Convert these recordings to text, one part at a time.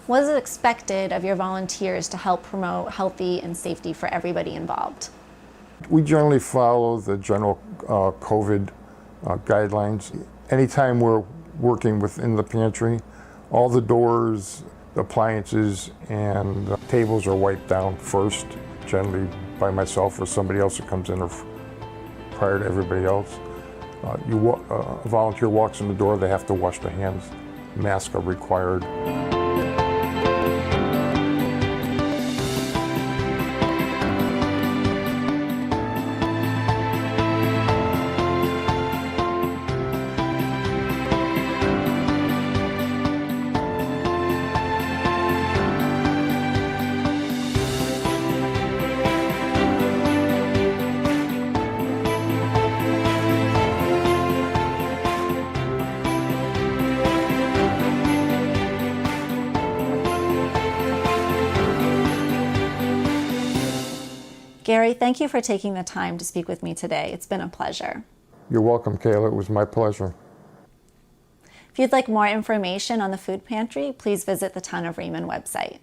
What is expected of your volunteers to help promote healthy and safety for everybody involved? We generally follow the general COVID guidelines. Anytime we're working within the pantry, all the doors, appliances, and tables are wiped down first, generally by myself or somebody else that comes in prior to everybody else. A volunteer walks in the door, they have to wash their hands. Masks are required. Gary, thank you for taking the time to speak with me today. It's been a pleasure. You're welcome, Kayla. It was my pleasure. If you'd like more information on the food pantry, please visit the Town of Raymond website.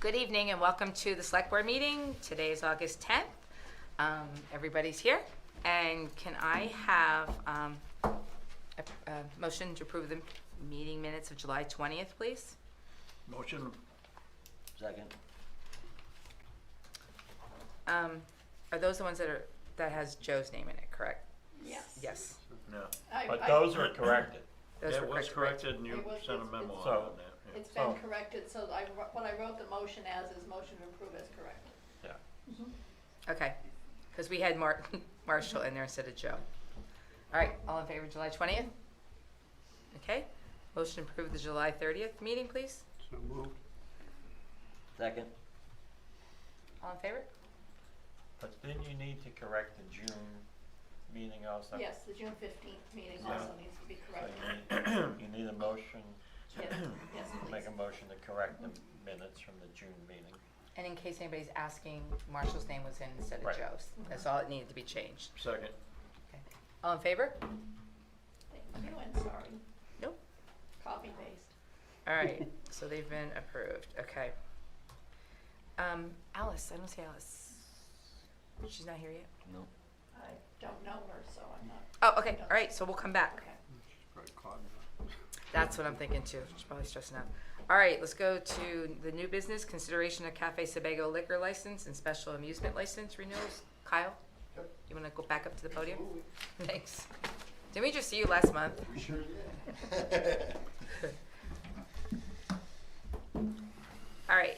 Good evening and welcome to the Select Board meeting. Today is August 10th. Everybody's here. And can I have a motion to approve the meeting minutes of July 20th, please? Motion. Second. Are those the ones that has Joe's name in it, correct? Yes. Yes. No. But those are corrected. Those were It was corrected and you It was- sent a memo So- out on that. Yeah. It's been corrected, so what I wrote the motion as is motion to approve as corrected. Yeah. Okay. Because we had Marshall in there instead of Joe. All right. All in favor of July 20th? Okay. Motion to approve the July 30th meeting, please. So moved. Second. All in favor? But didn't you need to correct the June meeting also? Yes, the June 15th meeting Yeah. also needs to be So corrected. you need a motion, Yes, yes, make please. a motion to correct the minutes from the June meeting. And in case anybody's asking, Marshall's name was in instead of Right. Joe's. That's all it needed to be changed. Second. Okay. All in favor? Thank you, and sorry. Nope. Copy paste. All right. So they've been approved. Okay. Alice, I don't see Alice. She's not here yet? No. I don't know her, so I'm not. Oh, okay. All right. So we'll come back. Okay. Right, caught. That's what I'm thinking too. She's probably stressing out. All right, let's go to the new business, consideration of Cafe Sebago liquor license and special amusement license renewals. Kyle? Yep. You want to go back up to the podium? Thanks. Didn't we just see you last month? We sure did. All right.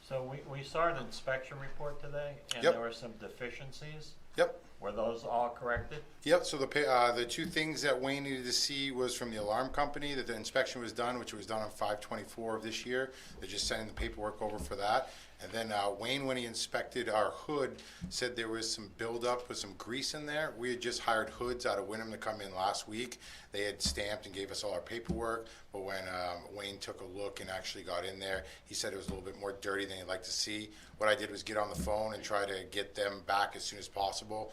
So we saw an inspection report today, and Yep. there were some deficiencies. Yep. Were those all corrected? Yep. So the two things that Wayne needed to see was from the alarm company that the inspection was done, which was done on 5/24 of this year. They're just sending the paperwork over for that. And then Wayne, when he inspected our hood, said there was some buildup with some grease in there. We had just hired hoods out of Wyndham to come in last week. They had stamped and gave us all our paperwork. But when Wayne took a look and actually got in there, he said it was a little bit more dirty than he'd like to see. What I did was get on the phone and try to get them back as soon as possible.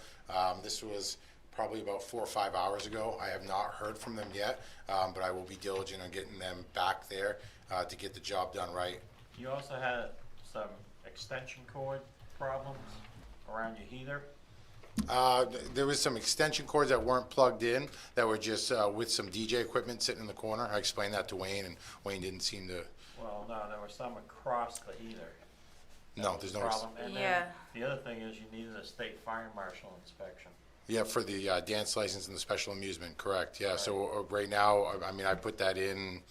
This was probably about 4 or 5 hours ago. I have not heard from them yet, but I will be diligent on getting them back there to get the job done right. You also had some extension cord problems around your heater. There was some extension cords that weren't plugged in that were just with some DJ equipment sitting in the corner. I explained that to Wayne, and Wayne didn't seem to. Well, no, there was some across the heater. No, there's no. Problem. And Yeah. then the other thing is you needed a state fire marshal inspection. Yeah, for the dance license and the special amusement, correct. Yeah, so right now, I mean, I put that in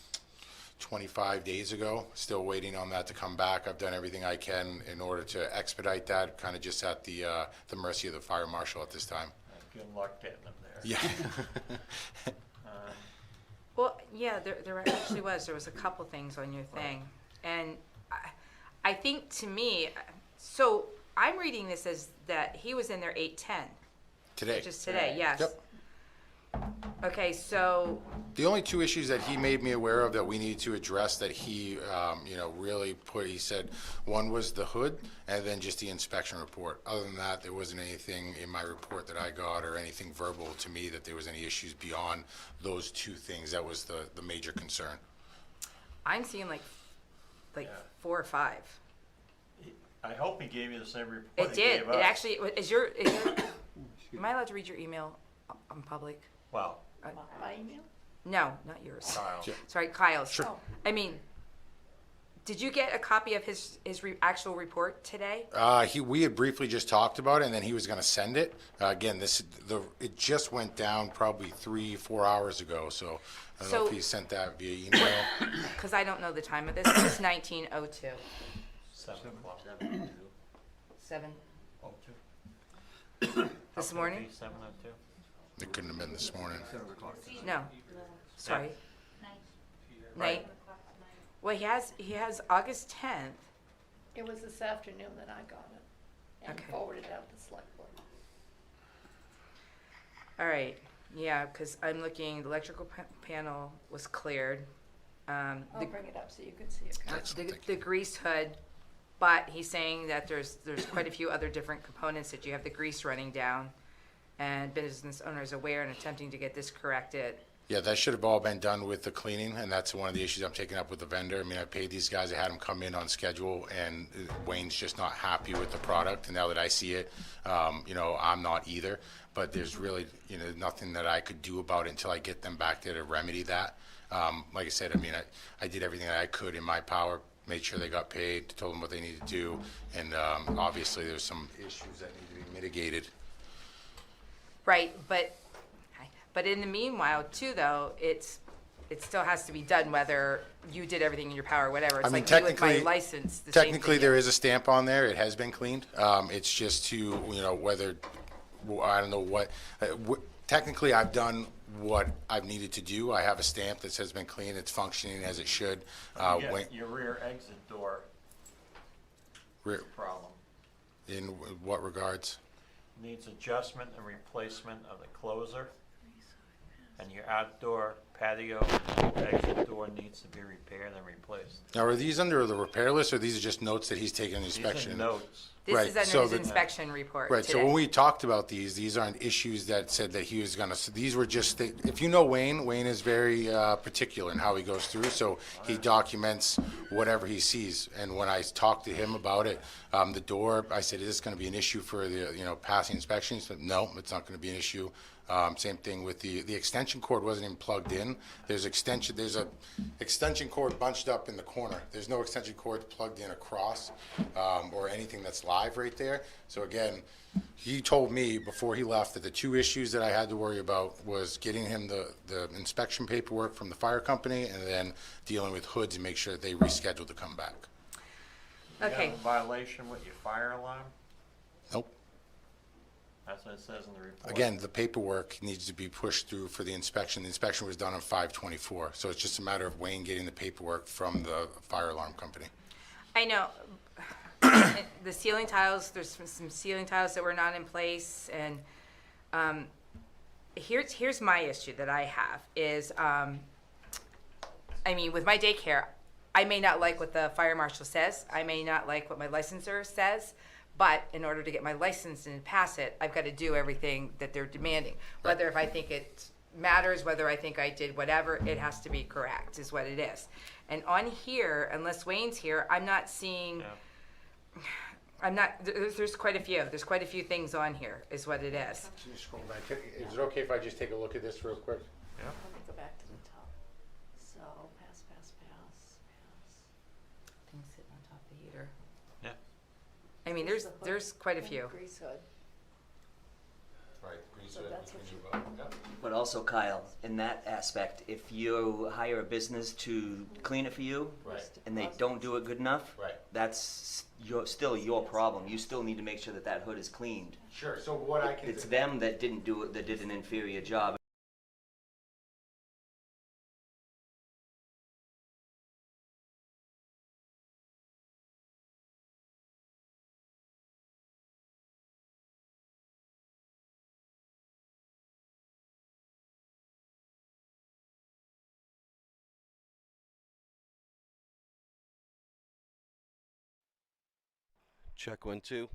25 days ago, still waiting on that to come back. I've done everything I can in order to expedite that, kind of just at the mercy of the fire marshal at this time. Good luck getting them there. Yeah. Well, yeah, there actually was. There was a couple things on your thing. And I think to me, so I'm reading this as that he was in there 8:10. Today. Which is today, yes. Yep. Okay, so, The only two issues that he made me aware of that we needed to address that he, really he said, one was the hood and then just the inspection report. Other than that, there wasn't anything in my report that I got or anything verbal to me that there was any issues beyond those two things. That was the major concern. I'm seeing like Yeah. 4 or 5. I hope he gave you the same report It he did, gave it us. actually, am I allowed to read your email on public? Well, My email? No, not yours. Kyle, Sorry, Kyle's. Sure. Oh. I mean, did you get a copy of his actual report today? We had briefly just talked about it, and then he was going to send it. Again, it just went down probably 3-4 hours ago, so I don't know So- if he sent that via email. Because I don't know the time of this. It's 19:02. 7 o'clock. 7 Oh, two. this morning? 7:02. It couldn't have been this morning. No. Sorry. Night. Well, he has August 10th. It was this afternoon that I got it and Okay. forwarded it out to the select board. All right. Yeah, because I'm looking, the electrical panel was cleared. I'll bring it up so you can see it. Excellent, thank The grease hood, but he's saying that there's quite a few other different components that you have the grease running down, and business owners aware and attempting to get this corrected. Yeah, that should have all been done with the cleaning, and that's one of the issues I'm taking up with the vendor. I mean, I paid these guys, I had them come in on schedule, and Wayne's just not happy with the product, and now that I see it, I'm not either. But there's really, nothing that I could do about it until I get them back there to remedy that. Like I said, I mean, I did everything that I could in my power, made sure they got paid, told them what they needed to do, and obviously there's some issues that need to be mitigated. Right, but in the meanwhile, too, though, it still has to be done whether you did everything in your power or whatever. It's I mean, like me with my technically- license, the same Technically, thing. there is a stamp on there. It has been cleaned. It's just to, whether, I don't know what, technically, I've done what I've needed to do. I have a stamp that says been cleaned. It's functioning as it should. Yes, your rear exit door problem In what regards? needs adjustment and replacement of the closer. And your outdoor patio exit door needs to be repaired and replaced. Now, are these under the repair list, or these are just notes that he's taken These inspection? are notes. This Right, is under so his the- inspection report Right, today. so when we talked about these aren't issues that said that he was gonna, so these were just, if you know Wayne is very particular in how he goes through, so he documents whatever he sees. And when I talked to him about it, the door, I said, is this gonna be an issue for the, passing inspections? He said, no, it's not gonna be an issue. Same thing with the extension cord wasn't even plugged in. There's a extension cord bunched up in the corner. There's no extension cord plugged in across, or anything that's live right there. So again, he told me before he left that the two issues that I had to worry about was getting him the inspection paperwork from the fire company, and then dealing with hoods and make sure that they rescheduled to come back. You Okay. have a violation with your fire alarm? Nope. That's what it says in the report. Again, the paperwork needs to be pushed through for the inspection. The inspection was done on 5/24, so it's just a matter of Wayne getting the paperwork from the fire alarm company. I know. The ceiling tiles, there's some ceiling tiles that were not in place, and here's my issue that I have is, with my daycare, I may not like what the fire marshal says, I may not like what my licensor says, but in order to get my license and pass it, I've got to do everything that they're demanding. Whether if I think it matters, whether I think I did whatever, it has to be correct, is what it is. And on here, unless Wayne's here, I'm not seeing, Yeah. there's quite a few. There's quite a few things on here, is what it is. Can you scroll back? Is it okay if I just take a look at this real quick? Yeah. Let me go back to the top. So, pass. Things sitting on top of the heater. Yeah. I mean, there's quite a few. Grease hood. Right. So that's what you- But also, Kyle, in that aspect, if you hire a business to clean it for you, Right. and they don't do it good enough, Right. that's still your problem. You still need to make sure that that hood is cleaned. Sure, so what I can It's them that didn't do it, that did an inferior job. Check 1 2.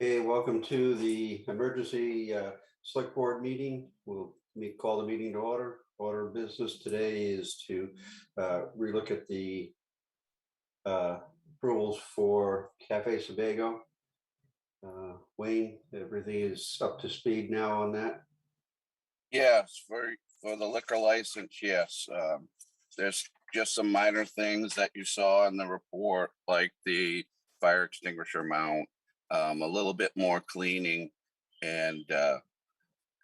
Hey, welcome to the emergency select board meeting. We'll call the meeting to order. Order of business today is to relook at the approvals for Cafe Sebago. Wayne, everything is up to speed now on that? Yes, for the liquor license, yes. There's just some minor things that you saw in the report, like the fire extinguisher mount, a little bit more cleaning. And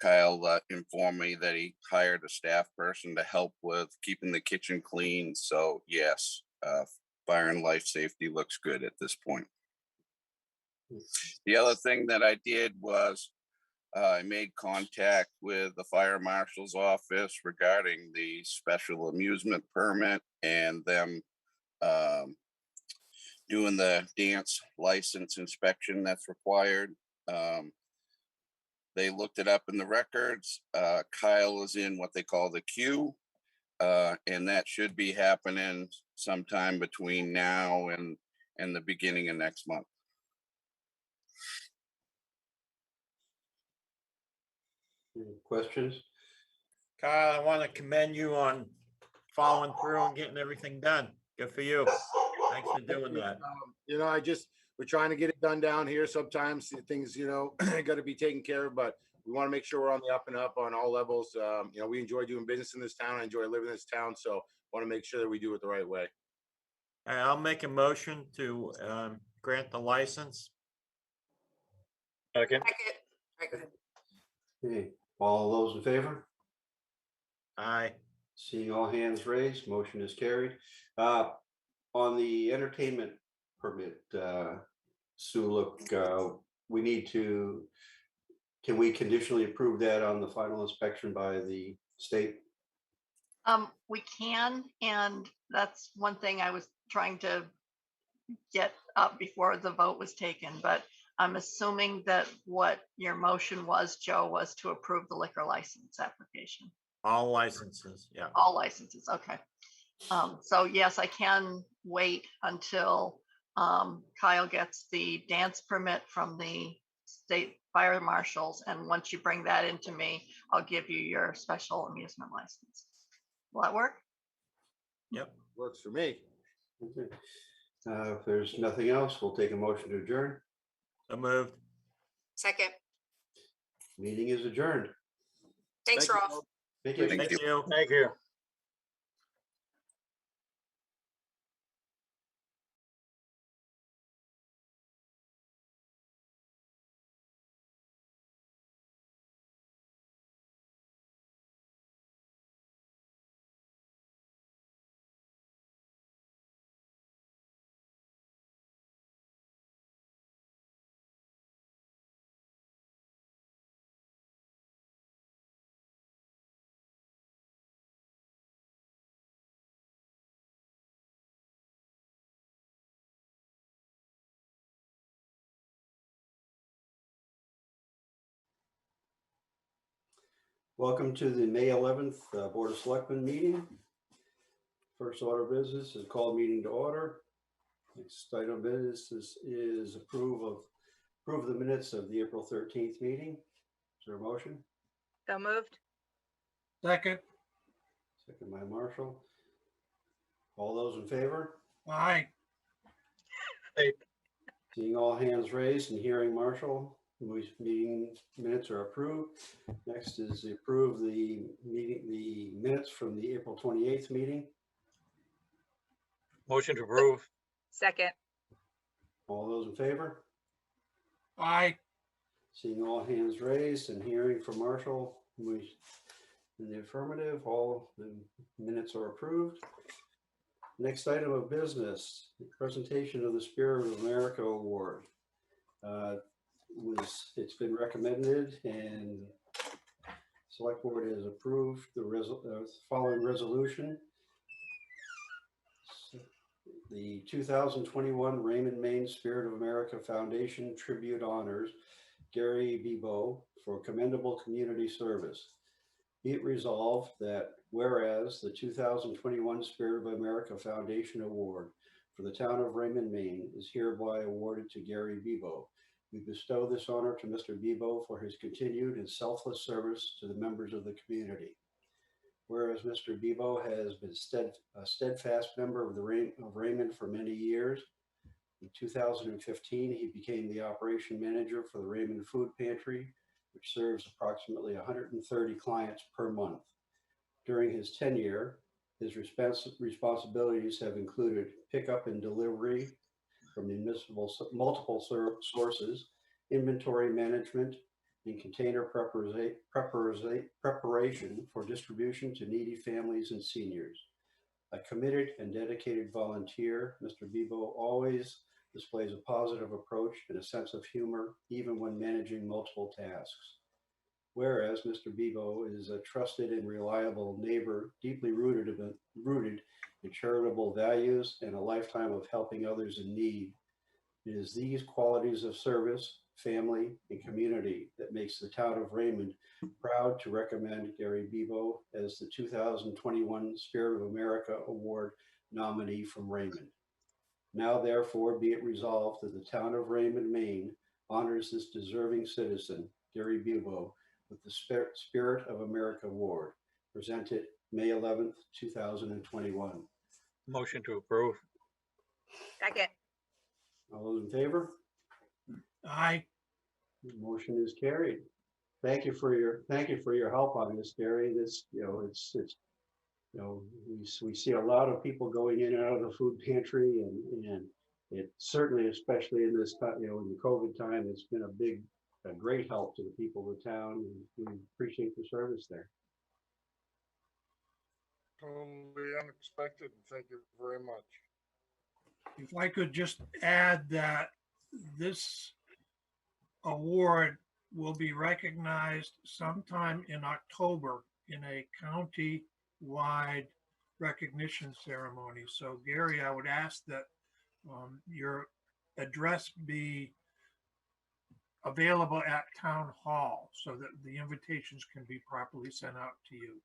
Kyle informed me that he hired a staff person to help with keeping the kitchen clean. So yes, fire and life safety looks good at this point. The other thing that I did was I made contact with the fire marshal's office regarding the special amusement permit and them doing the dance license inspection that's required. They looked it up in the records. Kyle is in what they call the queue, and that should be happening sometime between now and the beginning of next month. Any questions? Kyle, I want to commend you on following through and getting everything done. Good for you. Thanks for doing that. You know, we're trying to get it done down here. Sometimes things, got to be taken care of, but we want to make sure we're on the up and up on all levels. We enjoy doing business in this town. I enjoy living in this town. So want to make sure that we do it the right way. I'll make a motion to grant the license. Second. Hey, all those in favor? Aye. Seeing all hands raised, motion is carried. On the entertainment permit, Sue, look, can we conditionally approve that on the final inspection by the state? We can, and that's one thing I was trying to get up before the vote was taken, but I'm assuming that what your motion was, Joe, was to approve the liquor license application. All licenses, yeah. All licenses, okay. So yes, I can wait until Kyle gets the dance permit from the state fire marshals, and once you bring that into me, I'll give you your special amusement license. Will that work? Yep. Works for me. Okay. If there's nothing else, we'll take a motion to adjourn. So moved. Second. Meeting is adjourned. Thanks, Thank you, Rolf. folks. Thank you. Thank you. Thank you. Welcome to the May 11th Board of Selectmen meeting. First order of business is call meeting to order. Next item of business is approve the minutes of the April 13th meeting. Is there a motion? So moved. Second. Second by Marshall. All those in favor? Aye. Seeing all hands raised and hearing Marshall, meeting minutes are approved. Next is approve the minutes from the April 28th meeting. Motion to approve. Second. All those in favor? Aye. Seeing all hands raised and hearing from Marshall, in the affirmative, all the minutes are approved. Next item of business, the presentation of the Spirit of America Award. It's been recommended and Select Board has approved the following resolution. The 2021 Raymond Maine Spirit of America Foundation Tribute Honors Gary Bebo for commendable community service. Be it resolved that whereas the 2021 Spirit of America Foundation Award for the town of Raymond, Maine is hereby awarded to Gary Bebo, We bestow this honor to Mr. Bebo for his continued and selfless service to the members of the community. Whereas Mr. Bebo has been a steadfast member of Raymond for many years. In 2015, he became the operation manager for the Raymond Food Pantry, which serves approximately 130 clients per month. During his tenure, his responsibilities have included pickup and delivery from multiple sources, inventory management, and container preparation for distribution to needy families and seniors. A committed and dedicated volunteer, Mr. Bebo always displays a positive approach and a sense of humor, even when managing multiple tasks. Whereas Mr. Bebo is a trusted and reliable neighbor, deeply rooted in charitable values and a lifetime of helping others in need. It is these qualities of service, family, and community that makes the town of Raymond proud to recommend Gary Bebo as the 2021 Spirit of America Award nominee from Raymond. Now therefore be it resolved that the town of Raymond, Maine honors this deserving citizen, Gary Bebo, with the Spirit of America Award, presented May 11th, 2021. Motion to approve. Second. All those in favor? Aye. Motion is carried. Thank you for your help on this, Gary. This, it's we see a lot of people going in and out of the food pantry, and it certainly, especially in this time, in the COVID time, it's been a great help to the people of the town, and we appreciate the service there. Totally unexpected. Thank you very much. If I could just add that this award will be recognized sometime in October in a county-wide recognition ceremony. So Gary, I would ask that your address be available at Town Hall so that the invitations can be properly sent out to you.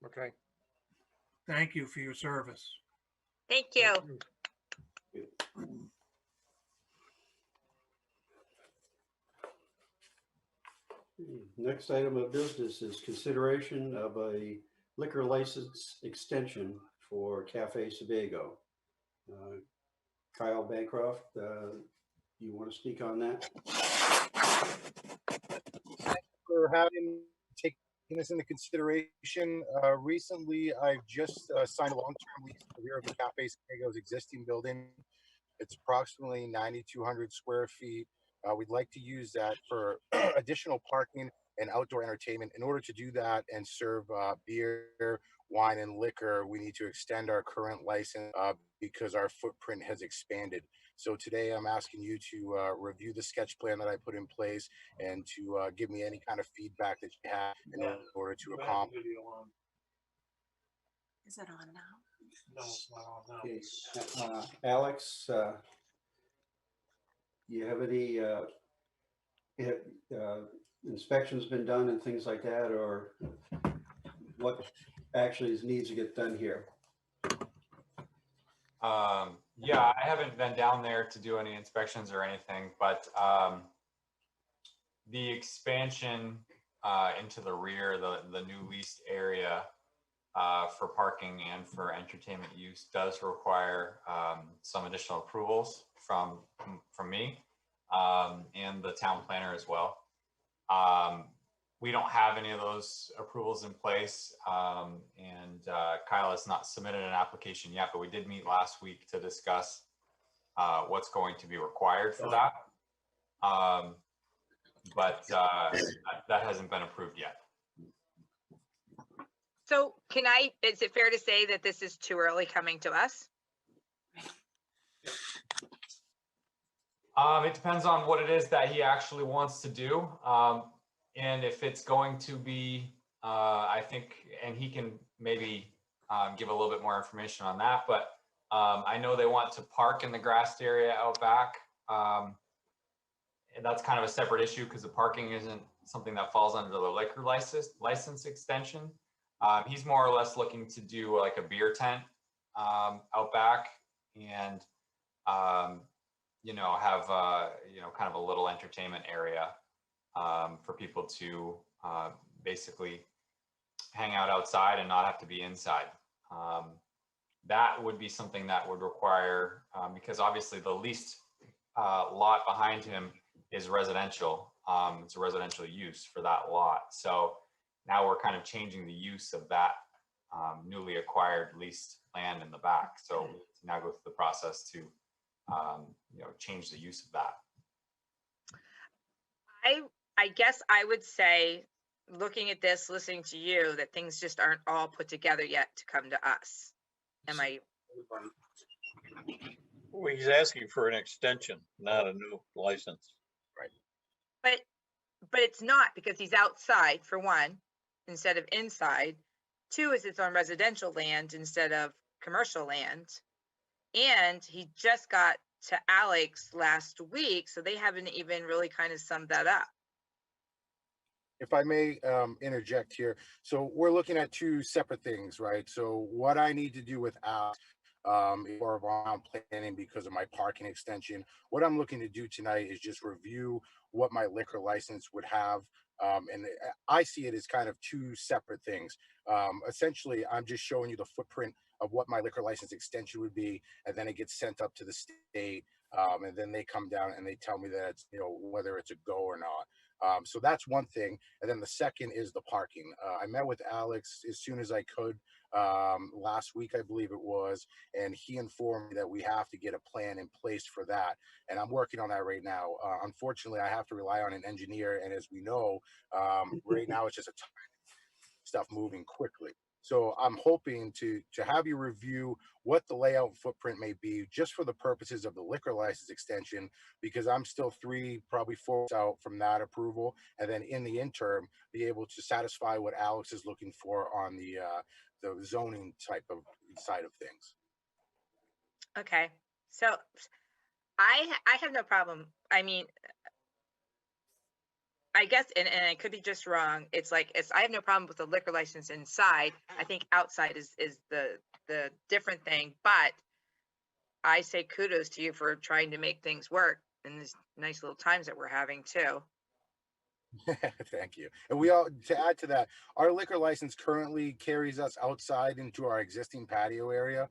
Okay. Thank you for your service. Thank you. Next item of business is consideration of a liquor license extension for Cafe Sebago. Kyle Bancroft, you want to speak on that? For taking this into consideration. Recently, I've just signed a long-term lease for the rear of the Cafe Sebago's existing building. It's approximately 9,200 square feet. We'd like to use that for additional parking and outdoor entertainment. In order to do that and serve beer, wine, and liquor, we need to extend our current license because our footprint has expanded. So today I'm asking you to review the sketch plan that I put in place and to give me any kind of feedback that you have in order to accomplish. Is it on now? No, it's not on now. Okay. Alex, you have any inspections been done and things like that, or what actually needs to get done here? Yeah, I haven't been down there to do any inspections or anything, but the expansion into the rear, the new leased area for parking and for entertainment use does require some additional approvals from me and the town planner as well. We don't have any of those approvals in place, and Kyle has not submitted an application yet, but we did meet last week to discuss what's going to be required for that. But that hasn't been approved yet. So is it fair to say that this is too early coming to us? It depends on what it is that he actually wants to do. And if it's going to be, I think, and he can maybe give a little bit more information on that, but I know they want to park in the grassed area out back. And that's kind of a separate issue because the parking isn't something that falls under the liquor license extension. He's more or less looking to do like a beer tent out back, and have, kind of a little entertainment area for people to basically hang out outside and not have to be inside. That would be something that would require, because obviously the leased lot behind him is residential. It's a residential use for that lot. So now we're kind of changing the use of that newly acquired leased land in the back. So we need to now go through the process to, change the use of that. I guess I would say, looking at this, listening to you, that things just aren't all put together yet to come to us. Am I? Well, he's asking for an extension, not a new license. But it's not, because he's outside for one, instead of inside. Two is it's on residential land instead of commercial land. And he just got to Alex last week, so they haven't even really kind of summed that up. If I may interject here. So we're looking at two separate things, right? So what I need to do with Alex or around planning because of my parking extension, what I'm looking to do tonight is just review what my liquor license would have. And I see it as kind of two separate things. Essentially, I'm just showing you the footprint of what my liquor license extension would be, and then it gets sent up to the state, and then they come down and they tell me that it's, whether it's a go or not. So that's one thing. And then the second is the parking. I met with Alex as soon as I could last week, I believe it was, and he informed me that we have to get a plan in place for that. And I'm working on that right now. Unfortunately, I have to rely on an engineer. And as we know, right now it's just a stuff moving quickly. So I'm hoping to have you review what the layout footprint may be just for the purposes of the liquor license extension, because I'm still probably 4 months out from that approval. And then in the interim, be able to satisfy what Alex is looking for on the zoning type of side of things. Okay. So I have no problem. I mean, I guess, and I could be just wrong. I have no problem with the liquor license inside. I think outside is the different thing. But I say kudos to you for trying to make things work in these nice little times that we're having too. Thank you. And to add to that, our liquor license currently carries us outside into our existing patio area.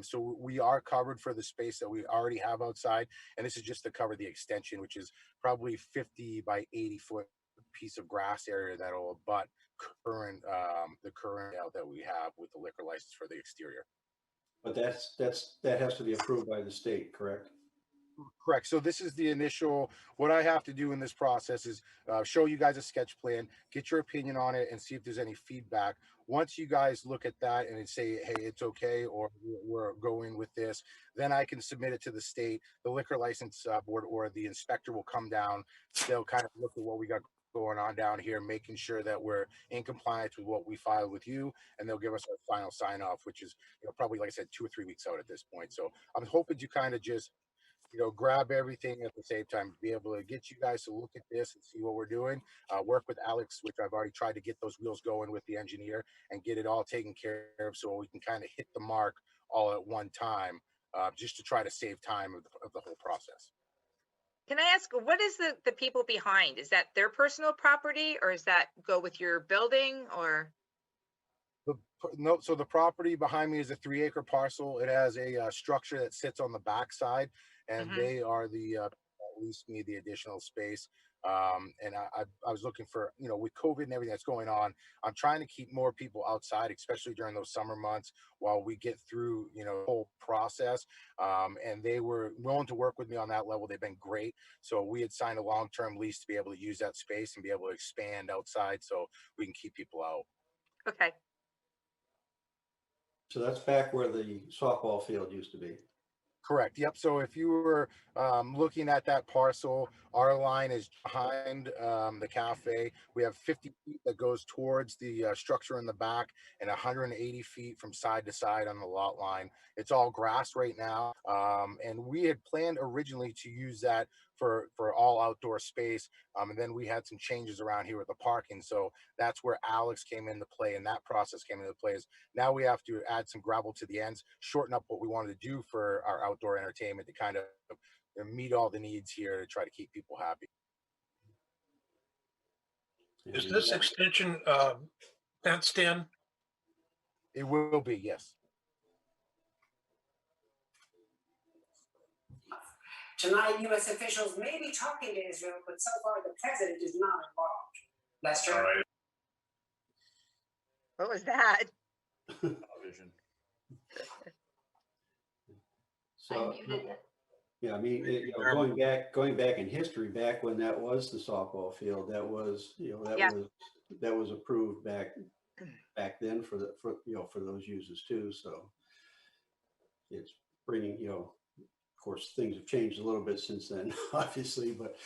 So we are covered for the space that we already have outside. And this is just to cover the extension, which is probably 50 by 80 foot piece of grass area that'll abut the current layout that we have with the liquor license for the exterior. But that has to be approved by the state, correct? Correct. So this is the initial, what I have to do in this process is show you guys a sketch plan, get your opinion on it, and see if there's any feedback. Once you guys look at that and say, hey, it's okay, or we're going with this, then I can submit it to the state. The liquor license board or the inspector will come down. They'll kind of look at what we got going on down here, making sure that we're in compliance with what we filed with you, and they'll give us our final sign off, which is probably, like I said, 2 or 3 weeks out at this point. So I'm hoping to kind of just grab everything at the same time, be able to get you guys to look at this and see what we're doing. Work with Alex, which I've already tried to get those wheels going with the engineer and get it all taken care of so we can kind of hit the mark all at one time, just to try to save time of the whole process. Can I ask, what is the people behind? Is that their personal property, or is that go with your building, or? No, so the property behind me is a 3-acre parcel. It has a structure that sits on the backside, and they are the leased me the additional space. And I was looking for, with COVID and everything that's going on, I'm trying to keep more people outside, especially during those summer months while we get through, the whole process. And they were willing to work with me on that level. They've been great. So we had signed a long-term lease to be able to use that space and be able to expand outside so we can keep people out. Okay. So that's back where the softball field used to be. Correct. Yep. So if you were looking at that parcel, our line is behind the cafe. We have 50 feet that goes towards the structure in the back and 180 feet from side to side on the lot line. It's all grass right now. And we had planned originally to use that for all outdoor space. And then we had some changes around here with the parking. So that's where Alex came into play, and that process came into play. Is now we have to add some gravel to the ends, shorten up what we wanted to do for our outdoor entertainment to kind of meet all the needs here to try to keep people happy. Is this extension fenced in? It will be, yes. Tonight, U.S. officials may be talking to Israel, but so far the president is not involved. Lester? All right. What was that? Television. I muted it. Yeah, I mean, going back in history, back when that was the softball field, that was, that was approved back then for those uses too. So it's bringing, of course, things have changed a little bit since then, obviously, but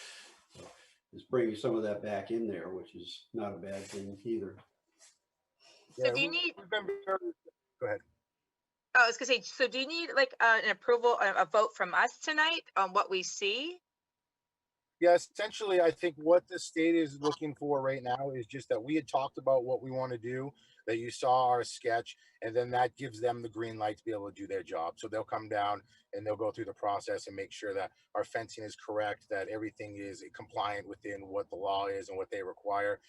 it's bringing some of that back in there, which is not a bad thing either. So do you need? Go ahead. Oh, I was gonna say. So do you need like an approval, a vote from us tonight on what we see? Yeah, essentially, I think what the state is looking for right now is just that we had talked about what we want to do, that you saw our sketch, and then that gives them the green light to be able to do their job. So they'll come down and they'll go through the process and make sure that our fencing is correct, that everything is compliant within what the law is and what they require.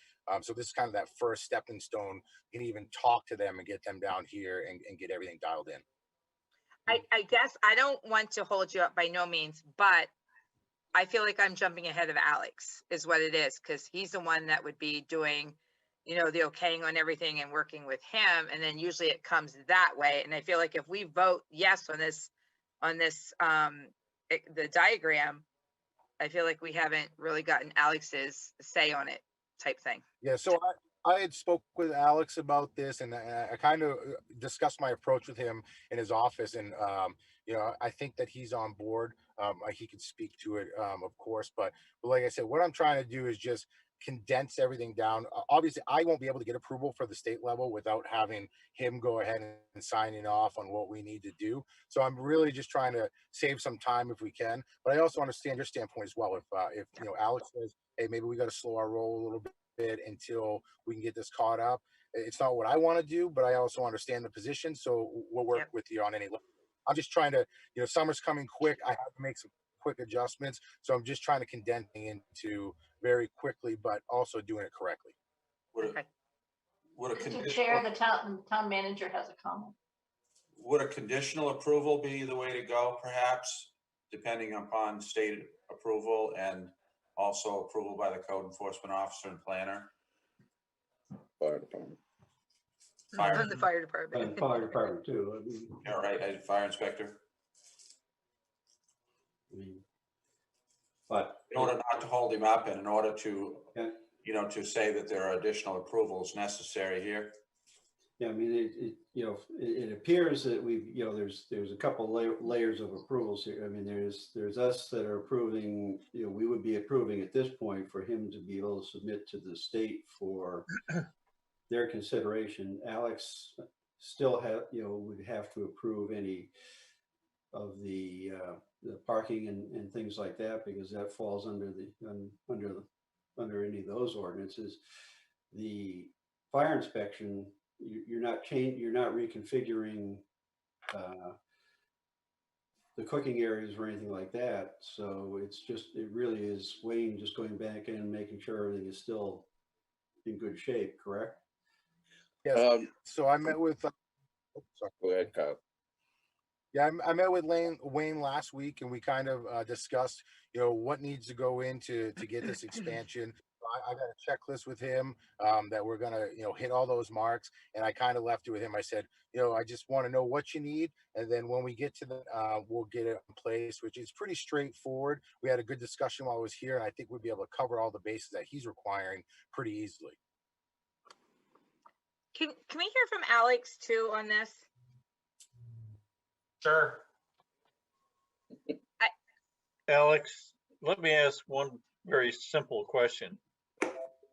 So this is kind of that first stepping stone. You can even talk to them and get them down here and get everything dialed in. I guess I don't want to hold you up by no means, but I feel like I'm jumping ahead of Alex is what it is, because he's the one that would be doing, the okaying on everything and working with him. And then usually it comes that way. And I feel like if we vote yes on the diagram, I feel like we haven't really gotten Alex's say on it type thing. Yeah, so I had spoke with Alex about this, and I kind of discussed my approach with him in his office, and I think that he's on board. He could speak to it, of course, but like I said, what I'm trying to do is just condense everything down. Obviously, I won't be able to get approval for the state level without having him go ahead and signing off on what we need to do. So I'm really just trying to save some time if we can, but I also understand your standpoint as well. If Alex says, hey, maybe we got to slow our roll a little bit until we can get this caught up. It's not what I want to do, but I also understand the position. So we'll work with you on any level. I'm just trying to, summer's coming quick. I have to make some quick adjustments. So I'm just trying to condense into very quickly, but also doing it correctly. Mr. Chair, the town manager has a comment. Would a conditional approval be the way to go, perhaps, depending upon state approval and also approval by the code enforcement officer and planner? Fire department. The fire department. And fire department too. I mean, Yeah, right, fire inspector. But in order not to hold him up and in order to, to say that there are additional approvals necessary here. Yeah, I mean, it appears that we've, there's a couple layers of approvals here. I mean, there's us that are approving, we would be approving at this point for him to be able to submit to the state for their consideration. Alex still would have to approve any of the parking and things like that, because that falls under any of those ordinances. The fire inspection, you're not reconfiguring the cooking areas or anything like that. So it really is Wayne just going back in and making sure everything is still in good shape, correct? Yes. So I met with, Go ahead, Kyle. Yeah, I met with Wayne last week, and we kind of discussed, what needs to go in to get this expansion. I got a checklist with him that we're gonna, hit all those marks, and I kind of left it with him. I said, I just want to know what you need, and then when we get to we'll get it in place, which is pretty straightforward. We had a good discussion while I was here, and I think we'd be able to cover all the bases that he's requiring pretty easily. Can we hear from Alex too on this? Sure. Alex, let me ask one very simple question.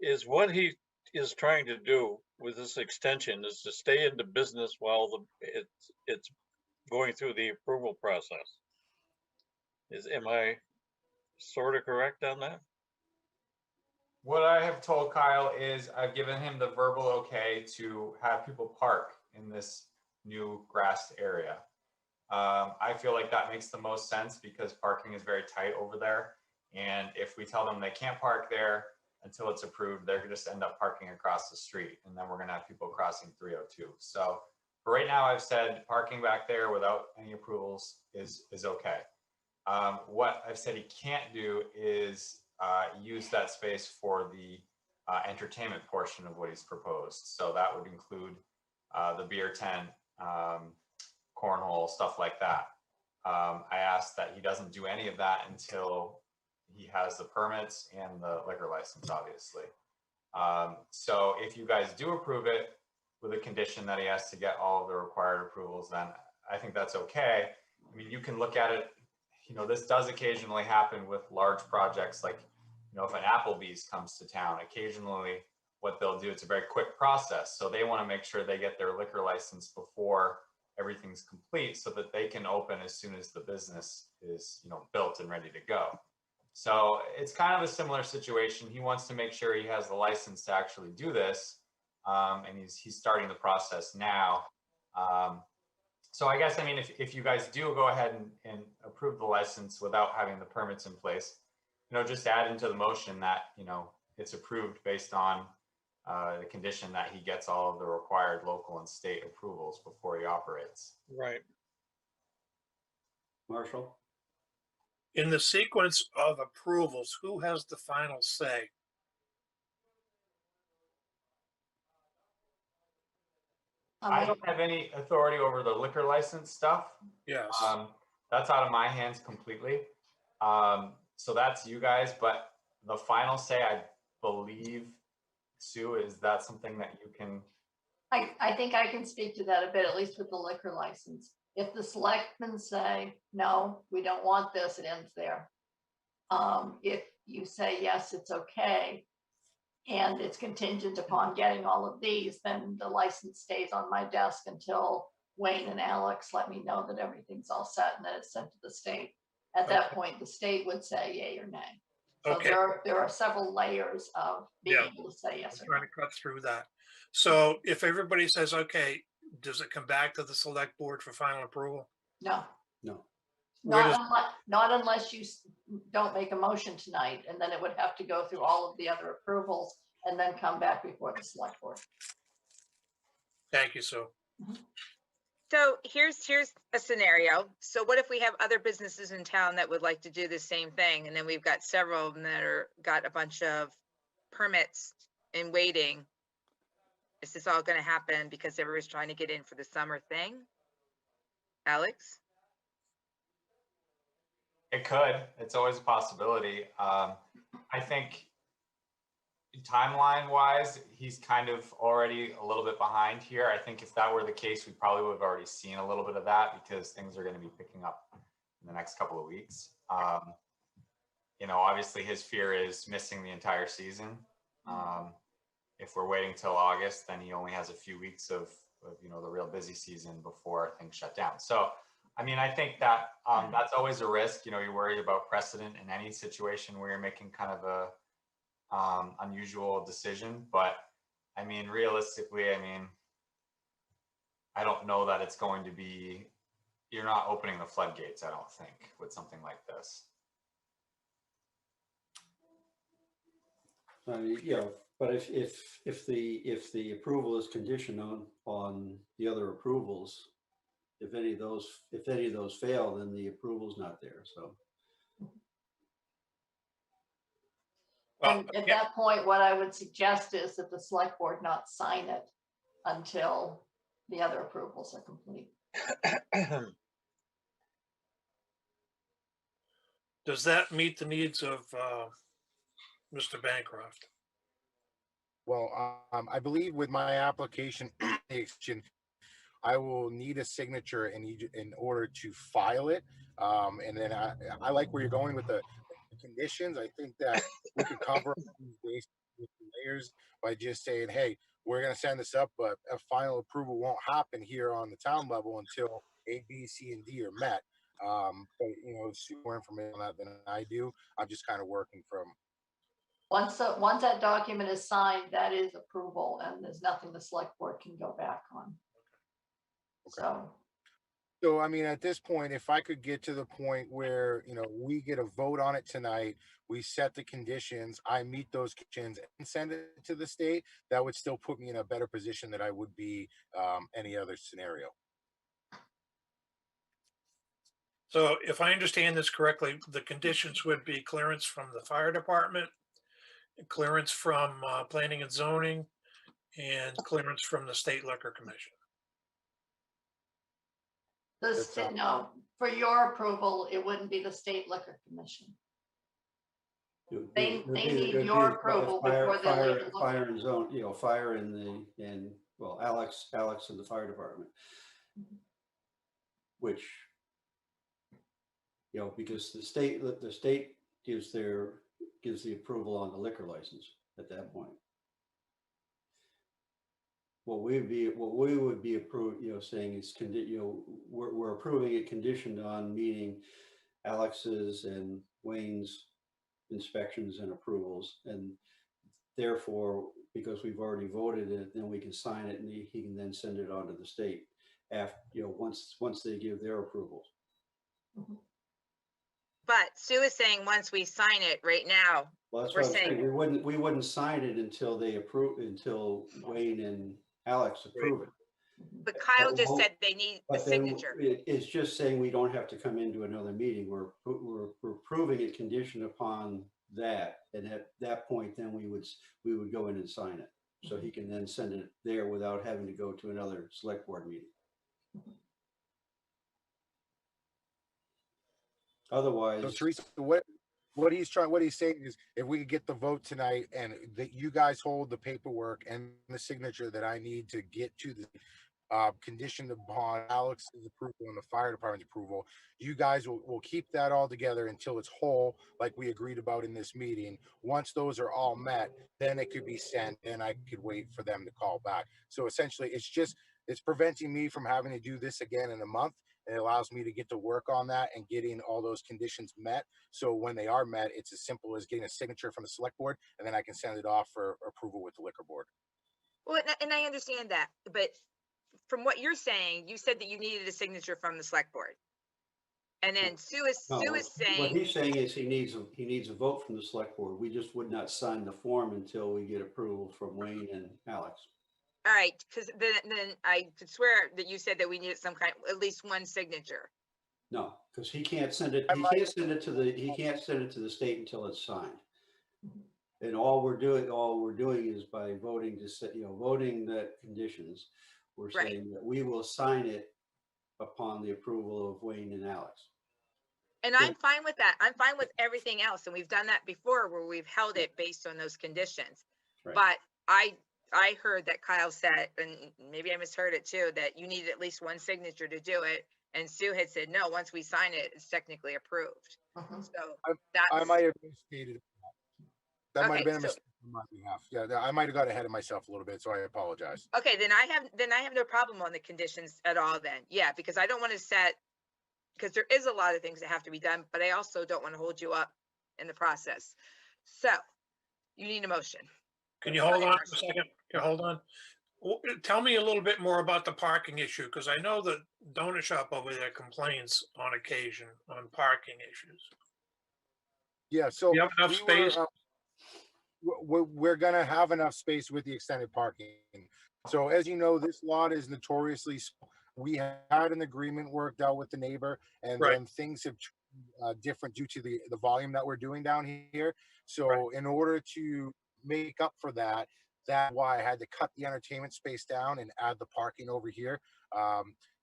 Is what he is trying to do with this extension is to stay into business while it's going through the approval process? Am I sort of correct on that? What I have told Kyle is I've given him the verbal okay to have people park in this new grassed area. I feel like that makes the most sense because parking is very tight over there. And if we tell them they can't park there until it's approved, they're gonna just end up parking across the street. And then we're gonna have people crossing 302. So for right now, I've said parking back there without any approvals is okay. What I've said he can't do is use that space for the entertainment portion of what he's proposed. So that would include the beer tent, cornhole, stuff like that. I asked that he doesn't do any of that until he has the permits and the liquor license, obviously. So if you guys do approve it with a condition that he has to get all of the required approvals, then I think that's okay. I mean, you can look at it, you know, this does occasionally happen with large projects, like, you know, if an Applebee's comes to town, occasionally what they'll do, it's a very quick process. So they want to make sure they get their liquor license before everything's complete so that they can open as soon as the business is, you know, built and ready to go. So it's kind of a similar situation. He wants to make sure he has the license to actually do this. And he's starting the process now. So I guess, I mean, if you guys do go ahead and approve the license without having the permits in place, you know, just add into the motion that, you know, it's approved based on the condition that he gets all of the required local and state approvals before he operates. Right. Marshall? In the sequence of approvals, who has the final say? I don't have any authority over the liquor license stuff. Yes. That's out of my hands completely. So that's you guys, but the final say, I believe, Sue, is that something that you can? I think I can speak to that a bit, at least with the liquor license. If the selectmen say, no, we don't want this, it ends there. If you say, yes, it's okay, and it's contingent upon getting all of these, then the license stays on my desk until Wayne and Alex let me know that everything's all set and that it's sent to the state. At that point, the state would say yay or nay. So Okay. there are several layers of being able to say yes I'm or no. trying to cut through that. So if everybody says, okay, does it come back to the select board for final approval? No. No. Not unless you don't make a motion tonight, and then it would have to go through all of the other approvals and then come back before the select board. Thank you, Sue. So here's a scenario. So what if we have other businesses in town that would like to do the same thing? And then we've got several of them that got a bunch of permits in waiting. Is this all going to happen because everybody's trying to get in for the summer thing? Alex? It could. It's always a possibility. I think timeline-wise, he's kind of already a little bit behind here. I think if that were the case, we probably would have already seen a little bit of that because things are going to be picking up in the next couple of weeks. You know, obviously his fear is missing the entire season. If we're waiting till August, then he only has a few weeks of you know, the real busy season before things shut down. So, I mean, I think that that's always a risk. You know, you're worried about precedent in any situation where you're making kind of a unusual decision. But I mean, realistically, I mean, I don't know that it's going to be, you're not opening the floodgates, I don't think, with something like this. Yeah, but if the approval is conditioned on the other approvals, if any of those fail, then the approval's not there. So. And at that point, what I would suggest is that the select board not sign it until the other approvals are complete. Does that meet the needs of Mr. Bancroft? Well, I believe with my application, I will need a signature in order to file it. And then I like where you're going with the conditions. I think that we can cover these layers by just saying, hey, we're going to send this up, but a final approval won't happen here on the town level until A, B, C, and D are met. But, you know, more information on that than I do. I'm just kind of working from. Once that document is signed, that is approval, and there's nothing the select board can go back on. Okay. So So, I mean, at this point, if I could get to the point where, we get a vote on it tonight, we set the conditions, I meet those conditions and send it to the state, that would still put me in a better position than I would be any other scenario. So if I understand this correctly, the conditions would be clearance from the fire department, clearance from planning and zoning, and clearance from the state liquor commission. No, for your approval, it wouldn't be the state liquor commission. They need your approval before they'll Fire and zone, fire and well, Alex and the fire department. Which, because the state gives the approval on the liquor license at that point. What we would be approved, saying is we're approving it conditioned on meeting Alex's and Wayne's inspections and approvals, and therefore, because we've already voted it, then we can sign it, and he can then send it on to the state after, once they give their approvals. But Sue is saying once we sign it right now, Well, that's we're what I'm saying saying. We wouldn't sign it until until Wayne and Alex approve it. but Kyle just said they need a But then signature. it's just saying we don't have to come into another meeting. We're approving it conditioned upon that, and at that point, then we would go in and sign it, so he can then send it there without having to go to another select board meeting. Otherwise, So Teresa, what he's saying is, if we could get the vote tonight and that you guys hold the paperwork and the signature that I need to get to the conditioned upon Alex's approval and the fire department's approval, you guys will keep that all together until it's whole, like we agreed about in this meeting. Once those are all met, then it could be sent, and I could wait for them to call back. So essentially, it's preventing me from having to do this again in a month. And it allows me to get to work on that and getting all those conditions met. So when they are met, it's as simple as getting a signature from the select board, and then I can send it off for approval with the liquor board. Well, and I understand that, but from what you're saying, you said that you needed a signature from the select board. And then Sue is saying. What he's saying is he needs a vote from the select board. We just would not sign the form until we get approval from Wayne and Alex. All right, because then I could swear that you said that we needed at least one signature. No, because he can't send it. He can't send it to the state until it's signed. And all we're doing is by voting voting the conditions. We're saying that we will sign it upon the approval of Wayne and Alex. And I'm fine with that. I'm fine with everything else, and we've done that before where we've held it based on those conditions. Right. But I heard that Kyle said, and maybe I misheard it too, that you needed at least one signature to do it. And Sue had said, no, once we sign it, it's technically approved. So I might have misstated that. Might have been a mistake on my behalf. Yeah, I might have got ahead of myself a little bit, so I apologize. Okay, then I have no problem on the conditions at all then. Yeah, because I don't want to because there is a lot of things that have to be done, but I also don't want to hold you up in the process. So you need a motion. Can you hold on for a second? Can you hold on? Tell me a little bit more about the parking issue, because I know the donut shop over there complains on occasion on parking issues. Yeah, so you have enough space? We're going to have enough space with the extended parking. So as you know, this lot is notoriously small. We had an agreement worked out with the neighbor, and then things have different due to the volume that we're doing down here. So in order to make up for that, that's why I had to cut the entertainment space down and add the parking over here.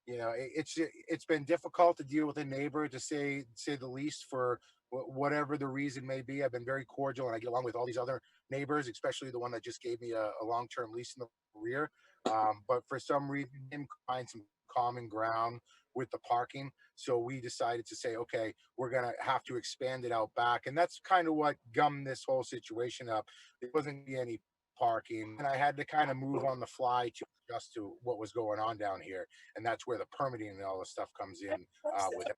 It's been difficult to deal with a neighbor, to say the least, for whatever the reason may be. I've been very cordial, and I get along with all these other neighbors, especially the one that just gave me a long-term lease in the rear. But for some reason, him find some common ground with the parking. So we decided to say, okay, we're going to have to expand it out back. And that's kind of what gummed this whole situation up. There wasn't any parking, and I had to kind of move on the fly to adjust to what was going on down here. And that's where the permitting and all the stuff comes in with it.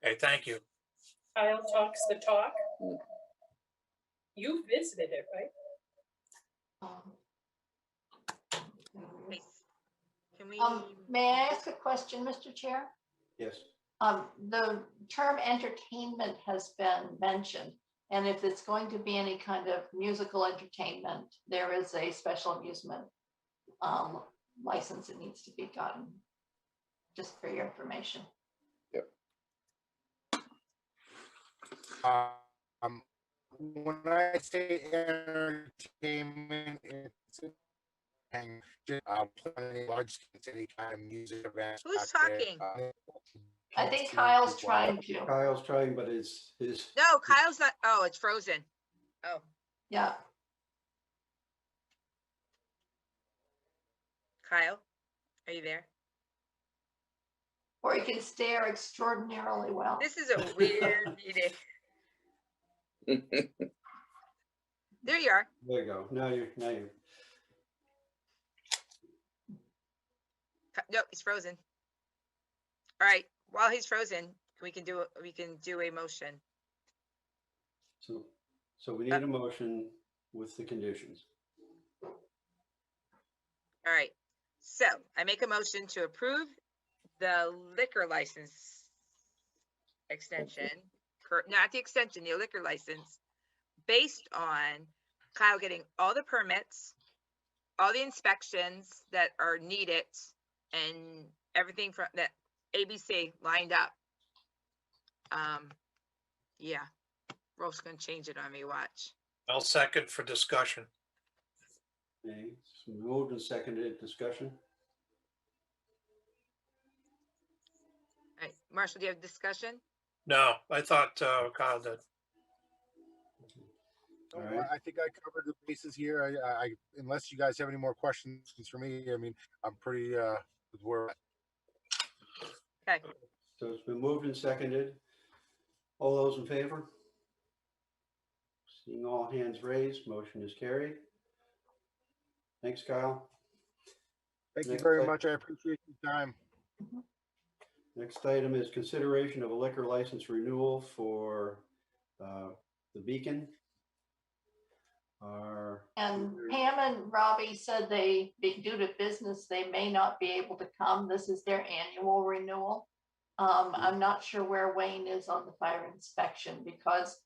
Okay, thank you. Kyle talks the talk. You visited it, right? Can we? May I ask a question, Mr. Chair? Yes. The term entertainment has been mentioned, and if it's going to be any kind of musical entertainment, there is a special amusement license that needs to be gotten, just for your information. When I say entertainment, it's playing large any kind of music events. Who's talking? I think Kyle's trying to. Kyle's trying, but it's his. No, Kyle's not. Oh, it's frozen. Oh, Yeah. Kyle, are you there? Or he can stare extraordinarily well. This is a weird meeting. There you are. There you go. Now you're. No, he's frozen. All right. While he's frozen, we can do a motion. So we need a motion with the conditions. All right. So I make a motion to approve the liquor license extension, not the extension, the liquor license, based on Kyle getting all the permits, all the inspections that are needed, and everything from that ABC lined up. Yeah, Rolf's gonna change it on me, watch. I'll second for discussion. Okay, so moved and seconded. Discussion. All right, Marshall, do you have discussion? No, I thought Kyle did. All right. I think I covered the bases here. I unless you guys have any more questions for me, I mean, I'm pretty with where we're at. Okay. So it's been moved and seconded. All those in favor? Seeing all hands raised, motion is carried. Thanks, Kyle. Thank you Next very item. much. I appreciate your time. Next item is consideration of a liquor license renewal for the Beacon. And Pam and Robbie said due to business, they may not be able to come. This is their annual renewal. I'm not sure where Wayne is on the fire inspection, because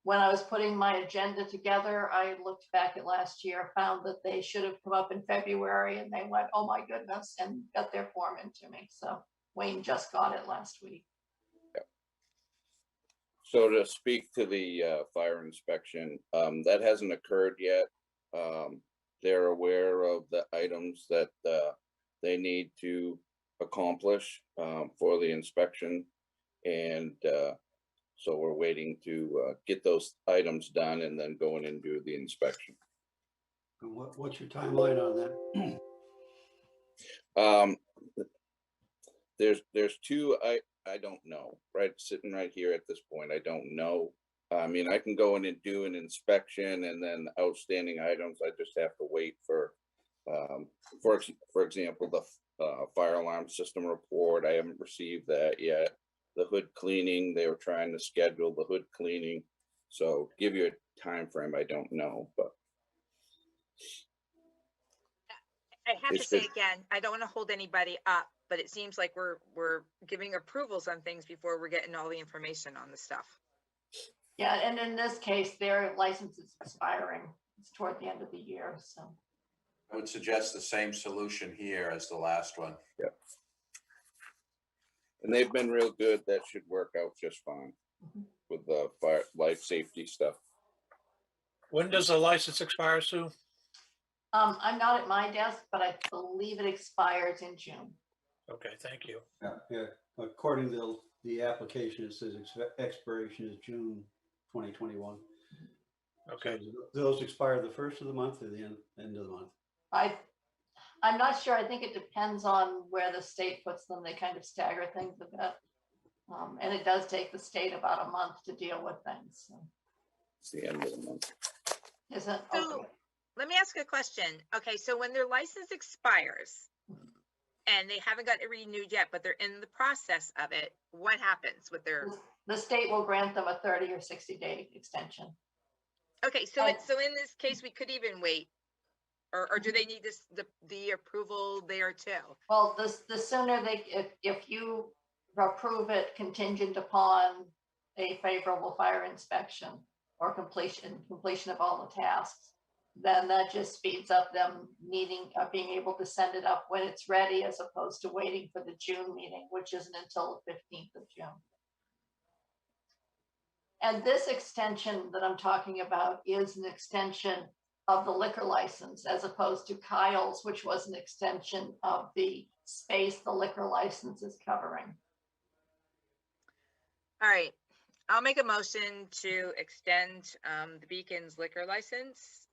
when I was putting my agenda together, I looked back at last year, found that they should have come up in February, and they went, oh my goodness, and got their form into me. So Wayne just got it last week. So to speak to the fire inspection, that hasn't occurred yet. They're aware of the items that they need to accomplish for the inspection. And so we're waiting to get those items done and then go in and do the inspection. And what's your timeline on that? There's two, I don't know, right? Sitting right here at this point, I don't know. I mean, I can go in and do an inspection, and then outstanding items, I just have to wait for example, the fire alarm system report. I haven't received that yet. The hood cleaning, they were trying to schedule the hood cleaning. So give you a time frame, I don't know, but. I have to say again, I don't want to hold anybody up, but it seems like we're giving approvals on things before we're getting all the information on the stuff. Yeah, and in this case, their license is expiring. It's toward the end of the year, so. I would suggest the same solution here as the last one. Yep. And they've been real good. That should work out just fine with the fire life safety stuff. When does the license expire, Sue? I'm not at my desk, but I believe it expires in June. Okay, thank you. Yeah. According to the application, it says expiration is June 2021. Okay. So those expire the first of the month or the end of the month? I'm not sure. I think it depends on where the state puts them. They kind of stagger things a bit. And it does take the state about a month to deal with things. So. It's the end of the month. Is it? So okay. Let me ask a question. Okay, so when their license expires and they haven't got it renewed yet, but they're in the process of it, what happens with their? The state will grant them a 30 or 60-day extension. Okay, so in this case, we could even wait or do they need this, the approval there too? Well, the sooner if you approve it contingent upon a favorable fire inspection or completion of all the tasks, then that just speeds up them being able to send it up when it's ready, as opposed to waiting for the June meeting, which isn't until the 15th of June. And this extension that I'm talking about is an extension of the liquor license, as opposed to Kyle's, which was an extension of the space the liquor license is covering. All right, I'll make a motion to extend the Beacon's liquor license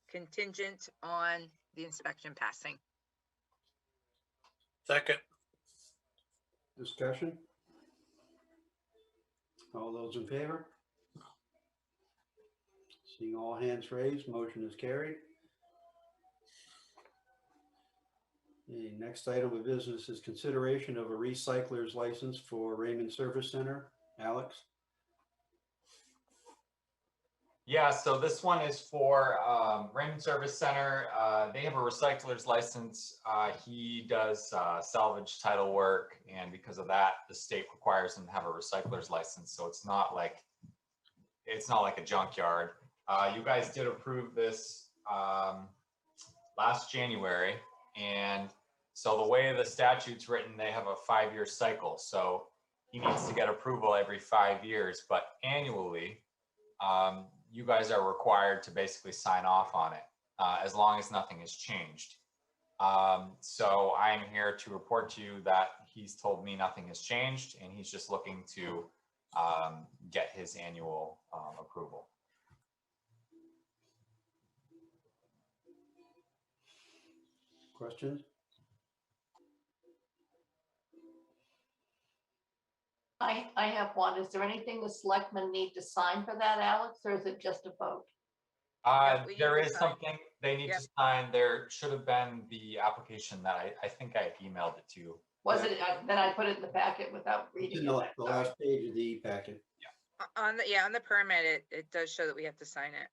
contingent on the inspection passing. Second. Discussion? All those in favor? Seeing all hands raised, motion is carried. The next item of business is consideration of a recycler's license for Raymond Service Center. Alex? Yeah, so this one is for Raymond Service Center. They have a recycler's license. He does salvage title work, and because of that, the state requires him to have a recycler's license. So it's not like a junkyard. You guys did approve this last January, and so the way the statute's written, they have a 5-year cycle. So he needs to get approval every 5 years, but annually, you guys are required to basically sign off on it as long as nothing has changed. So I'm here to report to you that he's told me nothing has changed, and he's just looking to get his annual approval. Questions? I have one. Is there anything the selectmen need to sign for that, Alex, or is it just a vote? There is something they need to sign. There should have been the application that I think I emailed it to you. Was it? Then I put it in the packet without It's reading in it. the last page of the packet. On the permit, it does show that we have to sign it.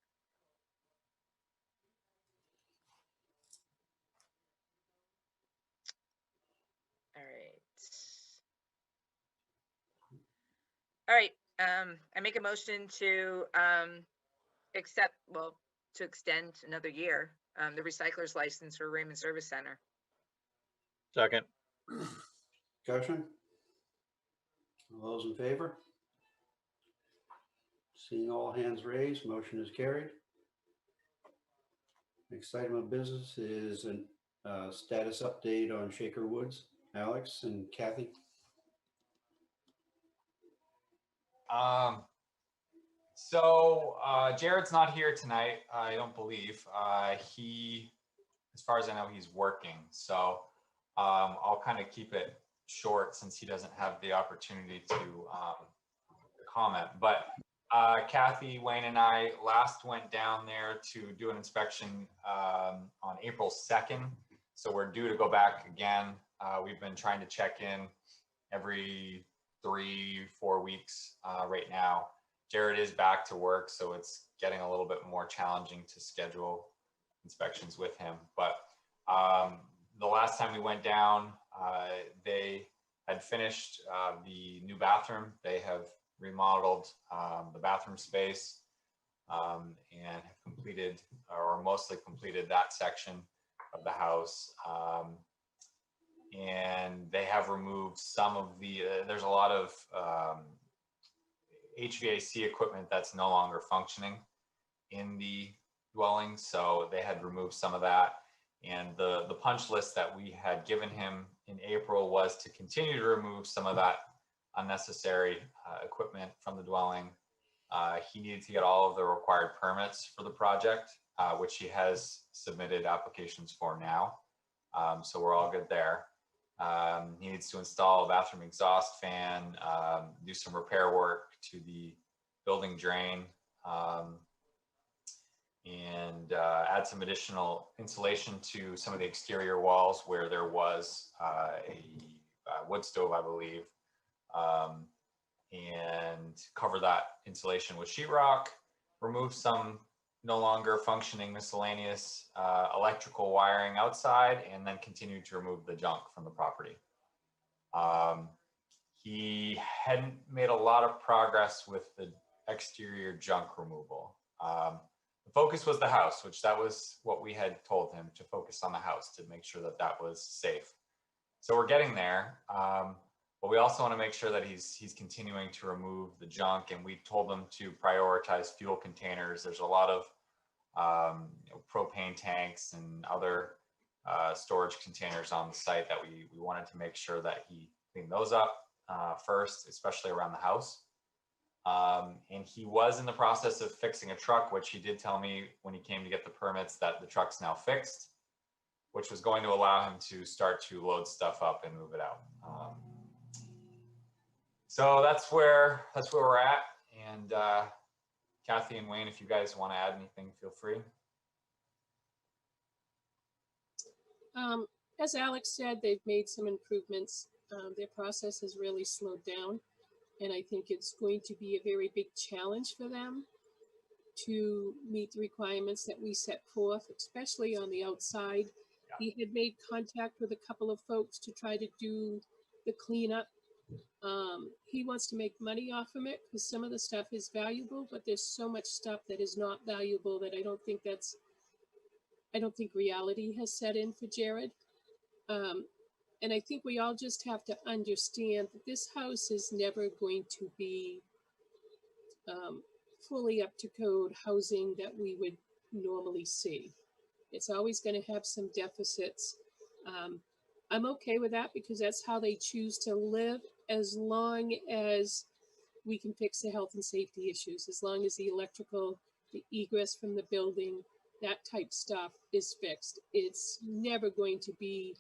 All right, I make a motion to to extend another year, the recycler's license for Raymond Service Center. Second. Discussion? All those in favor? Seeing all hands raised, motion is carried. Next item of business is a status update on Shaker Woods. Alex and Kathy? So Jared's not here tonight, I don't believe. As far as I know, he's working. So I'll kind of keep it short since he doesn't have the opportunity to comment. But Kathy, Wayne, and I last went down there to do an inspection on April 2nd. So we're due to go back again. We've been trying to check in every 3-4 weeks right now. Jared is back to work, so it's getting a little bit more challenging to schedule inspections with him. But the last time we went down, they had finished the new bathroom. They have remodeled the bathroom space and have completed, or mostly completed, that section of the house. And they have removed some of the, there's a lot of HVAC equipment that's no longer functioning in the dwelling. So they had removed some of that. And the punch list that we had given him in April was to continue to remove some of that unnecessary equipment from the dwelling. He needed to get all of the required permits for the project, which he has submitted applications for now. So we're all good there. He needs to install a bathroom exhaust fan, do some repair work to the building drain, and add some additional insulation to some of the exterior walls where there was a wood stove, I believe, and cover that insulation with sheetrock, remove some no longer functioning miscellaneous electrical wiring outside, and then continued to remove the junk from the property. He hadn't made a lot of progress with the exterior junk removal. The focus was the house, which that was what we had told him, to focus on the house to make sure that that was safe. So we're getting there, but we also want to make sure that he's continuing to remove the junk, and we told him to prioritize fuel containers. There's a lot of propane tanks and other storage containers on the site that we wanted to make sure that he cleaned those up first, especially around the house. And he was in the process of fixing a truck, which he did tell me when he came to get the permits that the truck's now fixed, which was going to allow him to start to load stuff up and move it out. So that's where we're at. And Kathy and Wayne, if you guys want to add anything, feel free. As Alex said, they've made some improvements. Their process has really slowed down, and I think it's going to be a very big challenge for them to meet the requirements that we set forth, especially on the outside. Yeah. He had made contact with a couple of folks to try to do the cleanup. He wants to make money off of it because some of the stuff is valuable, but there's so much stuff that is not valuable that I don't think reality has set in for Jared. And I think we all just have to understand that this house is never going to be fully up to code housing that we would normally see. It's always going to have some deficits. I'm okay with that because that's how they choose to live, as long as we can fix the health and safety issues, as long as the electrical, the egress from the building, that type stuff is fixed. It's never going to be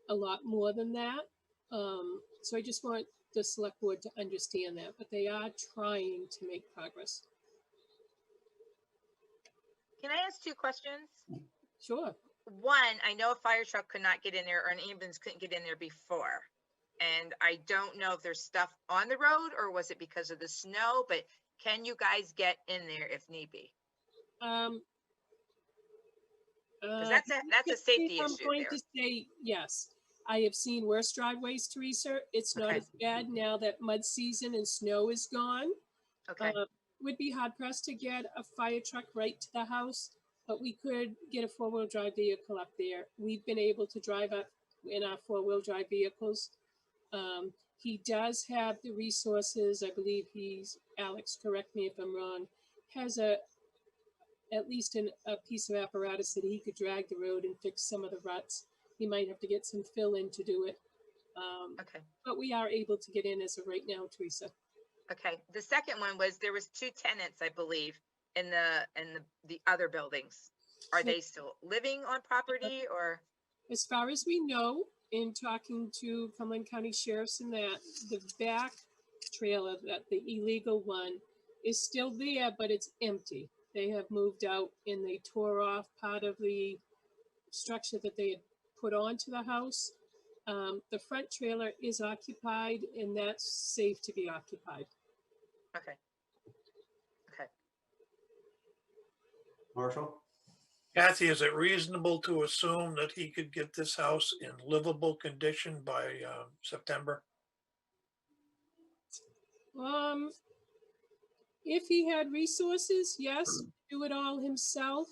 a lot more than that. So I just want the select board to understand that, but they are trying to make progress. Can I ask 2 questions? Sure. One, I know a fire truck could not get in there, or an ambulance couldn't get in there before. And I don't know if there's stuff on the road or was it because of the snow, but can you guys get in there if need be? Because that's a safety issue. I'm going to say yes. I have seen worse driveways, Teresa. It's not as bad now that mud season and snow is gone. Okay. Would be hard pressed to get a fire truck right to the house, but we could get a 4-wheel drive vehicle up there. We've been able to drive up in our 4-wheel drive vehicles. He does have the resources. I believe Alex, correct me if I'm wrong, has at least a piece of apparatus that he could drag the road and fix some of the ruts. He might have to get some fill in to do it. Okay. But we are able to get in as of right now, Teresa. Okay. The second one was there was 2 tenants, I believe, in the other buildings. Are they still living on property, or? As far as we know, in talking to Cumberland County Sheriffs, and that the back trailer, that the illegal one, is still there, but it's empty. They have moved out and they tore off part of the structure that they had put onto the house. The front trailer is occupied, and that's safe to be occupied. Okay. Okay. Marshall? Kathy, is it reasonable to assume that he could get this house in livable condition by September? If he had resources, yes, do it all himself.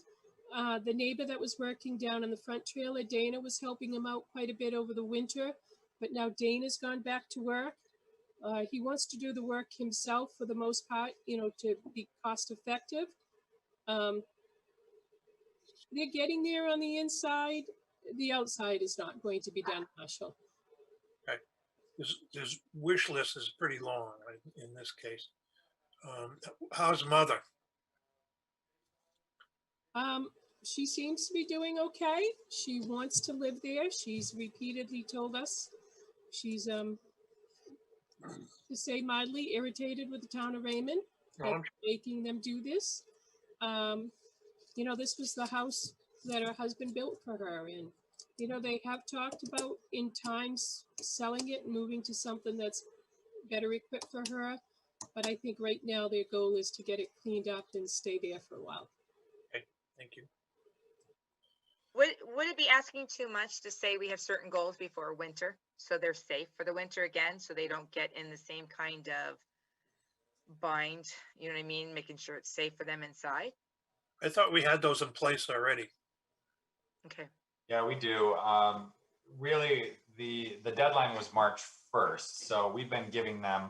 The neighbor that was working down in the front trailer, Dana, was helping him out quite a bit over the winter, but now Dana's gone back to work. He wants to do the work himself for the most part, to be cost effective. They're getting there on the inside. The outside is not going to be done, Marshall. Okay. His wish list is pretty long in this case. How's mother? She seems to be doing okay. She wants to live there. She's repeatedly told us she's, to say mildly, irritated with the town of Raymond, making them do this. This was the house that her husband built for her, and they have talked about in times selling it and moving to something that's better equipped for her. But I think right now their goal is to get it cleaned up and stay there for a while. Okay, thank you. Would it be asking too much to say we have certain goals before winter, so they're safe for the winter again, so they don't get in the same kind of bind, you know what I mean? Making sure it's safe for them inside. I thought we had those in place already. Okay. Yeah, we do. Really, the deadline was March 1st. So we've been giving them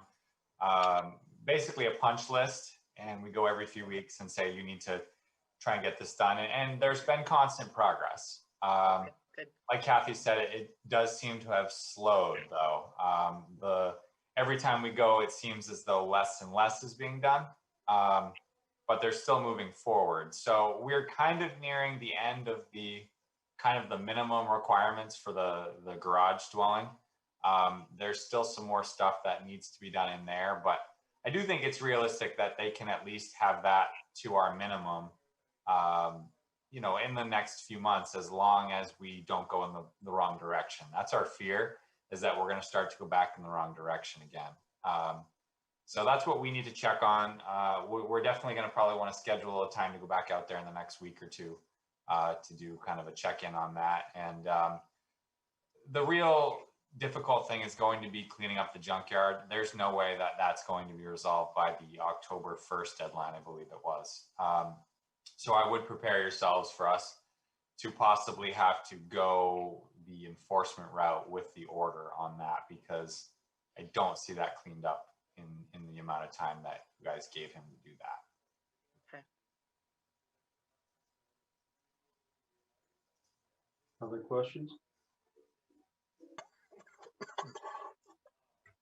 basically a punch list, and we go every few weeks and say, you need to try and get this done. And there's been constant progress. Good. Like Kathy said, it does seem to have slowed though. Every time we go, it seems as though less and less is being done, but they're still moving forward. So we're kind of nearing the end of the minimum requirements for the garage dwelling. There's still some more stuff that needs to be done in there, but I do think it's realistic that they can at least have that to our minimum, in the next few months, as long as we don't go in the wrong direction. That's our fear, is that we're going to start to go back in the wrong direction again. So that's what we need to check on. We're definitely going to probably want to schedule a time to go back out there in the next week or two to do kind of a check-in on that. And the real difficult thing is going to be cleaning up the junkyard. There's no way that that's going to be resolved by the October 1st deadline, I believe it was. So I would prepare yourselves for us to possibly have to go the enforcement route with the order on that, because I don't see that cleaned up in the amount of time that you guys gave him to do that. Okay. Other questions?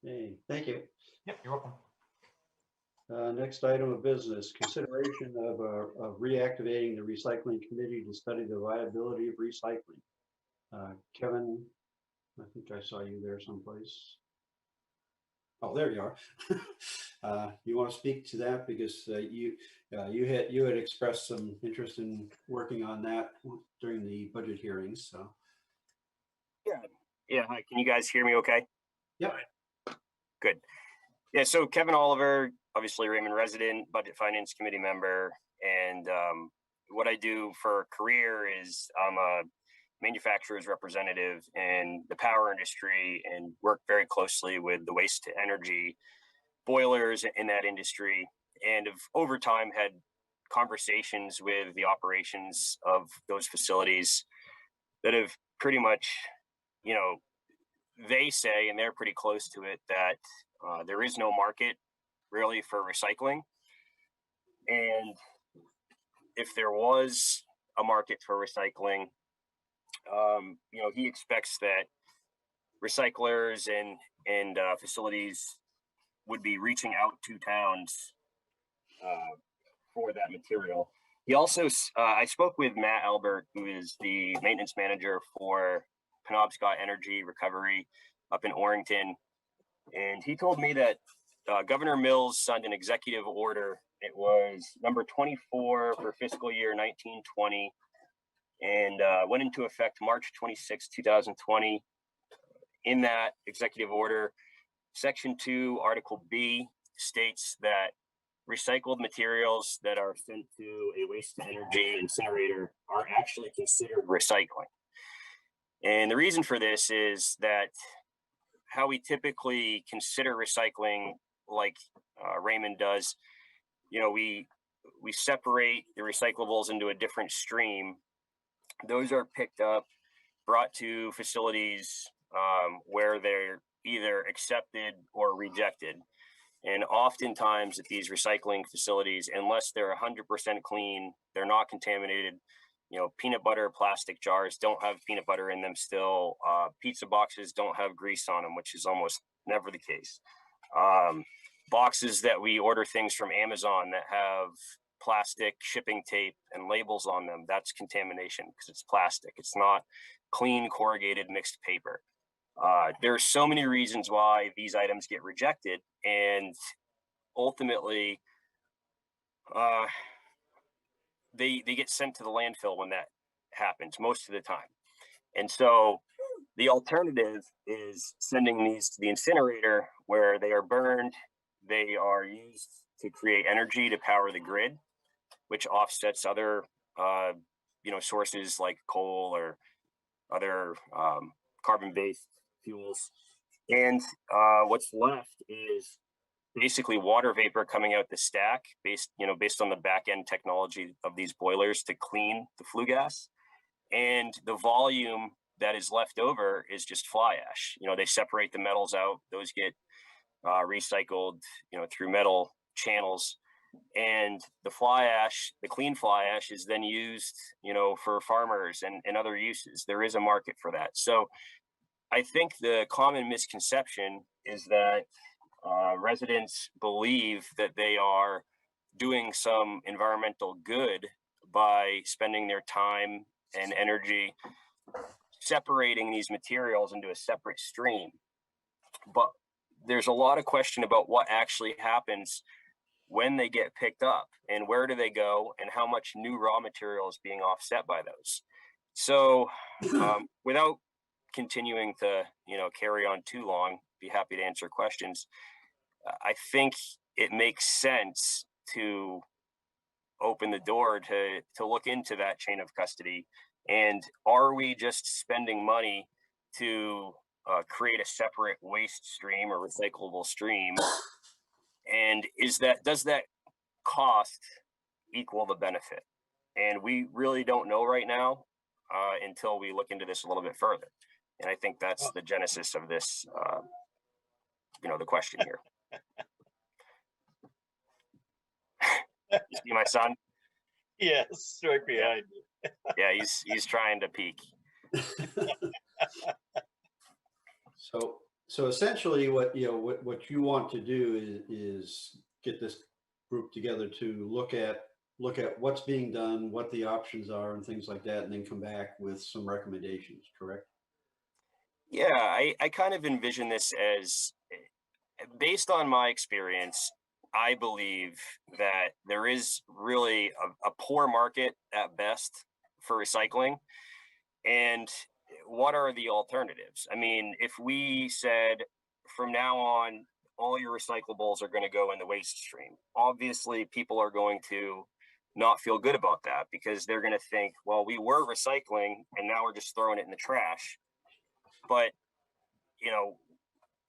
Okay, thank you. Yep, you're welcome. Next item of business, consideration of reactivating the recycling committee to study the viability of recycling. Kevin, I think I saw you there someplace. Oh, there you are. You want to speak to that, because you had expressed some interest in working on that during the budget hearings. So yeah. Hi, can you guys hear me? Okay. Yeah. Good. Yeah. So Kevin Oliver, obviously Raymond resident, budget finance committee member, and what I do for a career is I'm a manufacturer's representative in the power industry and work very closely with the waste to energy boilers in that industry, and have over time had conversations with the operations of those facilities that have pretty much, they say, and they're pretty close to it, that there is no market really for recycling. And if there was a market for recycling, he expects that recyclers and facilities would be reaching out to towns for that material. He also, I spoke with Matt Albert, who is the maintenance manager for Penobscot Energy Recovery up in Orrington. And he told me that Governor Mills signed an executive order. It was number 24 for fiscal year 1920, and went into effect March 26, 2020. In that executive order, Section 2, Article B states that recycled materials that are sent to a waste to energy incinerator are actually considered recycling. And the reason for this is that how we typically consider recycling, like Raymond does, we separate the recyclables into a different stream. Those are picked up, brought to facilities where they're either accepted or rejected. And oftentimes at these recycling facilities, unless they're 100% clean, they're not contaminated. Peanut butter plastic jars don't have peanut butter in them still. Pizza boxes don't have grease on them, which is almost never the case. Boxes that we order things from Amazon that have plastic shipping tape and labels on them, that's contamination because it's plastic. It's not clean corrugated mixed paper. There are so many reasons why these items get rejected, and ultimately they get sent to the landfill when that happens most of the time. And so the alternative is sending these to the incinerator, where they are burned they are used to create energy to power the grid, which offsets other, sources like coal or other carbon-based fuels. And what's left is basically water vapor coming out the stack based on the back end technology of these boilers to clean the flue gas. And the volume that is left over is just fly ash. They separate the metals out; those get recycled, through metal channels. And the fly ash, the clean fly ash, is then used, for farmers and other uses. There is a market for that. So I think the common misconception is that residents believe that they are doing some environmental good by spending their time and energy separating these materials into a separate stream. But there's a lot of question about what actually happens when they get picked up and where do they go and how much new raw material is being offset by those. So without continuing to carry on too long, be happy to answer questions. I think it makes sense to open the door to look into that chain of custody. And are we just spending money to create a separate waste stream or recyclable stream? And does that cost equal the benefit? And we really don't know right now until we look into this a little bit further. And I think that's the genesis of this, the question here. You see my son? Yes, right behind you. Yeah, he's trying to peek. So essentially, what you want to do is get this group together to look at what's being done, what the options are, and things like that, and then come back with some recommendations. Correct? Yeah, I kind of envision this as, based on my experience, I believe that there is really a poor market at best for recycling. And what are the alternatives? I mean, if we said from now on, all your recyclables are going to go in the waste stream, obviously people are going to not feel good about that because they're going to think, well, we were recycling and now we're just throwing it in the trash. But,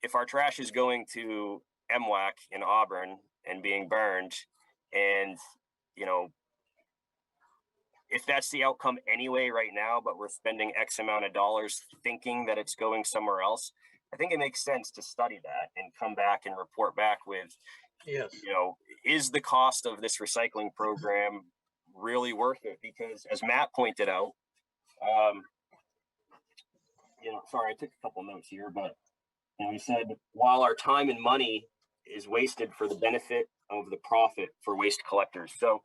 if our trash is going to MWAC in Auburn and being burned, and, if that's the outcome anyway right now, but we're spending X amount of dollars thinking that it's going somewhere else, I think it makes sense to study that and come back and report back with, yes, is the cost of this recycling program really worth it? Because as Matt pointed out, sorry, I took a couple notes here, but he said, while our time and money is wasted for the benefit of the profit for waste collectors. So,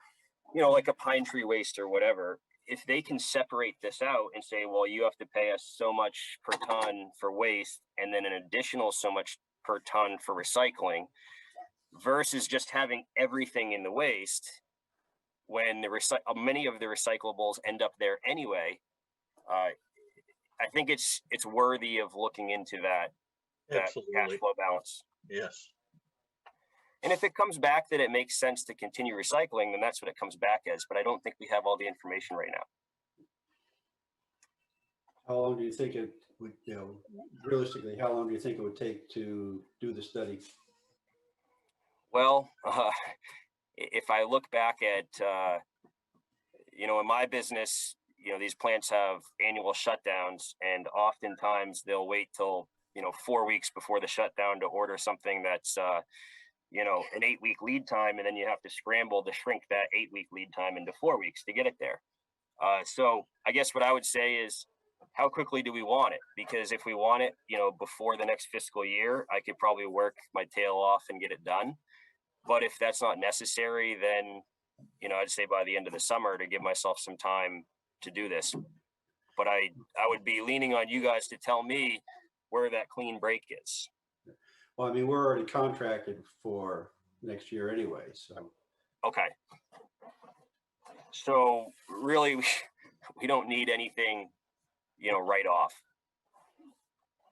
like a pine tree waste or whatever, if they can separate this out and say, well, you have to pay us so much per ton for waste and then an additional so much per ton for recycling, versus just having everything in the waste when many of the recyclables end up there anyway, I think it's worthy of looking into that cash flow balance. Yes. And if it comes back that it makes sense to continue recycling, then that's what it comes back as. But I don't think we have all the information right now. How long do you think it would, realistically, how long do you think it would take to do the study? Well, if I look back at, in my business, these plants have annual shutdowns, and oftentimes they'll wait till, 4 weeks before the shutdown to order something that's, an 8-week lead time, and then you have to scramble to shrink that 8-week lead time into 4 weeks to get it there. So I guess what I would say is, how quickly do we want it? Because if we want it, before the next fiscal year, I could probably work my tail off and get it done. But if that's not necessary, then, I'd say by the end of the summer to give myself some time to do this. But I would be leaning on you guys to tell me where that clean break is. Well, I mean, we're already contracted for next year anyway, so. Okay. So really, we don't need anything, right off,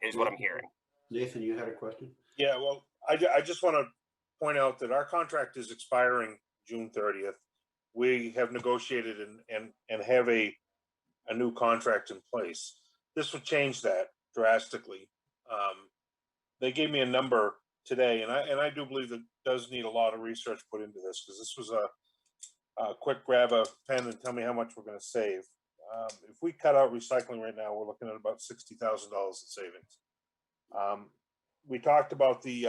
is what I'm hearing. Nathan, you had a question? Yeah, well, I just want to point out that our contract is expiring June 30th. We have negotiated and have a new contract in place. This would change that drastically. They gave me a number today, and I do believe that does need a lot of research put into this, because this was a quick grab a pen and tell me how much we're going to save. If we cut out recycling right now, we're looking at about $60,000 in savings. We talked about the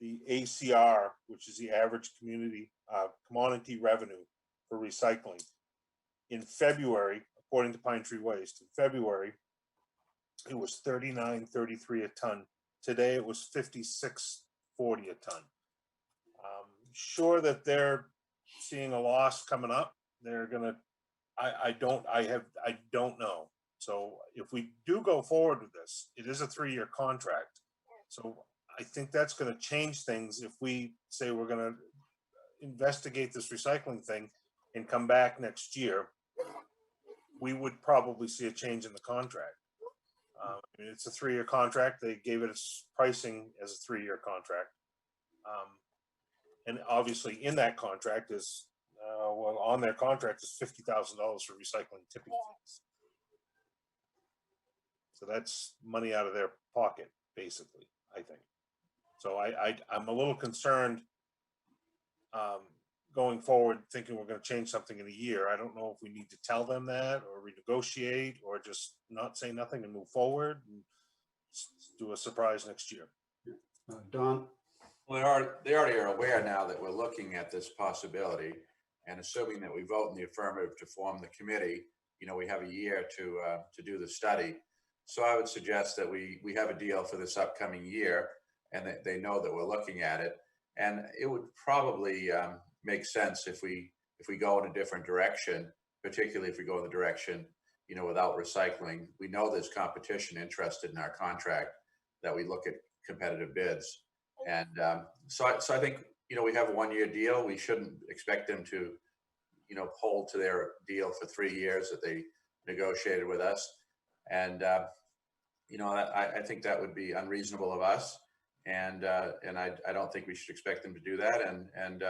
ACR, which is the average commodity revenue for recycling. In February, according to Pine Tree Waste, in February, it was $39.33 a ton. Today it was $56.40 a ton. Sure that they're seeing a loss coming up. They're gonna. I don't know. So if we do go forward with this, it is a 3-year contract. So I think that's going to change things if we say we're going to investigate this recycling thing and come back next year. We would probably see a change in the contract. I mean, it's a 3-year contract. They gave it its pricing as a 3-year contract. And obviously in that contract is, on their contract is $50,000 for recycling tipping fees. So that's money out of their pocket, basically, I think. So I'm a little concerned going forward, thinking we're going to change something in a year. I don't know if we need to tell them that or renegotiate or just not say nothing and move forward and do a surprise next year. Don? Well, they already are aware now that we're looking at this possibility, and assuming that we vote in the affirmative to form the committee, we have a year to do the study. So I would suggest that we have a deal for this upcoming year, and that they know that we're looking at it. And it would probably make sense if we go in a different direction, particularly if we go in the direction, without recycling. We know there's competition interested in our contract, that we look at competitive bids. And so I think, we have a 1-year deal. We shouldn't expect them to, hold to their deal for 3 years that they negotiated with us. And, I think that would be unreasonable of us. And I don't think we should expect them to do that. And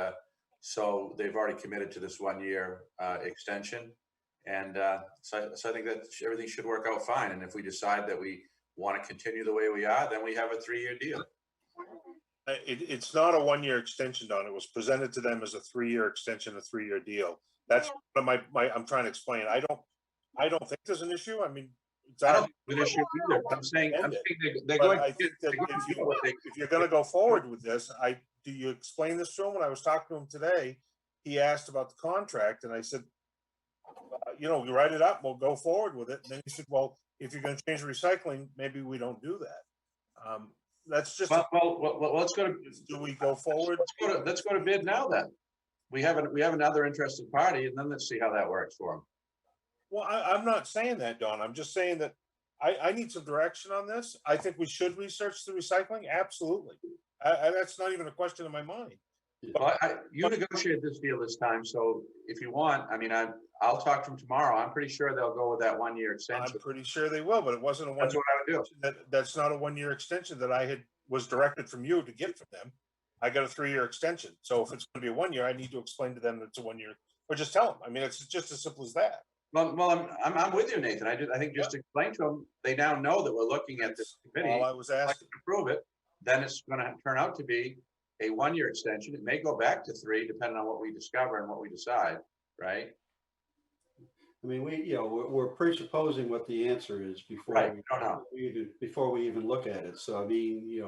so they've already committed to this 1-year extension. And so I think that everything should work out fine. And if we decide that we want to continue the way we are, then we have a 3-year deal. It's not a 1-year extension, Don. It was presented to them as a 3-year extension, a 3-year deal. That's what I'm trying to explain. I don't think there's an issue. I mean, I don't think there's an issue either. I'm saying they're going. I think that if you're going to go forward with this, do you explain this to him? When I was talking to him today, he asked about the contract, and I said, we write it up, we'll go forward with it. And then he said, well, if you're going to change recycling, maybe we don't do that. That's just. Well, let's go to. Do we go forward? Let's go to bid now. Then we have another interested party, and then let's see how that works for them. Well, I'm not saying that, Don. I'm just saying that I need some direction on this. I think we should research the recycling. Absolutely. That's not even a question in my mind. Well, you negotiated this deal this time, so if you want, I'll talk to them tomorrow. I'm pretty sure they'll go with that 1-year extension. I'm pretty sure they will, but it wasn't a 1-year. That's what I would do. That's not a 1-year extension that I was directed from you to get from them. I got a 3-year extension. So if it's going to be a 1 year, I need to explain to them that it's a 1 year, or just tell them. I mean, it's just as simple as that. Well, I'm with you, Nathan. I think just to explain to them, they now know that we're looking at this committee. All I was asking to prove it, then it's going to turn out to be a 1-year extension. It may go back to 3, depending on what we discover and what we decide, right? I mean, we're presupposing what the answer is before before we even look at it. So I mean,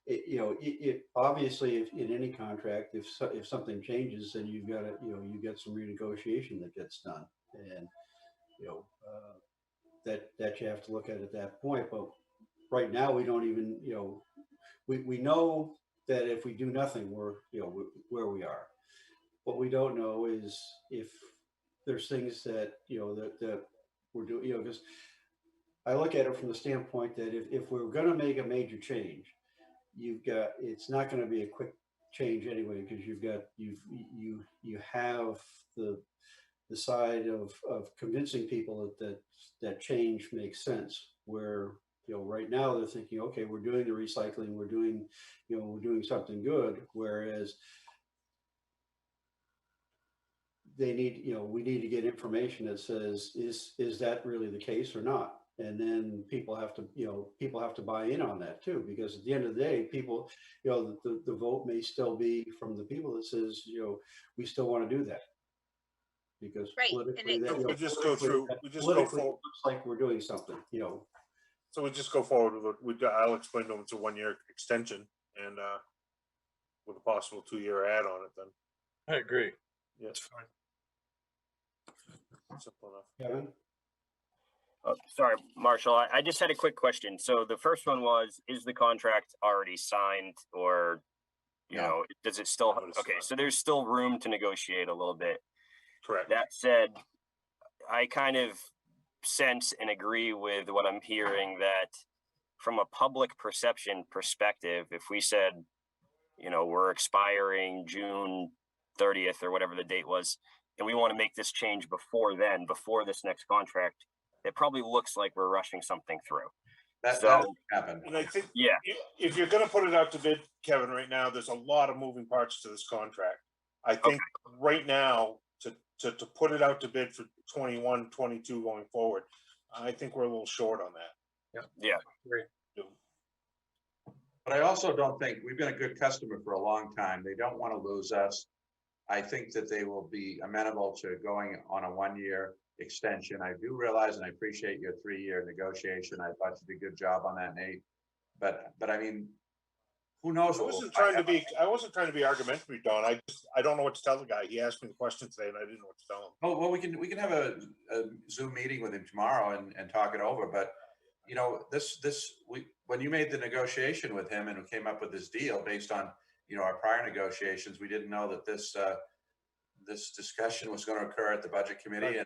it obviously, if in any contract, if something changes, then you've got to, you get some renegotiation that gets done, and that you have to look at that point. But right now, we don't even, we know that if we do nothing, we're where we are. What we don't know is if there's things that that we're doing, because I look at it from the standpoint that if we're going to make a major change, it's not going to be a quick change anyway, because you have the side of convincing people that change makes sense, where You know, right now they're thinking, okay, we're doing the recycling, we're doing, you know, we're doing something good, whereas they need, you know, we need to get information that says, is that really the case or not? And then people have to, you know, people have to buy in on that too, because at the end of the day, people, you know, the vote may still be from the people that says, you know, we still want to do that. Because Right, and politically, it- that, So you know, we just go politically, through- we just go politically, it forward. looks like we're doing something, you know. So we just go forward I'll explain to them it's a 1-year extension and with a possible 2-year add on it then. I agree. Yeah, it's fine. Simple enough. Kevin? Oh, sorry, Marshall, I just had a quick question. So the first one was, is the contract already signed or, you know, does it still, okay, so there's still room to negotiate a little bit. Correct. That said, I kind of sense and agree with what I'm hearing that from a public perception perspective, if we said, you know, we're expiring June 30th or whatever the date was, and we want to make this change before then, before this next contract, it probably looks like we're rushing something through. That happened. And I think Yeah. if you're going to put it out to bid, Kevin, right now, there's a lot of moving parts to this contract. I think right now to put it out to bid for 21, 22 going forward, I think we're a little short on that. Yeah. Great. But I also don't think, we've been a good customer for a long time. They don't want to lose us. I think that they will be amenable to going on a 1-year extension. I do realize, and I appreciate your 3-year negotiation. I thought you did a good job on that, Nate. But I mean, who knows? I wasn't trying to be argumentative, Don. I don't know what to tell the guy. He asked me the question today and I didn't know what to tell him. Oh, well, we can have a Zoom meeting with him tomorrow and talk it over. But you know, when you made the negotiation with him and we came up with this deal based on, you know, our prior negotiations, we didn't know that this discussion was going to occur at the budget committee and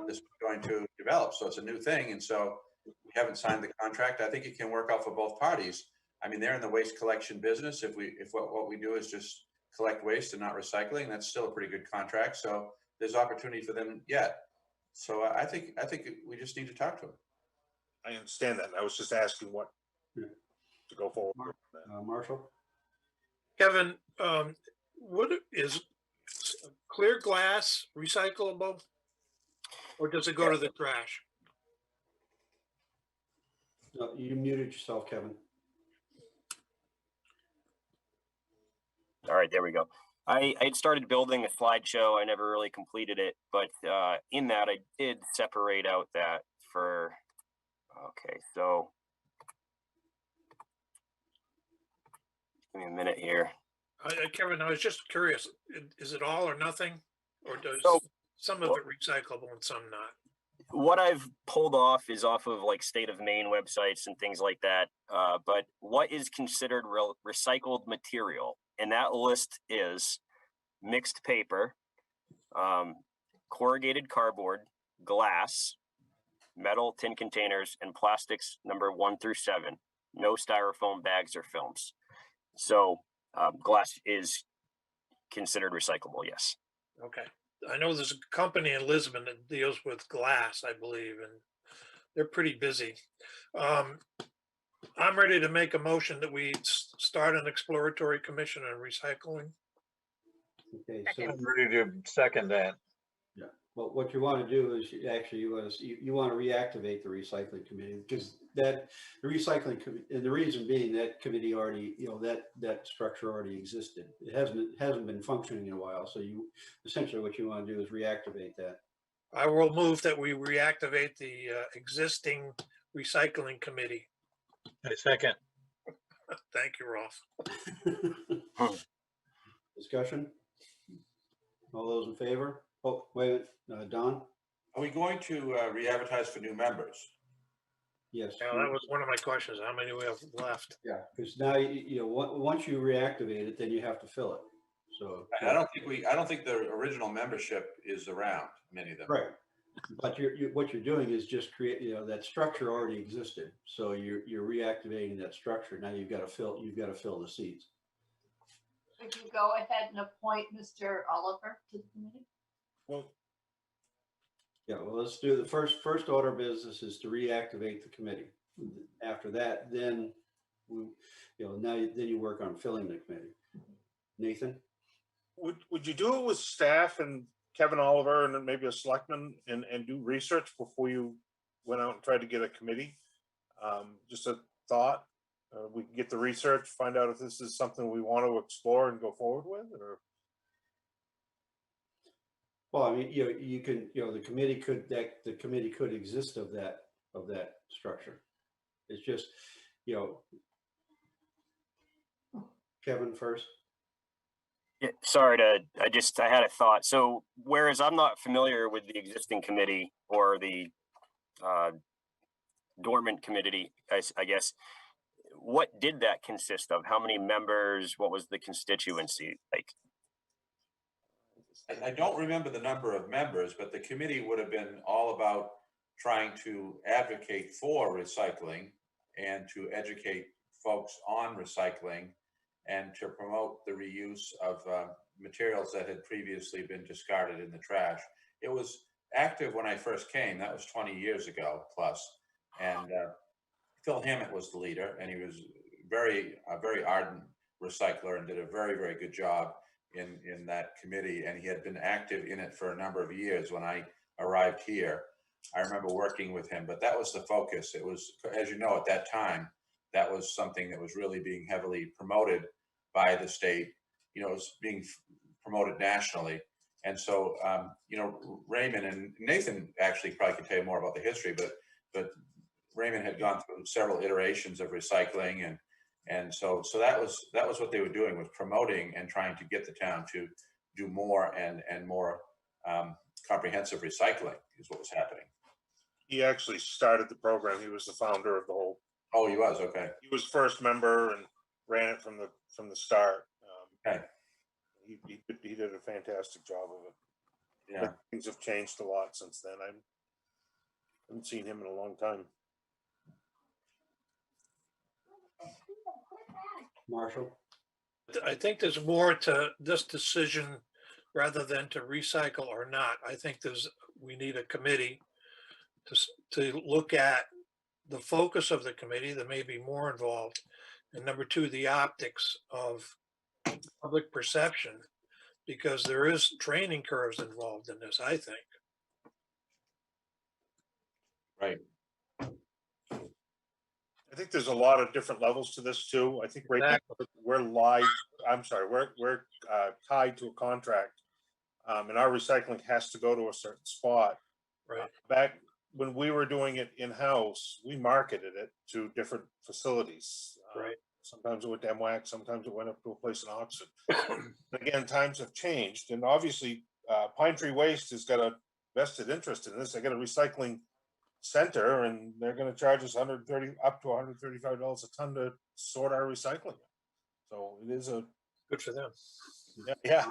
this was going to develop. So it's a new thing. And so we haven't signed the contract. I think it can work out for both parties. I mean, they're in the waste collection business. If what we do is just collect waste and not recycling, that's still a pretty good contract. So there's opportunity for them yet. So I think we just need to talk to them. I understand that. I was just asking what to go forward. Marshall? Kevin, what is clear glass recyclable? Or does it go to the trash? No, you muted yourself, Kevin. All right, there we go. I had started building a slideshow. I never really completed it, but in that I did separate out that for, okay, so give me a minute here. Kevin, I was just curious, is it all or nothing? Or does some of it recyclable and some not? What I've pulled off is off of like state of Maine websites and things like that. But what is considered recycled material? And that list is mixed paper, corrugated cardboard, glass, metal tin containers, and plastics number 1 through 7. No styrofoam bags or films. So glass is considered recyclable, yes. Okay. I know there's a company in Lisbon that deals with glass, I believe, and they're pretty busy. I'm ready to make a motion that we start an exploratory commission on recycling. Okay, so I'm ready to second that. yeah. Well, what you want to do is you want to reactivate the recycling committee, because the recycling committee, and the reason being that committee already, you know, that structure already existed. It hasn't been functioning in a while. So you essentially what you want to do is reactivate that. I will move that we reactivate the existing recycling committee. I second. Thank you, Rolf. Discussion? All those in favor? Oh, wait, Don? Are we going to re-advertise for new members? Yes. Yeah, that was one of my questions. How many we have left? Yeah, because now, you know, once you reactivate it, then you have to fill it. So I don't think the original membership is around, many of them. right, but what you're doing is just create, you know, that structure already existed. So you're reactivating that structure. Now you've got to fill the seats. Could you go ahead and appoint Mr. Oliver to the committee? Well, yeah, well, let's do the first order of business is to reactivate the committee. after that, then then you work on filling the committee. Nathan? Would you do it with staff and Kevin Oliver and then maybe a selectman and do research before you went out and tried to get a committee? Just a thought. We can get the research, find out if this is something we want to explore and go forward with, or. Well, I mean, you can, the committee could exist of that structure. It's just, Kevin first. Yeah, sorry I had a thought. So whereas I'm not familiar with the existing committee or the dormant committee, I guess, what did that consist of? How many members? What was the constituency like? I don't remember the number of members, but the committee would have been all about trying to advocate for recycling and to educate folks on recycling and to promote the reuse of materials that had previously been discarded in the trash. It was active when I first came. That was 20 years ago plus. And Phil Hammett was the leader, and he was a very ardent recycler and did a very, very good job in that committee. And he had been active in it for a number of years when I arrived here. I remember working with him, but that was the focus. It was, as you know, at that time, that was something that was really being heavily promoted by the state. It was being promoted nationally. And so, Raymond and Nathan actually probably could tell you more about the history, but Raymond had gone through several iterations of recycling, and so that was what they were doing, was promoting and trying to get the town to do more and more comprehensive recycling is what was happening. He actually started the program. He was the founder of the whole. Oh, he was, okay. He was first member and ran it from the start. Okay. He did a fantastic job of it. Yeah. But things have changed a lot since then. I haven't seen him in a long time. Marshall? I think there's more to this decision rather than to recycle or not. I think we need a committee to look at the focus of the committee. There may be more involved. And number two, the optics of public perception, because there is training curves involved in this, I think. Right. I think there's a lot of different levels to this too. I think right now we're tied to a contract, and our recycling has to go to a certain spot. Right. Back when we were doing it in-house, we marketed it to different facilities. Right. Sometimes it went to MWAC, sometimes it went up to a place in Oxford. Again, times have changed, and obviously Pine Tree Waste has got a vested interest in this. They got a recycling center, and they're going to charge us up to $135 a ton to sort our recycling. So it is good for them. Yeah,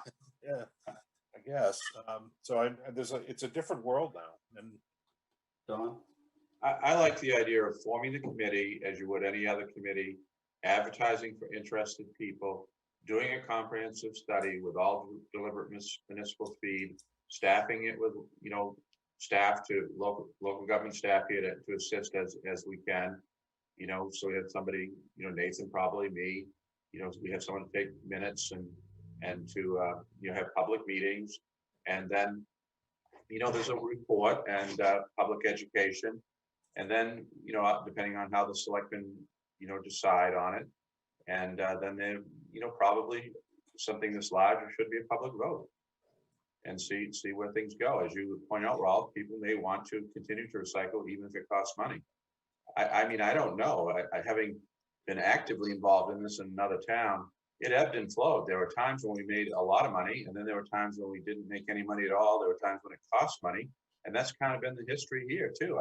I guess. It's a different world now. And Don? I like the idea of forming the committee as you would any other committee, advertising for interested people, doing a comprehensive study with all deliberate municipal speed, staffing it with, staff to local government staff here to assist as we can, so we have somebody, Nathan, probably me, we have someone to take minutes and to, have public meetings. And then, there's a report and public education. And then, depending on how the selectmen, decide on it. And then they, probably something this large, it should be a public vote. And see where things go. As you point out, Ralph, people may want to continue to recycle even if it costs money. I mean, I don't know. I having been actively involved in this in another town, it ebbed and flowed. There were times when we made a lot of money, and then there were times when we didn't make any money at all. There were times when it cost money, and that's kind of been the history here too.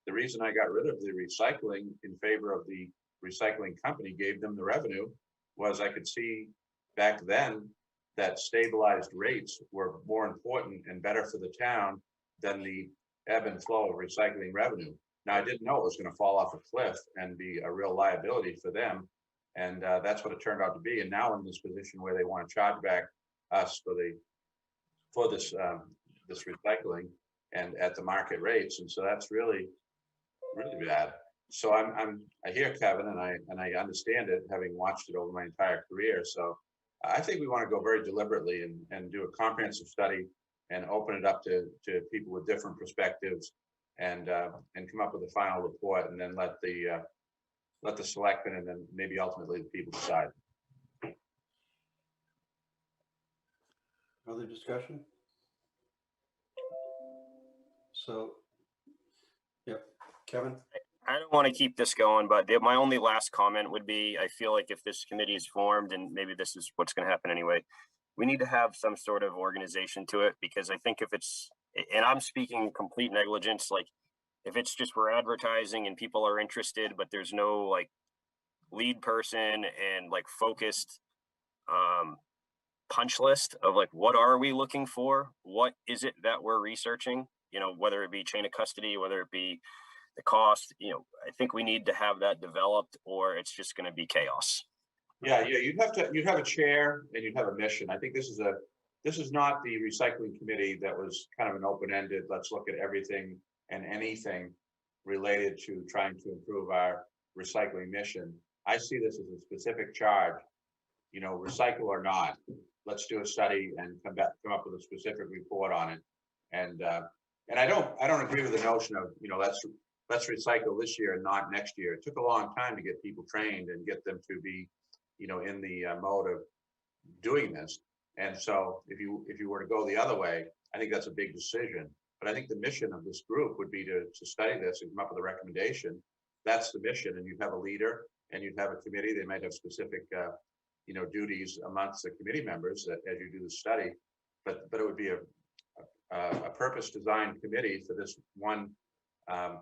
The reason I got rid of the recycling in favor of the recycling company, gave them the revenue, was I could see back then that stabilized rates were more important and better for the town than the ebb and flow of recycling revenue. Now, I didn't know it was going to fall off a cliff and be a real liability for them. And that's what it turned out to be. And now we're in this position where they want to charge back us for this recycling and at the market rates. And so that's really, really bad. So I hear Kevin and I understand it, having watched it over my entire career. So I think we want to go very deliberately and do a comprehensive study and open it up to people with different perspectives and come up with a final report and then let the selectmen and then maybe ultimately the people decide. Other discussion? So, yep, Kevin? I don't want to keep this going, but my only last comment would be, I feel like if this committee is formed, and maybe this is what's going to happen anyway, we need to have some sort of organization to it, because I think if it's, and I'm speaking complete negligence, like if it's just for advertising and people are interested, but there's no like lead person and like focused punch list of like, what are we looking for? What is it that we're researching? You know, whether it be chain of custody, whether it be the cost, you know, I think we need to have that developed, or it's just going to be chaos. Yeah, you'd have a chair and you'd have a mission. I think this is not the recycling committee that was kind of an open-ended, let's look at everything and anything related to trying to improve our recycling mission. I see this as a specific charge, you know, recycle or not. Let's do a study and come up with a specific report on it. And I don't agree with the notion of, you know, let's recycle this year and not next year. It took a long time to get people trained and get them to be, you know, in the mode of doing this. And so if you were to go the other way, I think that's a big decision. But I think the mission of this group would be to study this and come up with a recommendation. That's the mission. And you'd have a leader and you'd have a committee. They might have specific, you know, duties amongst the committee members as you do the study. But it would be a purpose designed committee for this one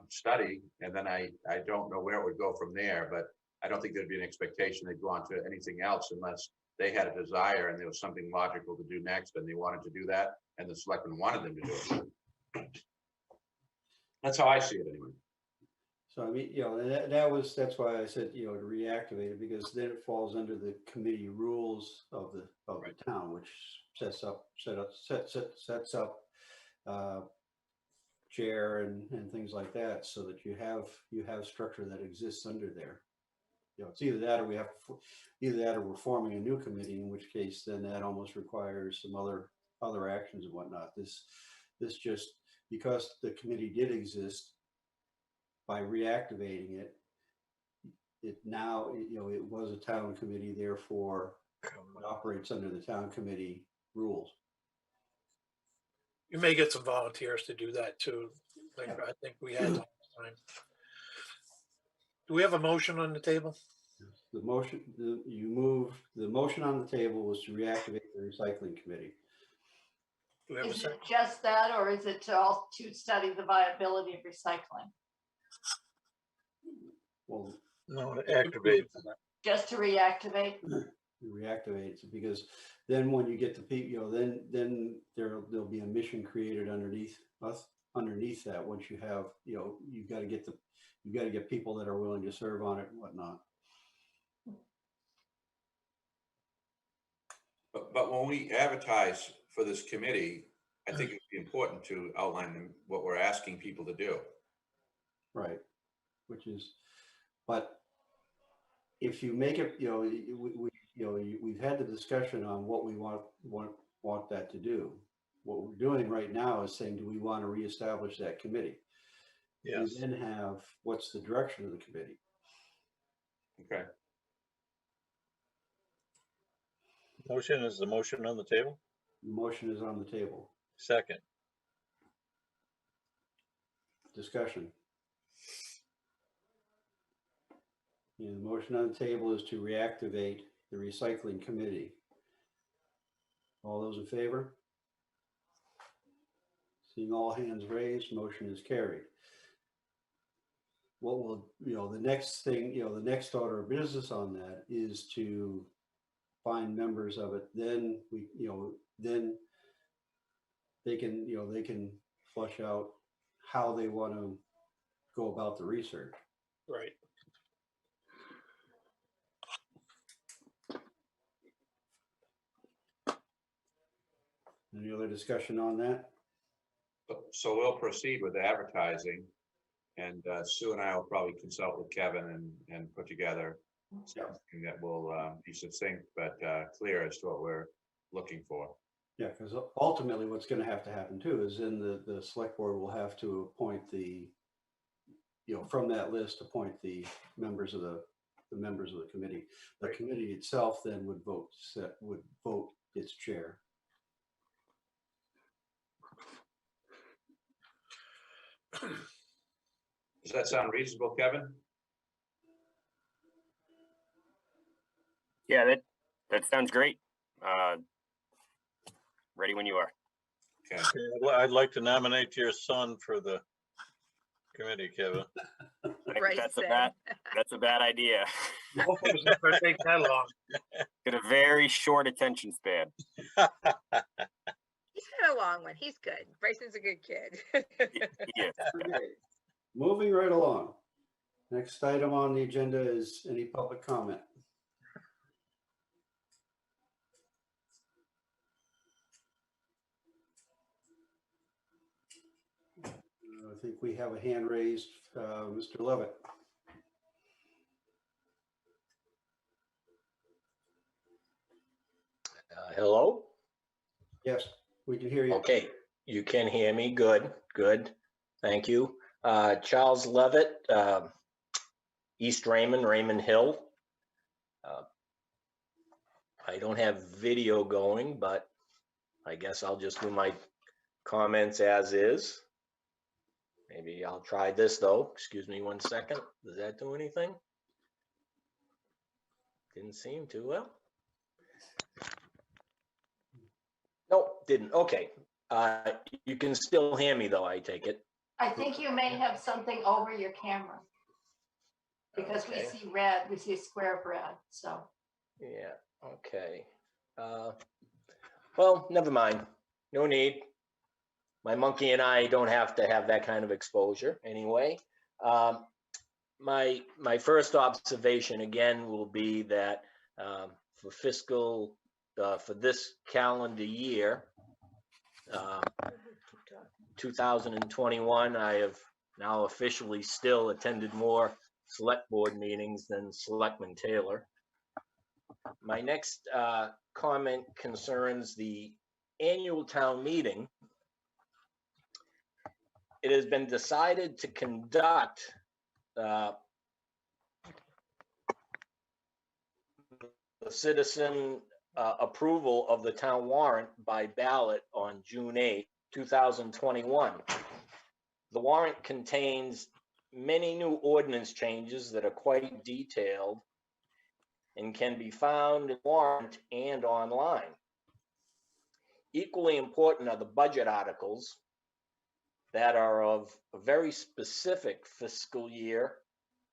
study. And then I don't know where it would go from there, but I don't think there'd be an expectation they'd go on to anything else unless they had a desire and there was something logical to do next and they wanted to do that and the selectmen wanted them to do it. That's how I see it anyway. So I mean, you know, that's why I said, you know, to reactivate it, because then it falls under the committee rules of the town, which sets up chair and things like that, so that you have structure that exists under there. You know, it's either that or we're forming a new committee, in which case then that almost requires some other actions and whatnot. This just, because the committee did exist, by reactivating it, it was a town committee, therefore it operates under the town committee rules. You may get some volunteers to do that too. Like I think we had last time. Do we have a motion on the table? The motion on the table was to reactivate the recycling committee. Do we have a Is second? it just that, or is it to study the viability of recycling? Well, No, to activate. Just to reactivate? Reactivate it, because then when you get the people, you know, then there'll be a mission created underneath that. Once you have, you know, you've got to get people that are willing to serve on it and whatnot. But when we advertise for this committee, I think it'd be important to outline what we're asking people to do. Right. But if you make it, you know, we've had the discussion on what we want that to do. What we're doing right now is saying, do we want to reestablish that committee? Yes. We then have, what's the direction of the committee? Okay. Motion, is the motion on the table? The motion is on the table. Second. Discussion. And the motion on the table is to reactivate the recycling committee. All those in favor? Seeing all hands raised, motion is carried. What will, you know, the next thing, you know, the next order of business on that is to find members of it. Then then they can flush out how they want to go about the research. Right. Any other discussion on that? So we'll proceed with advertising And Sue and I will probably consult with Kevin and put together something that will be succinct but clear as to what we're looking for. Yeah, because ultimately what's going to happen too is then the select board will have to appoint the, from that list, appoint the members of the committee. The committee itself then would vote its chair. Does that sound reasonable, Kevin? Yeah, that sounds great. Ready when you are. Okay. I'd like to nominate your son for the committee, Kevin. I think that's a bad idea. Hopefully it's not gonna take that long. Got a very short attention span. He's got a long one. He's good. Bryson's a good kid. Yeah. Okay. Moving right along. Next item on the agenda is any public comment. I think we have a hand raised, Mr. Levitt. Hello? Yes, we can hear you. Okay, you can hear me. Good, good. Thank you. Charles Levitt, East Raymond, Raymond Hill. I don't have video going, but I guess I'll just do my comments as is. Maybe I'll try this though. Excuse me 1 second. Does that do anything? Didn't seem to. Well, nope, didn't. Okay. You can still hear me though, I take it. I think you may have something over your camera. Because Okay. we see red, we see a square of red, so. Yeah, okay. Well, never mind. No need. My monkey and I don't have to have that kind of exposure anyway. My first observation again will be that for this calendar year, 2021, I have now officially still attended more select board meetings than Selectman Taylor. My next comment concerns the annual town meeting. It has been decided to conduct the citizen approval of the town warrant by ballot on June 8, 2021. The warrant contains many new ordinance changes that are quite detailed and can be found in the warrant and online. Equally important are the budget articles that are of a very specific fiscal year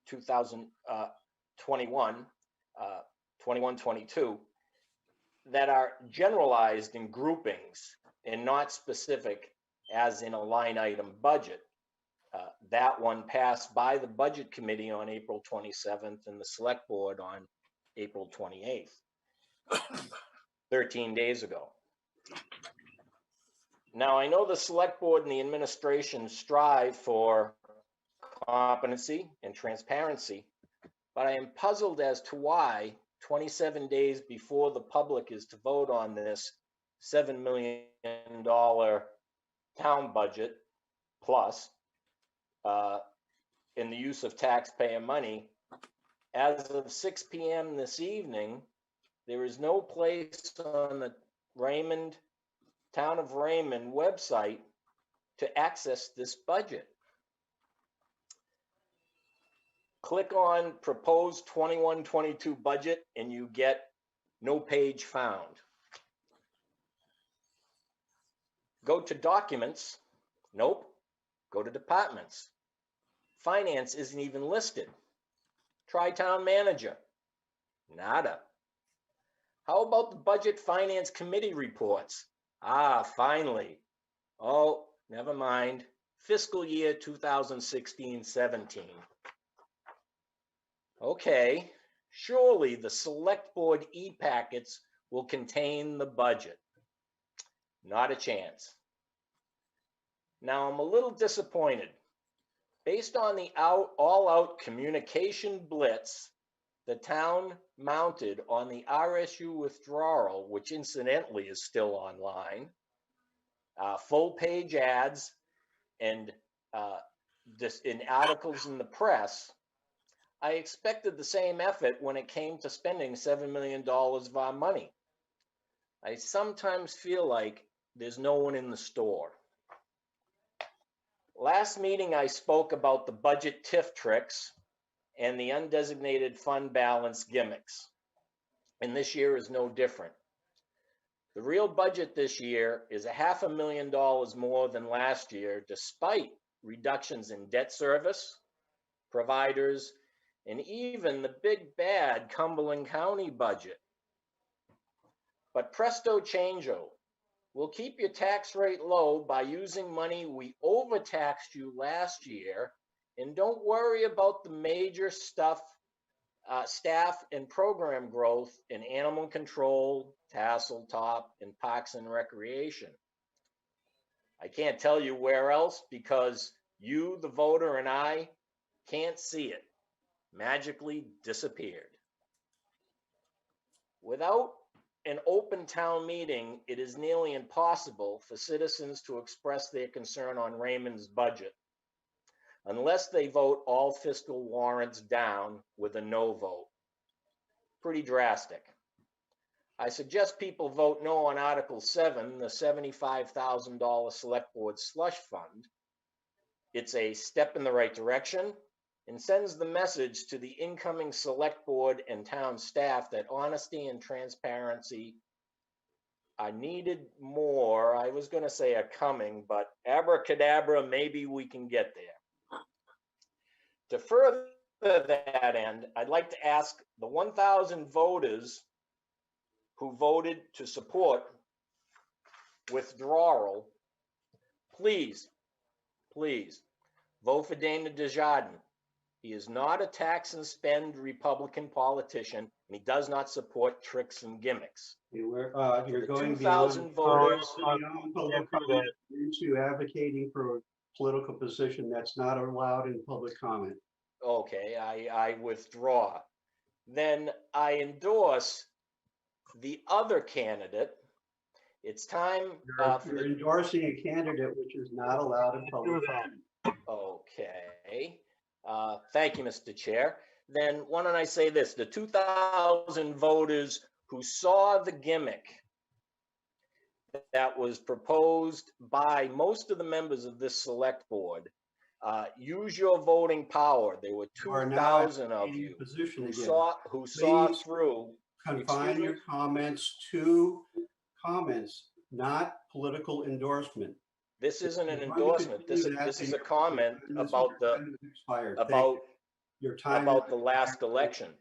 2021, 21-22, that are generalized in groupings and not specific as in a line item budget. That one passed by the budget committee on April 27th and the select board on April 28th, 13 days ago. Now, I know the select board and the administration strive for competency and transparency, but I am puzzled as to why 27 days before the public is to vote on this $7 million town budget plus in the use of taxpayer money, as of 6 p.m. this evening, there is no place on the Town of Raymond website to access this budget. Click on proposed 21-22 budget and you get no page found. Go to documents. Nope. Go to departments. Finance isn't even listed. Try town manager. Nada. How about the budget finance committee reports? Ah, finally. Oh, never mind. Fiscal year 2016-17. Okay, surely the select board e-packets will contain the budget. Not a chance. Now I'm a little disappointed. Based on the all-out communication blitz the town mounted on the RSU withdrawal, which incidentally is still online, full-page ads, and in articles in the press, I expected the same effort when it came to spending $7 million of our money. I sometimes feel like there's no one in the store. Last meeting, I spoke about the budget TIF tricks and the undesignated fund balance gimmicks. And this year is no different. The real budget this year is $500,000 more than last year, despite reductions in debt service, providers, and even the big bad Cumberland County budget. But presto changeo, we'll keep your tax rate low by using money we overtaxed you last year, and don't worry about the major stuff, staff and program growth in animal control, tassel top, and parks and recreation. I can't tell you where else because you, the voter, and I can't see it. Magically disappeared. Without an open town meeting, it is nearly impossible for citizens to express their concern on Raymond's budget, unless they vote all fiscal warrants down with a no vote. Pretty drastic. I suggest people vote no on Article 7, the $75,000 Select Board slush fund. It's a step in the right direction and sends the message to the incoming Select Board and town staff that honesty and transparency are needed more. I was going to say are coming, but abracadabra, maybe we can get there. To further that end, I'd like to ask the 1,000 voters who voted to support withdrawal, please vote for Dana Desjardins. He is not a tax and spend Republican politician, and he does not support tricks and gimmicks. You're The going 2,000 voters. into advocating for a political position that's not allowed in public comment. Okay, I withdraw. Then I endorse the other candidate. It's time. You're endorsing a candidate which is not allowed in public comment. Okay. Thank you, Mr. Chair. Then why don't I say this? The 2,000 voters who saw the gimmick that was proposed by most of the members of this select board, use your voting power. There were 2,000 of you who saw through. Confine your comments to comments, not political endorsement. This isn't an endorsement. This is a comment about the last election.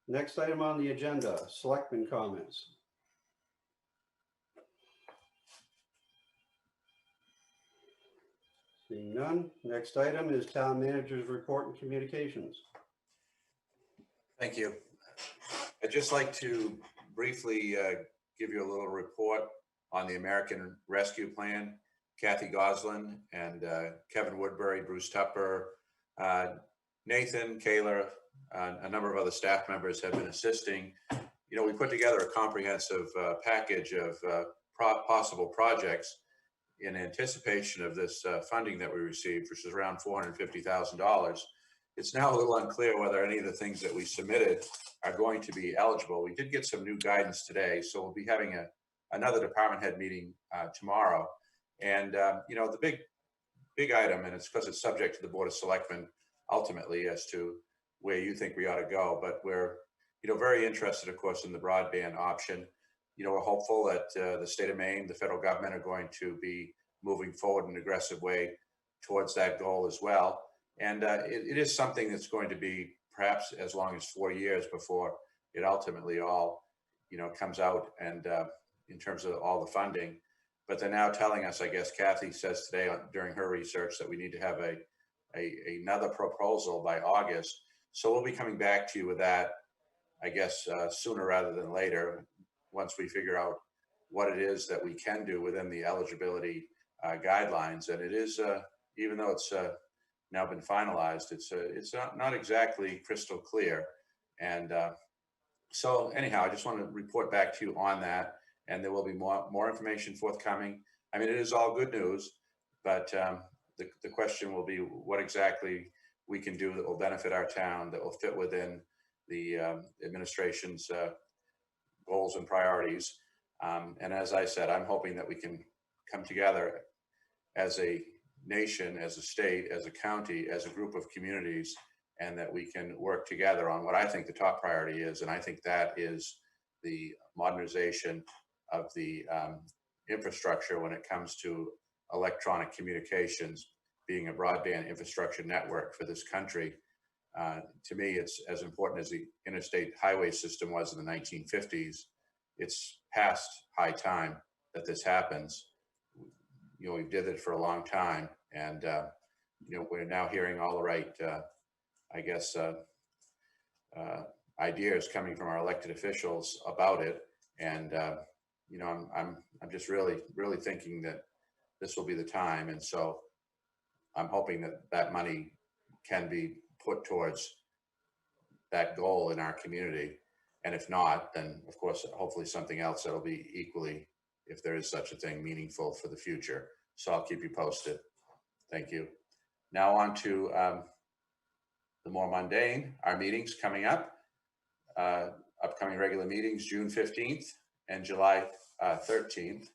Next item on the agenda, selectmen comments. Seeing none. Next item is town manager's report and communications. Thank you. I'd just like to briefly give you a little report on the American Rescue Plan. Kathy Goslin and Kevin Woodbury, Bruce Tupper, Nathan, Kayla, a number of other staff members have been assisting. You know, we put together a comprehensive package of possible projects in anticipation of this funding that we received, which is around $450,000. It's now a little unclear whether any of the things that we submitted are going to be eligible. We did get some new guidance today, so we'll be having another department head meeting tomorrow. And you know, the big item, and it's because it's subject to the Board of Selectmen ultimately as to where you think we ought to go, but we're, you know, very interested, of course, in the broadband option. You know, we're hopeful that the state of Maine, the federal government, are going to be moving forward in an aggressive way towards that goal as well. And it is something that's going to be perhaps as long as 4 years before it ultimately all, you know, comes out and in terms of all the funding. But they're now telling us, I guess Kathy says today during her research, that we need to have another proposal by August. So we'll be coming back to you with that, I guess, sooner rather than later, once we figure out what it is that we can do within the eligibility guidelines. And it is, even though it's now been finalized, it's not exactly crystal clear. And so anyhow, I just want to report back to you on that, and there will be more information forthcoming. I mean, it is all good news, but the question will be what exactly we can do that will benefit our town, that will fit within the administration's goals and priorities. And as I said, I'm hoping that we can come together as a nation, as a state, as a county, as a group of communities, and that we can work together on what I think the top priority is. And I think that is the modernization of the infrastructure when it comes to electronic communications, being a broadband infrastructure network for this country. To me, it's as important as the interstate highway system was in the 1950s. It's past high time that this happens. You know, we did it for a long time, and you know, we're now hearing all the right, I guess, ideas coming from our elected officials about it. And you know, I'm just really thinking that this will be the time. And so I'm hoping that that money can be put towards that goal in our community. And if not, then of course, hopefully something else that'll be equally, if there is such a thing, meaningful for the future. So I'll keep you posted. Thank you. Now on to the more mundane, our meetings coming up. Upcoming regular meetings, June 15th and July 13th.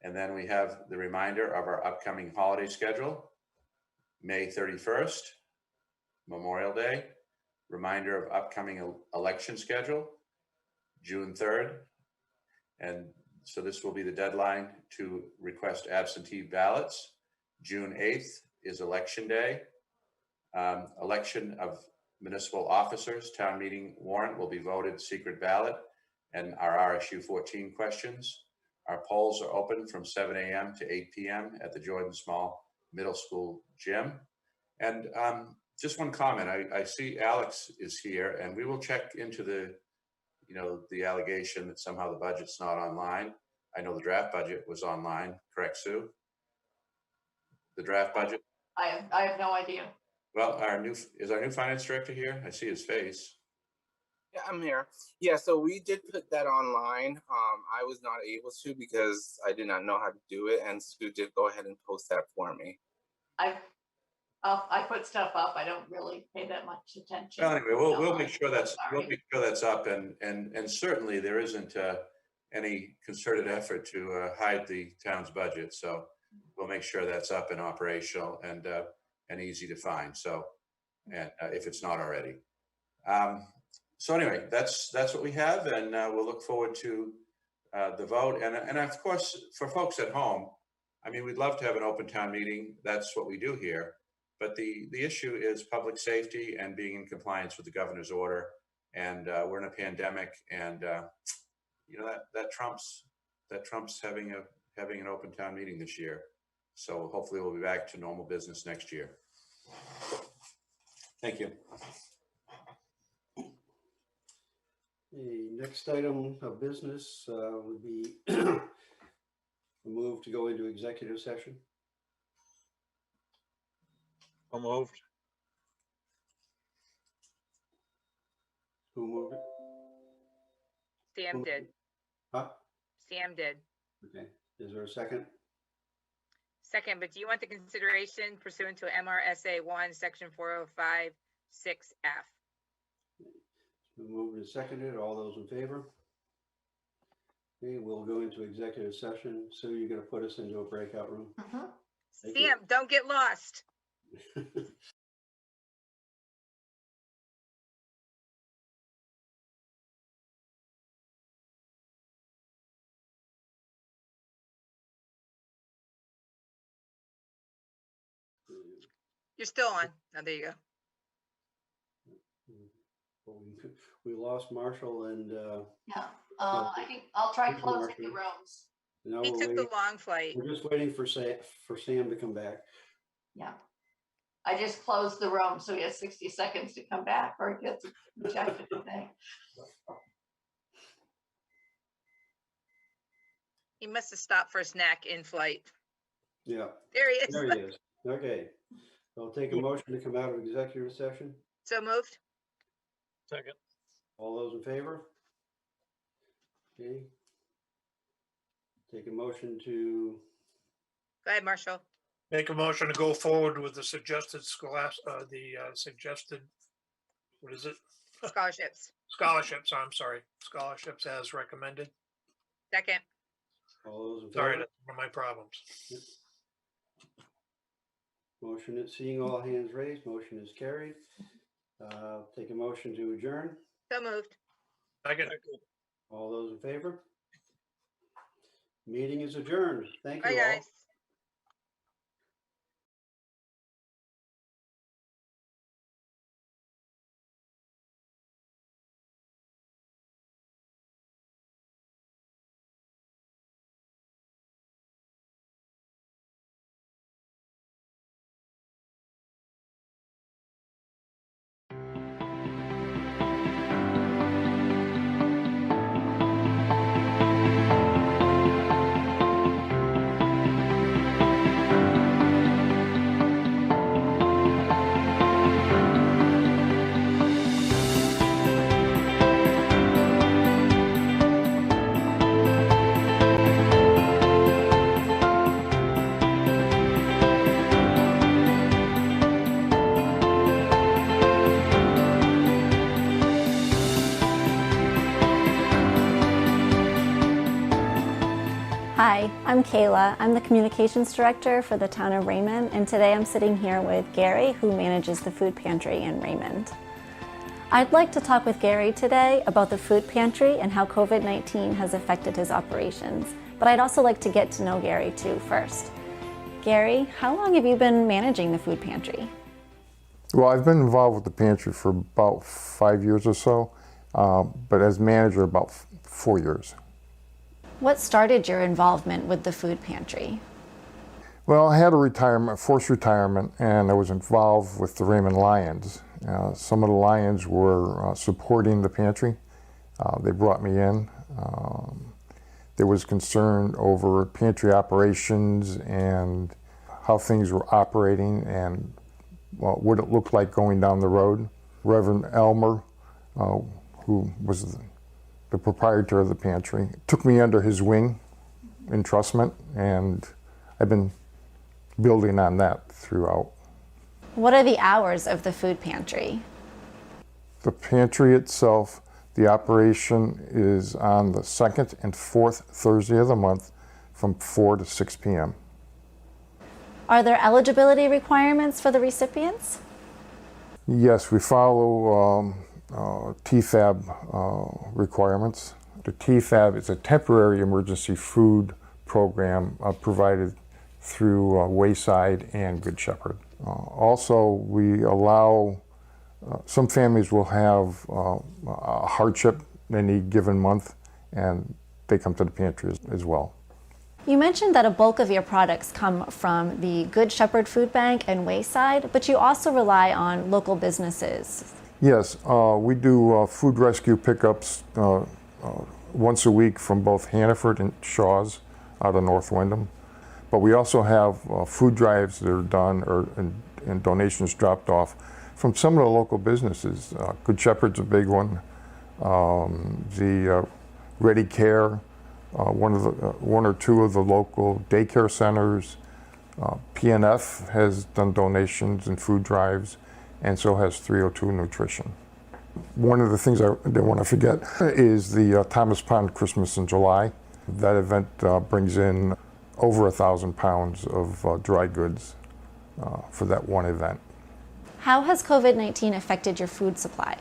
And then we have the reminder of our upcoming holiday schedule. May 31st, Memorial Day. Reminder of upcoming election schedule, June 3rd. And so this will be the deadline to request absentee ballots. June 8th is election day. Election of municipal officers, town meeting warrant will be voted secret ballot, and our RSU 14 questions. Our polls are open from 7 a.m. to 8 p.m. at the Jordan Small Middle School gym. And just one comment, I see Alex is here, and we will check into the, you know, the allegation that somehow the budget's not online. I know the draft budget was online, correct, Sue? The draft budget? I have no idea. Well, our new finance director here? I see his face. Yeah, I'm here. Yeah, so we did put that online. I was not able to because I did not know how to do it, and Sue did go ahead and post that for me. I put stuff up. I don't really pay that much attention. Well, anyway, we'll make sure that's up, and certainly there isn't any concerted effort to hide the town's budget. So we'll make sure that's up and operational and easy to find. So, and if it's not already. So anyway, that's what we have, and we'll look forward to the vote. And of course, for folks at home, I mean, we'd love to have an open town meeting. That's what we do here. But the issue is public safety and being in compliance with the governor's order. And we're in a pandemic, and you know, that trumps having an open town meeting this year. So hopefully we'll be back to normal business next year. Thank you. The next item of business would be a move to go into executive session. So moved. Who moved it? Sam did. Huh? Sam did. Okay. Is there a second? Second, but do you want the consideration pursuant to MRSA 1, Section 405, 6F? Moved and seconded. All those in favor? Okay, we'll go into executive session. Sue, you're going to put us into a breakout room. Sam, don't get lost. You're still on. Oh, there you go. We lost Marshall and Yeah, I think I'll try closing the rooms. now He we're took the waiting, long flight. we're just waiting for Sam to come back. Yeah. I just closed the room, so he has 60 seconds to come back or it gets rejected today. He must have stopped for a snack in flight. Yeah, There he is. there he is. Okay, I'll take a motion to come out of executive session. So moved. Second. All those in favor? Okay. Take a motion to, Go ahead, Marshall. Make a motion to go forward with the suggested suggested, what is it? Scholarships. Scholarships, I'm sorry. Scholarships as recommended. Second. all those in favor? Sorry, that's one of my problems. Motion is, seeing all hands raised, motion is carried. Take a motion to adjourn. So moved. Second. All those in favor? Meeting is adjourned. Thank you Bye, all. guys. Hi, I'm Kayla. I'm the Communications Director for the Town of Raymond, and today I'm sitting here with Gary, who manages the food pantry in Raymond. I'd like to talk with Gary today about the food pantry and how COVID-19 has affected his operations, but I'd also like to get to know Gary too first. Gary, how long have you been managing the food pantry? Well, I've been involved with the pantry for about 5 years or so, but as manager about 4 years. What started your involvement with the food pantry? Well, I had a forced retirement, and I was involved with the Raymond Lions. Some of the Lions were supporting the pantry. They brought me in. There was concern over pantry operations and how things were operating and what it looked like going down the road. Reverend Elmer, who was the proprietor of the pantry, took me under his wing, entrustment, and I've been building on that throughout. What are the hours of the food pantry? The pantry itself, the operation is on the second and fourth Thursday of the month from 4 to 6 p.m. Are there eligibility requirements for the recipients? Yes, we follow TFAB requirements. The TFAB is a temporary emergency food program provided through Wayside and Good Shepherd. Also, we allow, some families will have a hardship in any given month, and they come to the pantry as well. You mentioned that a bulk of your products come from the Good Shepherd Food Bank and Wayside, but you also rely on local businesses. Yes, we do food rescue pickups once a week from both Hannaford and Shaw's out of North Windham. But we also have food drives that are done and donations dropped off from some of the local businesses. Good Shepherd's a big one. The Ready Care, one or two of the local daycare centers. PNF has done donations and food drives, and so has 302 Nutrition. One of the things I didn't want to forget is the Thomas Pond Christmas in July. That event brings in over 1,000 pounds of dry goods for that one event. How has COVID-19 affected your food supply?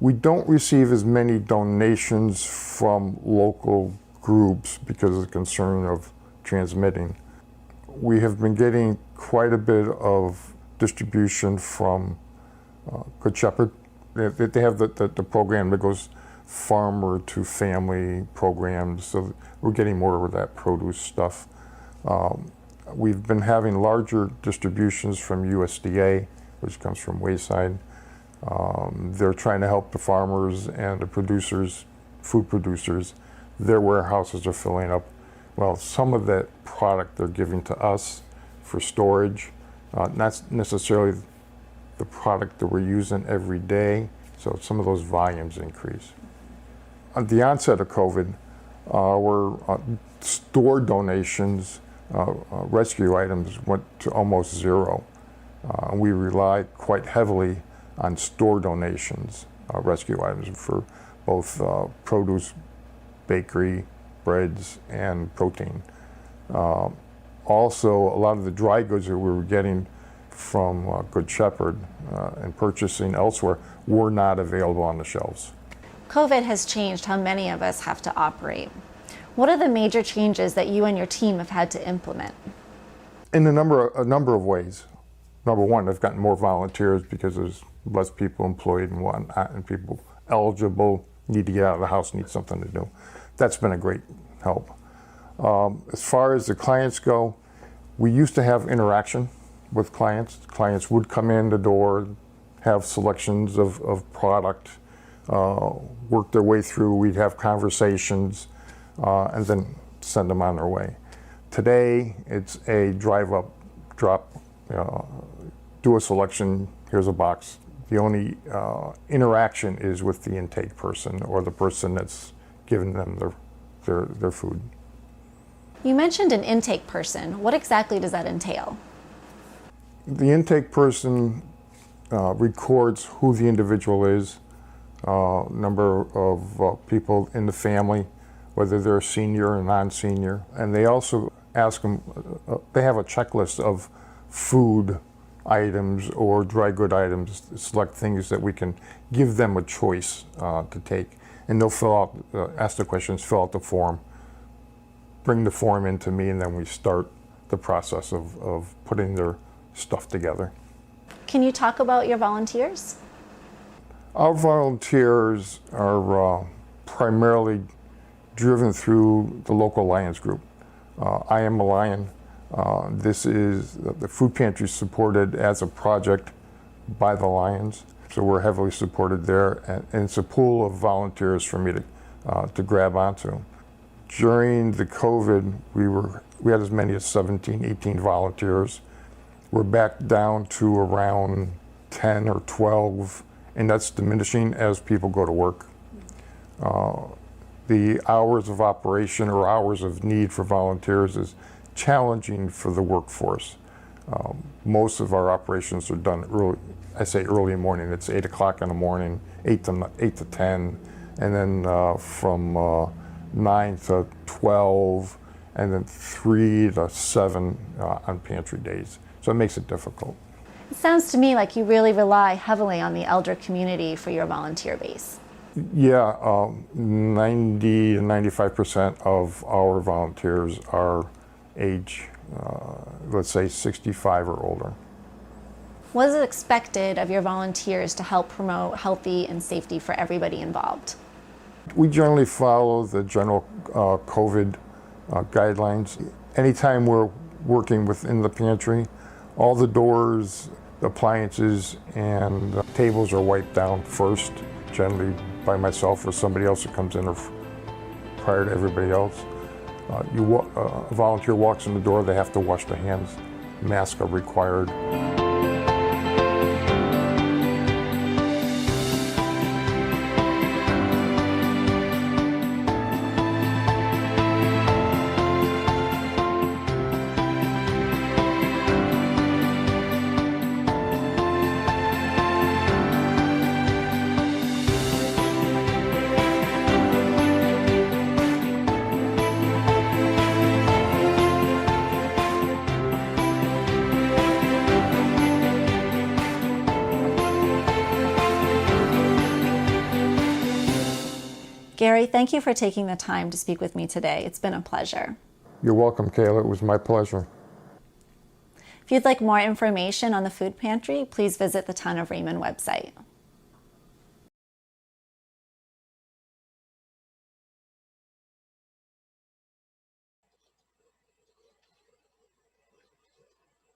We don't receive as many donations from local groups because of the concern of transmitting. We have been getting quite a bit of distribution from Good Shepherd. They have the program that goes farmer to family programs, so we're getting more of that produce stuff. We've been having larger distributions from USDA, which comes from Wayside. They're trying to help the farmers and the producers, food producers, their warehouses are filling up. Well, some of that product they're giving to us for storage, not necessarily the product that we're using every day, so some of those volumes increase. At the onset of COVID, our store donations, rescue items went to almost zero. We relied quite heavily on store donations, rescue items for both produce, bakery, breads, and protein. Also, a lot of the dry goods that we were getting from Good Shepherd and purchasing elsewhere were not available on the shelves. COVID has changed how many of us have to operate. What are the major changes that you and your team have had to implement? In a number of ways. Number one, I've gotten more volunteers because there's less people employed and whatnot, and people eligible, need to get out of the house, need something to do. That's been a great help. As far as the clients go, we used to have interaction with clients. Clients would come in the door, have selections of product, work their way through, we'd have conversations, and then send them on their way. Today, it's a drive up, drop, do a selection, here's a box. The only interaction is with the intake person or the person that's giving them their food. You mentioned an intake person. What exactly does that entail? The intake person records who the individual is, number of people in the family, whether they're senior or non-senior, and they also ask them, they have a checklist of food items or dry good items, select things that we can give them a choice to take. And they'll fill out, ask the questions, fill out the form, bring the form into me, and then we start the process of putting their stuff together. Can you talk about your volunteers? Our volunteers are primarily driven through the local Lions group. I am a Lion. This is, the food pantry is supported as a project by the Lions, so we're heavily supported there, and it's a pool of volunteers for me to grab onto. During the COVID, we had as many as 17, 18 volunteers. We're back down to around 10 or 12, and that's diminishing as people go to work. The hours of operation or hours of need for volunteers is challenging for the workforce. Most of our operations are done early, I say early morning, it's 8 o'clock in the morning, 8 to 10, and then from 9 to 12, and then 3 to 7 on pantry days. So it makes it difficult. It sounds to me like you really rely heavily on the elder community for your volunteer base. Yeah, 90 to 95% of our volunteers are age, let's say 65 or older. What is expected of your volunteers to help promote healthy and safety for everybody involved? We generally follow the general COVID guidelines. Anytime we're working within the pantry, all the doors, appliances, and tables are wiped down first, generally by myself or somebody else that comes in or prior to everybody else. A volunteer walks in the door, they have to wash their hands. Masks are required. Gary, thank you for taking the time to speak with me today. It's been a pleasure. You're welcome, Kayla. It was my pleasure. If you'd like more information on the food pantry, please visit the Town of Raymond website.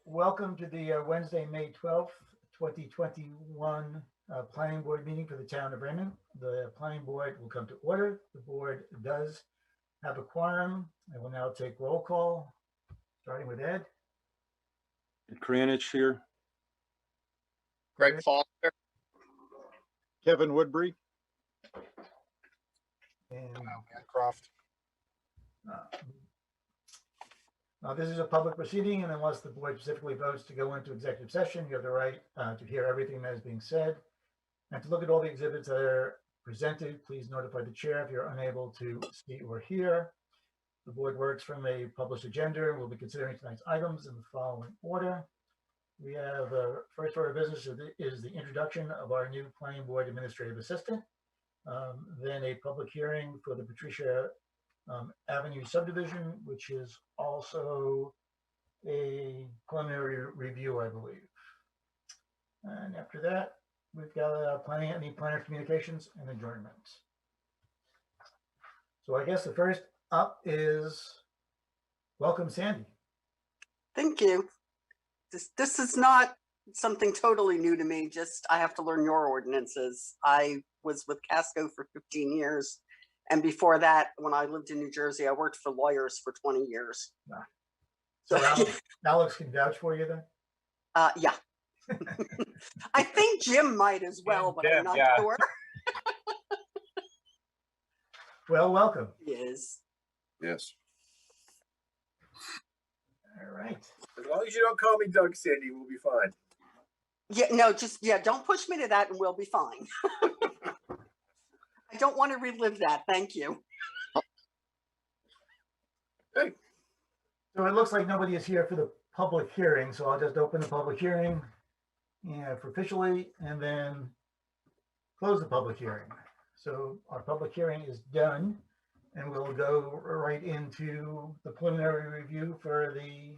Welcome to the Wednesday, May 12th, 2021 Planning Board meeting for the Town of Raymond. The Planning Board will come to order. The board does have a quorum. I will now take roll call, starting with Ed. Kranich here. Greg Foster. Kevin Woodbury. And Croft. This is a public proceeding, and unless the board specifically votes to go into executive session, you have the right to hear everything that is being said and to look at all the exhibits that are presented. Please notify the chair if you're unable to see or hear. The board works from a published agenda and we'll be considering tonight's items in the following order. We have first order of business is the introduction of our new planning board administrative assistant. Then a public hearing for the Patricia Avenue subdivision, which is also a preliminary review, I believe. And after that, we've got planner communications and adjournment. So I guess the first up is welcome, Sandy. Thank you. This is not something totally new to me. Just I have to learn your ordinances. I was with Casco for 15 years. And before that, when I lived in New Jersey, I worked for lawyers for 20 years. So Alex can vouch for you then? Yeah. I think Jim might as well, but I'm not sure. Well, welcome. He is. Yes. All right. As long as you don't call me Doug, Sandy, we'll be fine. Yeah, no, don't push me to that and we'll be fine. I don't want to relive that. Thank you. So it looks like nobody is here for the public hearing, so I'll just open the public hearing for officially and then close the public hearing. So our public hearing is done and we'll go right into the preliminary review for the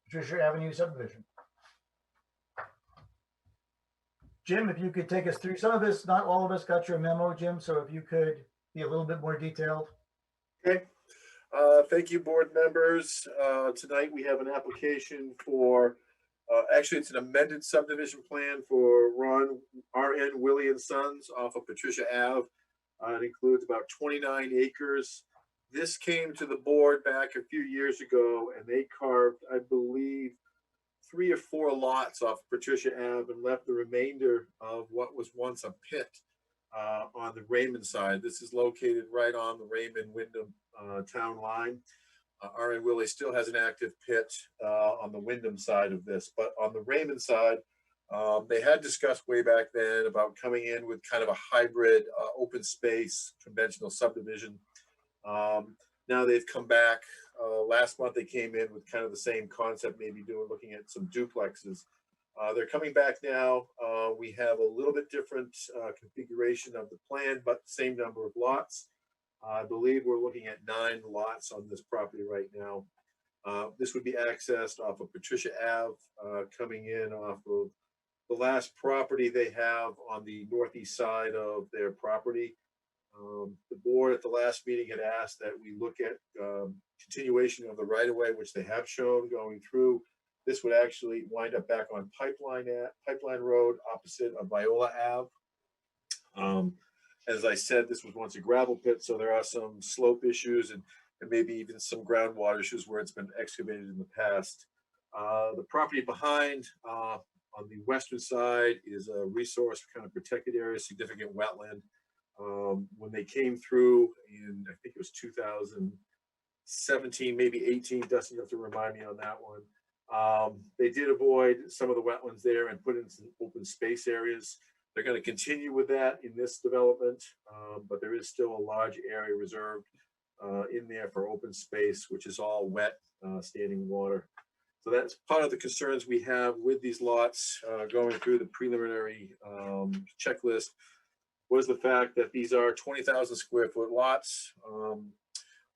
Patricia Avenue subdivision. Jim, if you could take us through some of this, not all of us got your memo, Jim, so if you could be a little bit more detailed. Okay. Thank you, board members. Tonight we have an application for, actually it's an amended subdivision plan for RN Willie and Sons off of Patricia Ave. It includes about 29 acres. This came to the board back a few years ago and they carved, I believe, 3 or 4 lots off Patricia Ave and left the remainder of what was once a pit on the Raymond side. This is located right on the Raymond-Wyndham town line. RN Willie still has an active pit on the Wyndham side of this, but on the Raymond side, they had discussed way back then about coming in with kind of a hybrid open space conventional subdivision. Now they've come back. Last month they came in with kind of the same concept, maybe looking at some duplexes. They're coming back now. We have a little bit different configuration of the plan, but the same number of lots. I believe we're looking at 9 lots on this property right now. This would be accessed off of Patricia Ave, coming in off of the last property they have on the northeast side of their property. The board at the last meeting had asked that we look at continuation of the right-of-way, which they have shown going through. This would actually wind up back on Pipeline Road opposite of Viola Ave. As I said, this was once a gravel pit, so there are some slope issues and maybe even some groundwater issues where it's been excavated in the past. The property behind on the western side is a resource kind of protected area, significant wetland. When they came through in, I think it was 2017, maybe 18, Dustin, you have to remind me on that one. They did avoid some of the wetlands there and put in some open space areas. They're going to continue with that in this development, but there is still a large area reserved in there for open space, which is all wet, standing water. So that's part of the concerns we have with these lots going through the preliminary checklist was the fact that these are 20,000 square foot lots.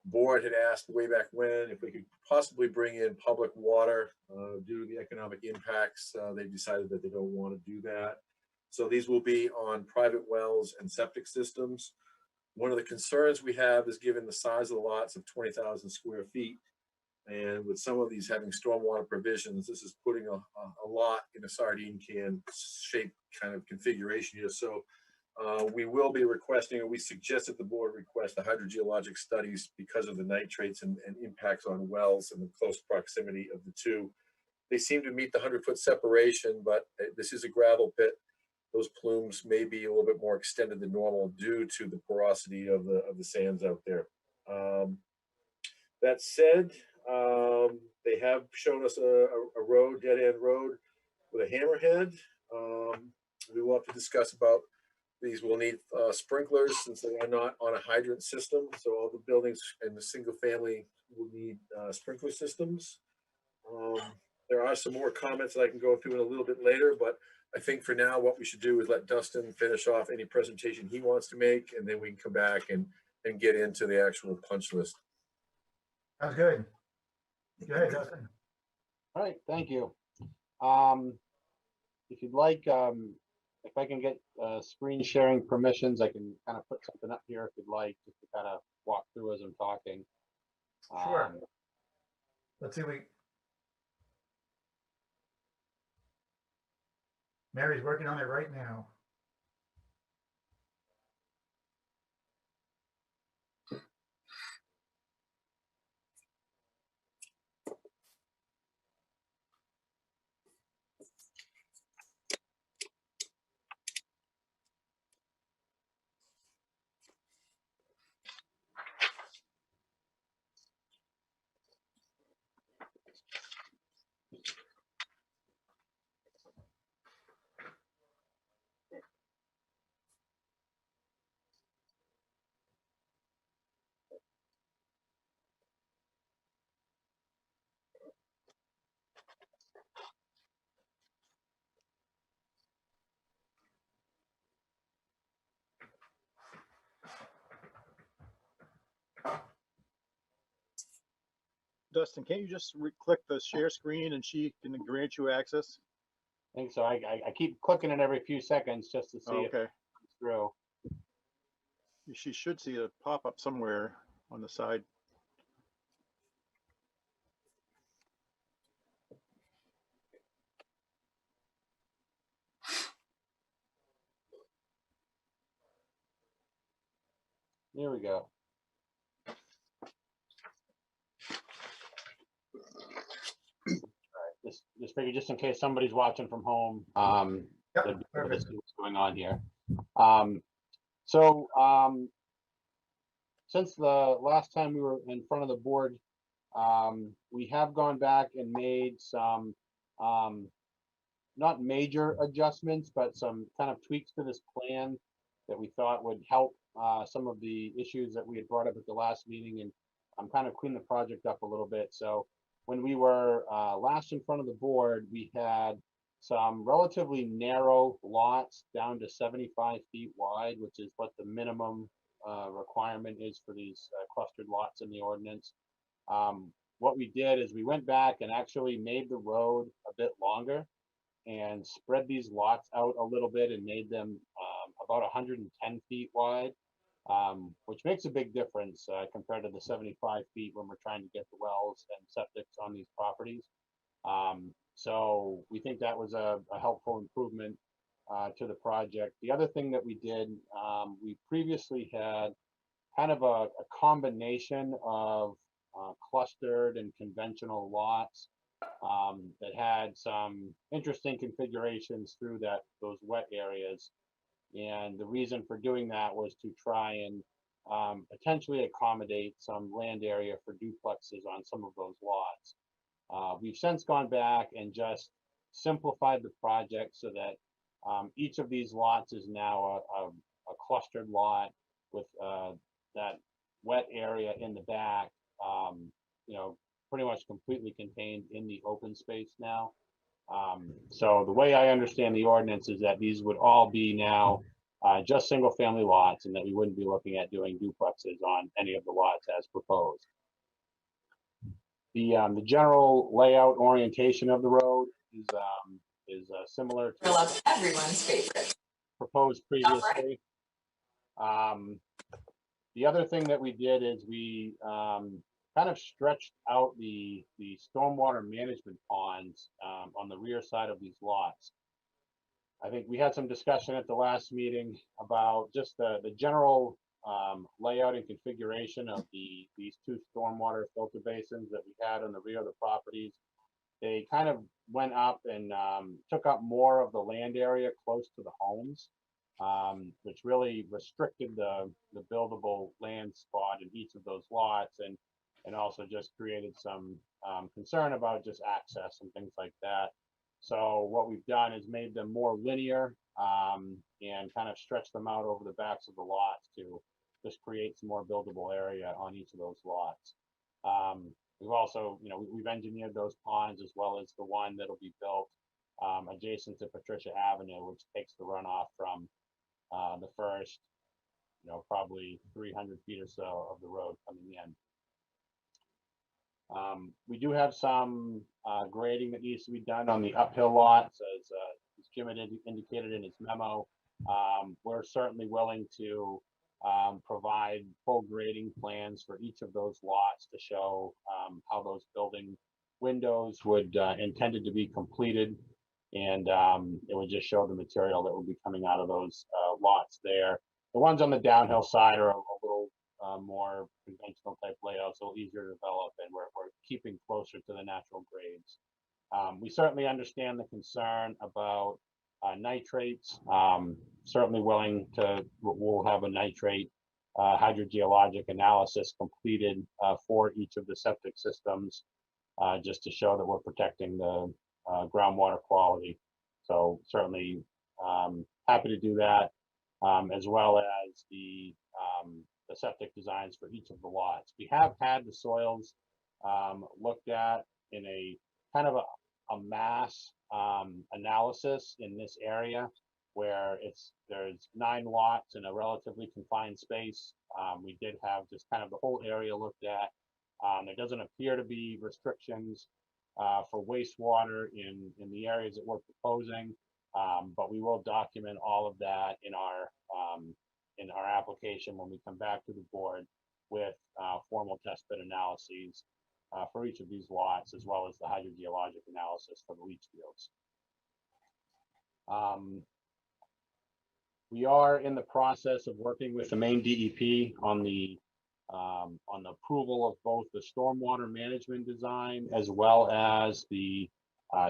Board had asked way back when if we could possibly bring in public water due to the economic impacts. They decided that they don't want to do that. So these will be on private wells and septic systems. One of the concerns we have is given the size of the lots of 20,000 square feet, and with some of these having stormwater provisions, this is putting a lot in a sardine can shape kind of configuration here. So We will be requesting, or we suggested the board request the hydrogeologic studies because of the nitrates and impacts on wells and the close proximity of the two. They seem to meet the 100-foot separation, but this is a gravel pit. Those plumes may be a little bit more extended than normal due to the porosity of the sands out there. That said, they have shown us a road, dead-end road with a hammerhead. We will have to discuss about these. Will need sprinklers since they are not on a hydrant system. So all the buildings in the single family will need sprinkler systems. There are some more comments that I can go through in a little bit later, but I think for now, what we should do is let Dustin finish off any presentation he wants to make, and then we can come back and get into the actual punch list. Sounds good. Go ahead, Dustin. All right, thank you. If you'd like, if I can get screen sharing permissions, I can kind of put something up here if you'd like, just to kind of walk through as I'm talking. Sure. Let's see. Mary's working on it right now. Dustin, can't you just click the share screen and she can grant you access? I think so. I keep clicking it every few seconds just to see if it comes through. She should see a pop-up somewhere on the side. There we go. Just figure, just in case somebody's watching from home, they'd be able to see what's going on here. Since the last time we were in front of the board, we have gone back and made some, not major adjustments, but some kind of tweaks to this plan that we thought would help some of the issues that we had brought up at the last meeting, and kind of clean the project up a little bit. So when we were last in front of the board, we had some relatively narrow lots down to 75 feet wide, which is what the minimum requirement is for these clustered lots in the ordinance. What we did is we went back and actually made the road a bit longer and spread these lots out a little bit and made them about 110 feet wide, which makes a big difference compared to the 75 feet when we're trying to get the wells and septics on these properties. So we think that was a helpful improvement to the project. The other thing that we did, we previously had kind of a combination of clustered and conventional lots that had some interesting configurations through those wet areas. And the reason for doing that was to try and potentially accommodate some land area for duplexes on some of those lots. We've since gone back and just simplified the project so that each of these lots is now a clustered lot with that wet area in the back, pretty much completely contained in the open space now. So the way I understand the ordinance is that these would all be now just single family lots, and that we wouldn't be looking at doing duplexes on any of the lots as proposed. The general layout orientation of the road is similar to everyone's favorite. proposed previously. The other thing that we did is we kind of stretched out the stormwater management ponds on the rear side of these lots. I think we had some discussion at the last meeting about just the general layout and configuration of these two stormwater filter basins that we had on the rear of the properties. They kind of went up and took up more of the land area close to the homes, which really restricted the buildable land spot in each of those lots, and also just created some concern about just access and things like that. So what we've done is made them more linear and kind of stretch them out over the backs of the lots to just create some more buildable area on each of those lots. We've also, we've engineered those ponds as well as the one that'll be built adjacent to Patricia Avenue, which takes the runoff from the first, probably 300 feet or so of the road coming in. We do have some grading that needs to be done on the uphill lots, as Jim had indicated in his memo. We're certainly willing to provide full grading plans for each of those lots to show how those building windows would intended to be completed, and it would just show the material that would be coming out of those lots there. The ones on the downhill side are a little more conventional type layouts, a little easier to develop, and we're keeping closer to the natural grades. We certainly understand the concern about nitrates. Certainly willing to, we'll have a nitrate hydrogeologic analysis completed for each of the septic systems, just to show that we're protecting the groundwater quality. So certainly happy to do that, as well as the septic designs for each of the lots. We have had the soils looked at in a kind of a mass analysis in this area, where there's 9 lots in a relatively confined space. We did have just kind of the whole area looked at. There doesn't appear to be restrictions for wastewater in the areas that we're proposing, but we will document all of that in our application when we come back to the board with formal test bed analyses for each of these lots, as well as the hydrogeologic analysis for the leach fields. We are in the process of working with the Maine DEP on the approval of both the stormwater management design as well as the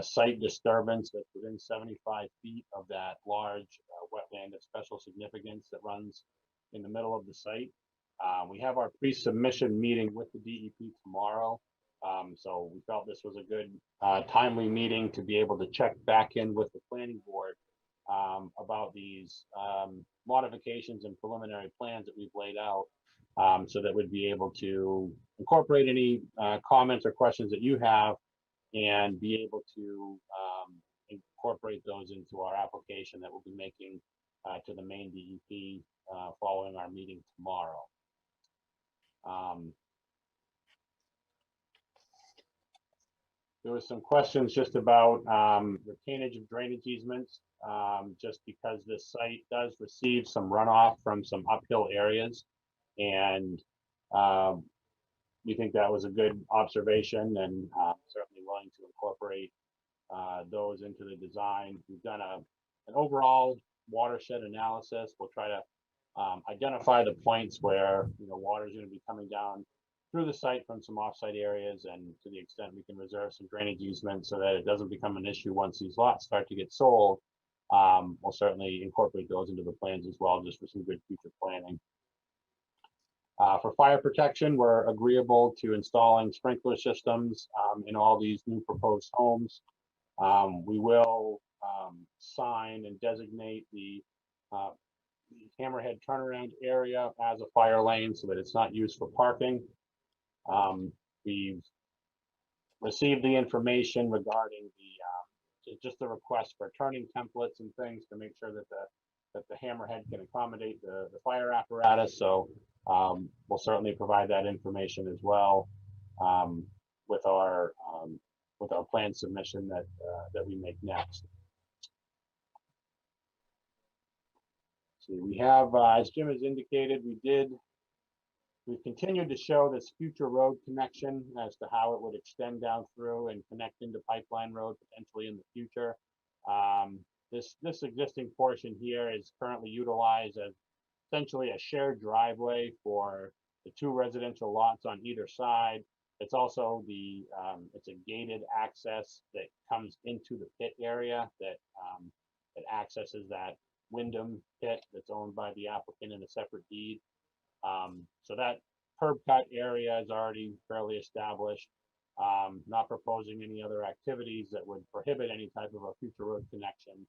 site disturbance that's within 75 feet of that large wetland of special significance that runs in the middle of the site. We have our pre-submission meeting with the DEP tomorrow. So we felt this was a good timely meeting to be able to check back in with the planning board about these modifications and preliminary plans that we've laid out, so that we'd be able to incorporate any comments or questions that you have and be able to incorporate those into our application that we'll be making to the Maine DEP following our meeting tomorrow. There was some questions just about retainage of drainage easements, just because this site does receive some runoff from some uphill areas. And we think that was a good observation, and certainly willing to incorporate those into the design. We've done an overall watershed analysis. We'll try to identify the points where water is going to be coming down through the site from some offsite areas, and to the extent we can reserve some drainage easements so that it doesn't become an issue once these lots start to get sold. We'll certainly incorporate those into the plans as well, just for some good future planning. For fire protection, we're agreeable to installing sprinkler systems in all these new proposed homes. We will sign and designate the hammerhead turnaround area as a fire lane so that it's not used for parking. We've received the information regarding just the request for turning templates and things to make sure that the hammerhead can accommodate the fire apparatus. So we'll certainly provide that information as well with our plan submission that we make next. So we have, as Jim has indicated, we've continued to show this future road connection as to how it would extend down through and connect into Pipeline Road potentially in the future. this existing portion here is currently utilized as essentially a shared driveway for the 2 residential lots on either side. It's also it's a gated access that comes into the pit area that accesses that Wyndham pit that's owned by the applicant in a separate deed. So that curb cut area is already fairly established. Not proposing any other activities that would prohibit any type of a future road connection.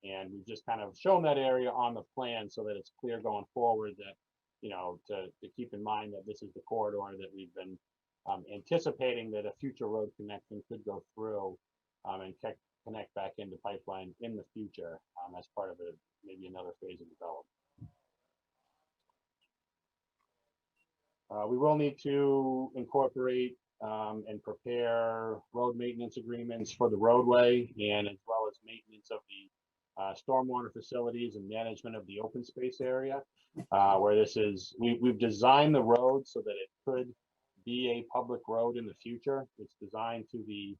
And we've just kind of shown that area on the plan so that it's clear going forward that, you know, to keep in mind that this is the corridor that we've been anticipating that a future road connection could go through and connect back into pipeline in the future as part of maybe another phase of development. We will need to incorporate and prepare road maintenance agreements for the roadway and as well as maintenance of the stormwater facilities and management of the open space area where this is, we've designed the road so that it could be a public road in the future. It's designed to the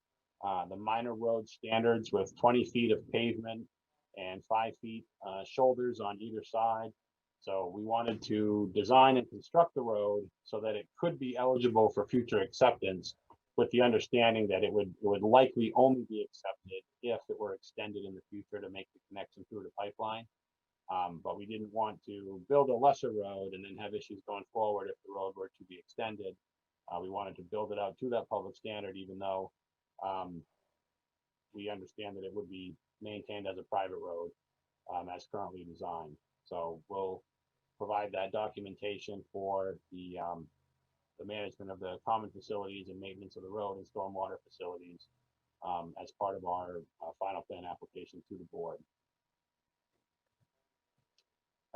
minor road standards with 20 feet of pavement and 5 feet shoulders on either side. So we wanted to design and construct the road so that it could be eligible for future acceptance, with the understanding that it would likely only be accepted if it were extended in the future to make the connection through the pipeline. But we didn't want to build a lesser road and then have issues going forward if the road were to be extended. We wanted to build it out to that public standard, even though we understand that it would be maintained as a private road as currently designed. So we'll provide that documentation for the management of the common facilities and maintenance of the road and stormwater facilities as part of our final plan application to the board.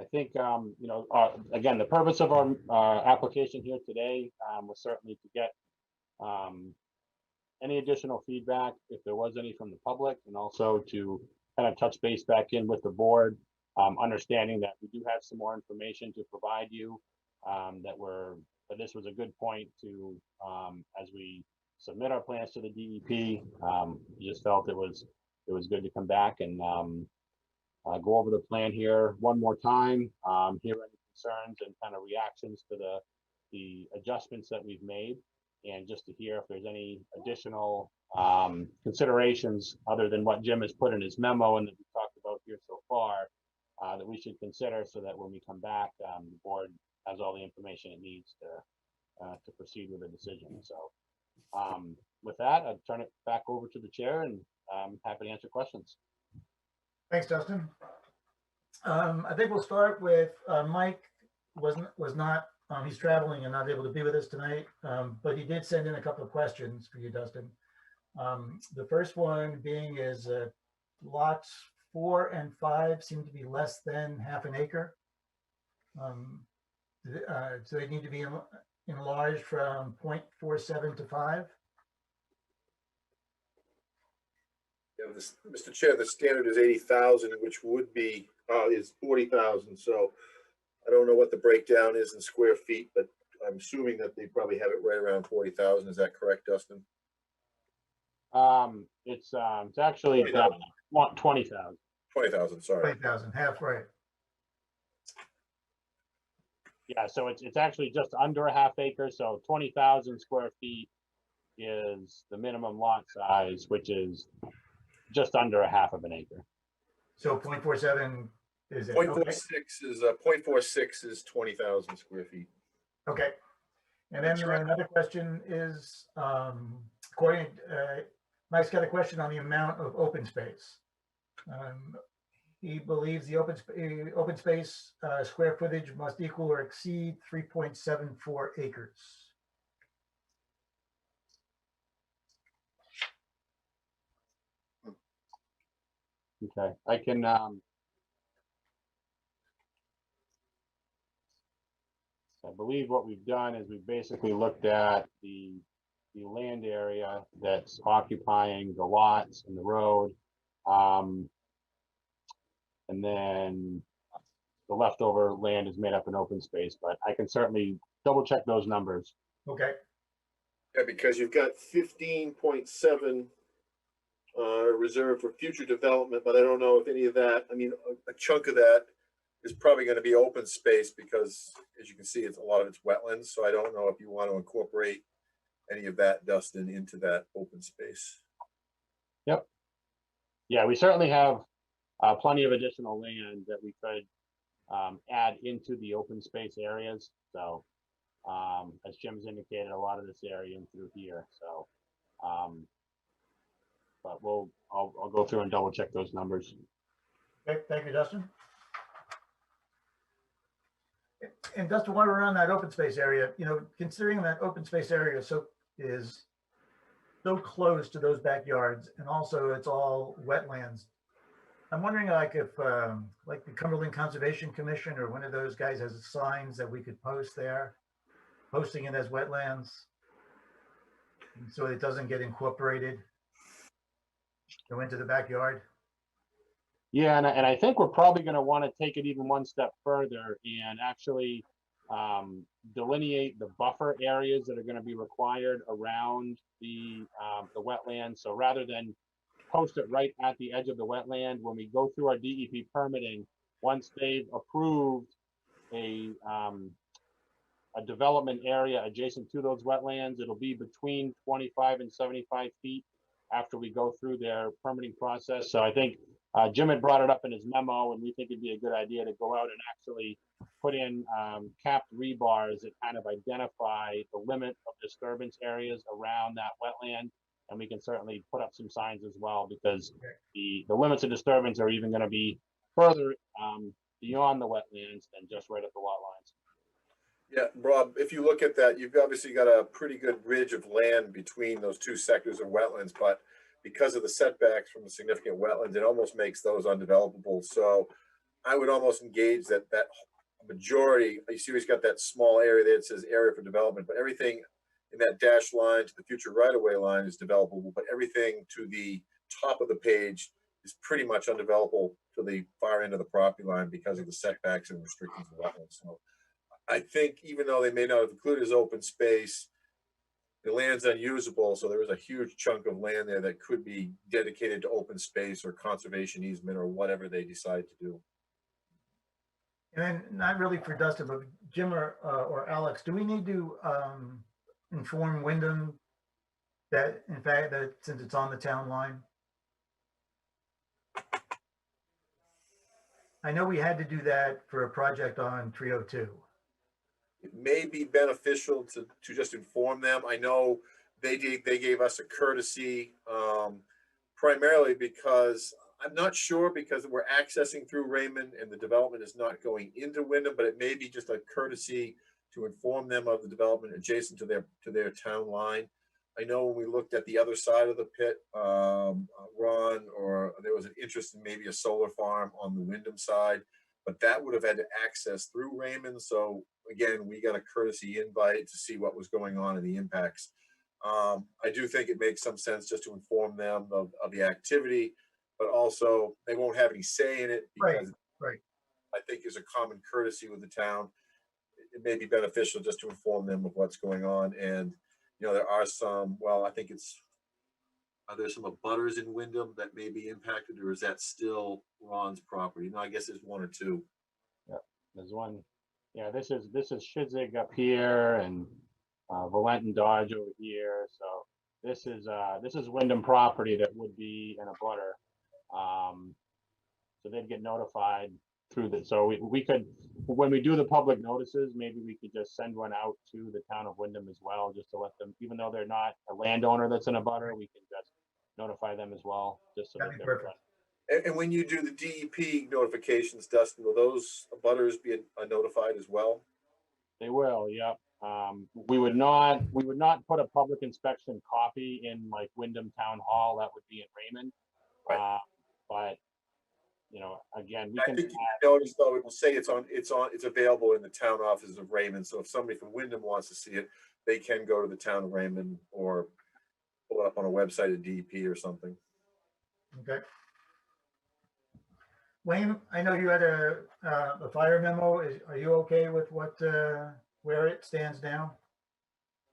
I think, you know, again, the purpose of our application here today was certainly to get any additional feedback, if there was any from the public, and also to kind of touch base back in with the board, understanding that we do have some more information to provide you, but this was a good point to, as we submit our plans to the DEP, we just felt it was good to come back and go over the plan here one more time, hear any concerns and kind of reactions to the adjustments that we've made, and just to hear if there's any additional considerations other than what Jim has put in his memo and that we talked about here so far that we should consider, so that when we come back, the board has all the information it needs to proceed with a decision. So with that, I'd turn it back over to the chair, and I'm happy to answer questions. Thanks, Dustin. I think we'll start with Mike. Was not he's traveling and not able to be with us tonight, but he did send in a couple of questions for you, Dustin. The first one being is lots 4 and 5 seem to be less than half an acre. So they need to be enlarged from 0.47 to 5. Yeah, Mr. Chair, the standard is 80,000, which would be is 40,000. So I don't know what the breakdown is in square feet, but I'm assuming that they probably have it right around 40,000. Is that correct, Dustin? It's actually 20,000. 20,000. Sorry. 20,000, half right. Yeah, so it's actually just under a half acre. So 20,000 square feet is the minimum lot size, which is just under a half of an acre. So 0.47 is it? 0.46 Okay. is 0.46 is 20,000 square feet. Okay. And then another question is, according, Mike's got a question on the amount of open space. He believes the open space square footage must equal or exceed 3.74 acres. Okay, I can I believe what we've done is we've basically looked at the land area that's occupying the lots and the road, and then the leftover land is made up in open space, but I can certainly double check those numbers. Okay. Yeah, because you've got 15.7 reserved for future development, but I don't know if any of that, I mean, a chunk of that is probably going to be open space because, as you can see, it's a lot of it's wetlands. So I don't know if you want to incorporate any of that, Dustin, into that open space. Yep. Yeah, we certainly have plenty of additional land that we could add into the open space areas. So as Jim's indicated, a lot of this area in through here. So, but I'll go through and double check those numbers. Okay, thank you, Dustin. And Dustin, while we're on that open space area, you know, considering that open space area is so close to those backyards, and also it's all wetlands, I'm wondering, like, if like the Cumberland Conservation Commission or one of those guys has signs that we could post there, posting it as wetlands, so it doesn't get incorporated, go into the backyard. Yeah, and I think we're probably going to want to take it even one step further and actually delineate the buffer areas that are going to be required around the wetland. So rather than post it right at the edge of the wetland, when we go through our DEP permitting, once they've approved a development area adjacent to those wetlands, it'll be between 25 and 75 feet after we go through their permitting process. So I think Jim had brought it up in his memo, and we think it'd be a good idea to go out and actually put in capped rebars that kind of identify the limit of disturbance areas around that wetland. And we can certainly put up some signs as well, because the limits of disturbance are even going to be further beyond the wetlands than just right at the lot lines. Yeah, Rob, if you look at that, you've obviously got a pretty good ridge of land between those two sectors of wetlands, but because of the setbacks from the significant wetlands, it almost makes those undevelopable. So I would almost engage that majority, you see he's got that small area there that says area for development, but everything in that dashed line to the future right-of-way line is developable, but everything to the top of the page is pretty much undevelopable to the far end of the property line because of the setbacks and restrictions of wetlands. So I think even though they may not have included as open space, the land's unusable, so there is a huge chunk of land there that could be dedicated to open space or conservation easement or whatever they decide to do. And then, not really for Dustin, but Jim or Alex, do we need to inform Wyndham that, in fact, that since it's on the town line? I know we had to do that for a project on 302. It may be beneficial to just inform them. I know they gave us a courtesy primarily because I'm not sure, because we're accessing through Raymond and the development is not going into Wyndham, but it may be just a courtesy to inform them of the development adjacent to their town line. I know when we looked at the other side of the pit, Ron, or there was an interest in maybe a solar farm on the Wyndham side, but that would have had to access through Raymond. So again, we got a courtesy invite to see what was going on and the impacts. I do think it makes some sense just to inform them of the activity, but also they won't have any say in it because right. I think is a common courtesy with the town. It may be beneficial just to inform them of what's going on. And, you know, there are some, well, I think are there some abutters in Wyndham that may be impacted, or is that still Ron's property? No, I guess there's one or two. Yeah, there's one. Yeah, this is Shizig up here, and Valent and Dodge over here. So this is Wyndham property that would be an abutter. So they'd get notified through the. So we could, when we do the public notices, maybe we could just send one out to the town of Wyndham as well, just to let them, even though they're not a landowner that's an abutter, we can just notify them as well, just so that they're perfect. And when you do the DEP notifications, Dustin, will those abutters be notified as well? They will, yep. We would not put a public inspection copy in like Wyndham Town Hall. That would be in Raymond. Right. But you know, again, we I can think you can notice though, it will say it's available in the town offices of Raymond. So if somebody from Wyndham wants to see it, they can go to the town of Raymond or pull it up on a website at DEP or something. Okay. Wayne, I know you had a fire memo. Are you okay with where it stands now?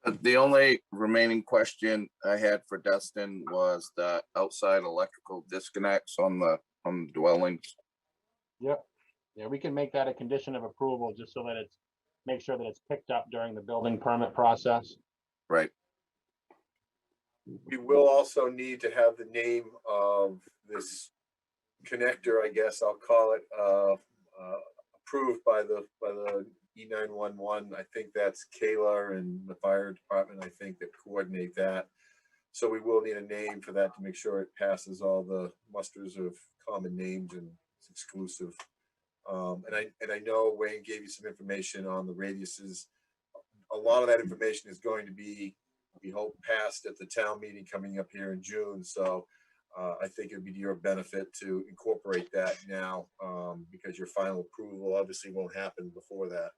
The only remaining question I had for Dustin was the outside electrical disconnects on the dwellings. Yep. Yeah, we can make that a condition of approval just so that it's, make sure that it's picked up during the building permit process. Right. We will also need to have the name of this connector, I guess I'll call it, approved by the E911. I think that's Kayla and the fire department, I think, that coordinate that. So we will need a name for that to make sure it passes all the musters of common names and it's exclusive. And I know Wayne gave you some information on the radiuses. A lot of that information is going to be, we hope, passed at the town meeting coming up here in June. So I think it'd be to your benefit to incorporate that now, because your final approval obviously won't happen before that.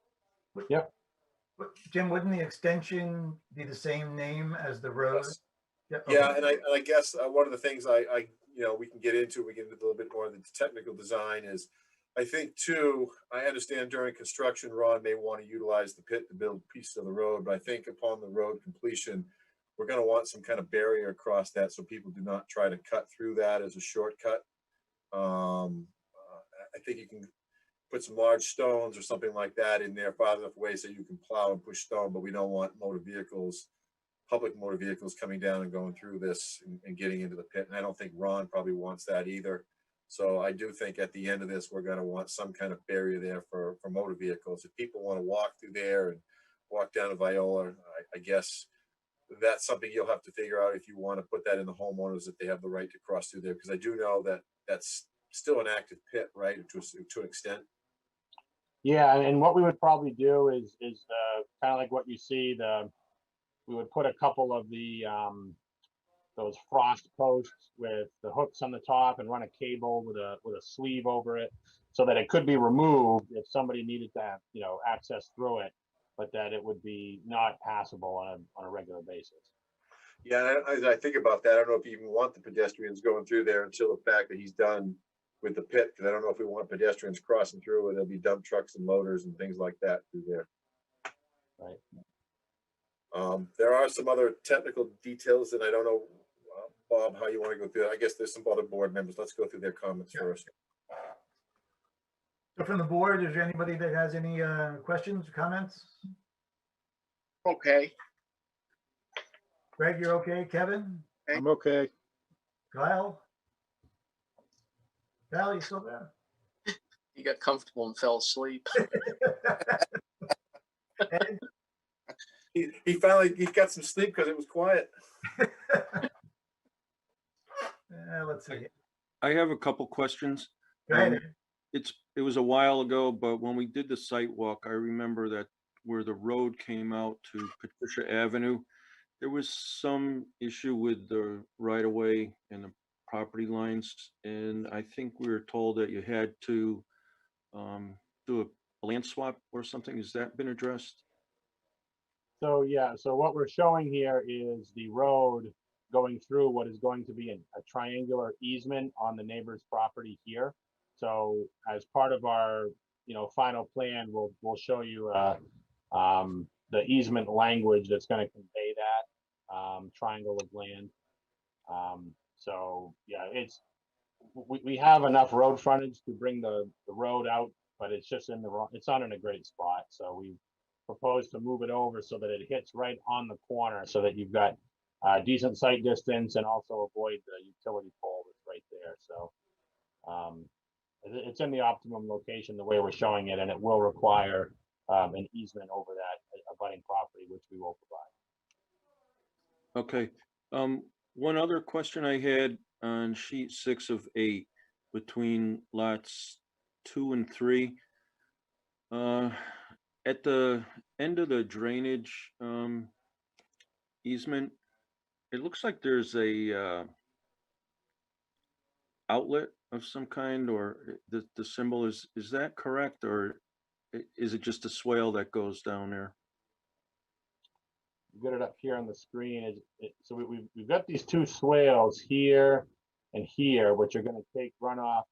Yep. Jim, wouldn't the extension be the same name as the road? Yes. Yep, Yeah, okay. and I guess one of the things I we can get into, we get into a little bit more of the technical design is, I think too, I understand during construction, Ron may want to utilize the pit to build pieces of the road, but I think upon the road completion, we're going to want some kind of barrier across that so people do not try to cut through that as a shortcut. I think you can put some large stones or something like that in there far enough away so you can plow and push stone, but we don't want motor vehicles, public motor vehicles coming down and going through this and getting into the pit. And I don't think Ron probably wants that either. So I do think at the end of this, we're going to want some kind of barrier there for motor vehicles. If people want to walk through there and walk down to Viola, I guess that's something you'll have to figure out if you want to put that in the homeowners, that they have the right to cross through there. Because I do know that that's still an active pit, right, to an extent. Yeah, and what we would probably do is kind of like what you see, we would put a couple of the those frost posts with the hooks on the top and run a cable with a sleeve over it so that it could be removed if somebody needed to, access through it, but that it would be not passable on a regular basis. Yeah, and I think about that. I don't know if you even want the pedestrians going through there until the fact that he's done with the pit, because I don't know if we want pedestrians crossing through, or there'll be dump trucks and loaders and things like that through there. Right. There are some other technical details that I don't know, Bob, how you want to go through. I guess there's some other board members. Let's go through their comments first. So from the board, is there anybody that has any questions or comments? Okay. Greg, you're okay? Kevin? I'm okay. Kyle? Kyle, you still there? You got comfortable and fell asleep. He finally got some sleep because it was quiet. Let's see. I have a couple questions. Go ahead. It was a while ago, but when we did the site walk, I remember that where the road came out to Patricia Avenue, there was some issue with the right of way and the property lines. And I think we were told that you had to do a land swap or something. Has that been addressed? So yeah, so what we're showing here is the road going through what is going to be a triangular easement on the neighbor's property here. So as part of our, final plan, we'll show you the easement language that's going to convey that triangle of land. So yeah, we have enough road frontage to bring the road out, but it's just it's not in a great spot. So we propose to move it over so that it hits right on the corner, so that you've got decent sight distance and also avoid the utility pole that's right there. So it's in the optimum location the way we're showing it, and it will require an easement over that abutting property, which we will provide. Okay. One other question I had on sheet 6 of 8 between lots 2 and 3. At the end of the drainage easement, it looks like there's a outlet of some kind, or the symbol is that correct, or is it just a swale that goes down there? Get it up here on the screen. So we've got these two swales here and here, which are going to take runoff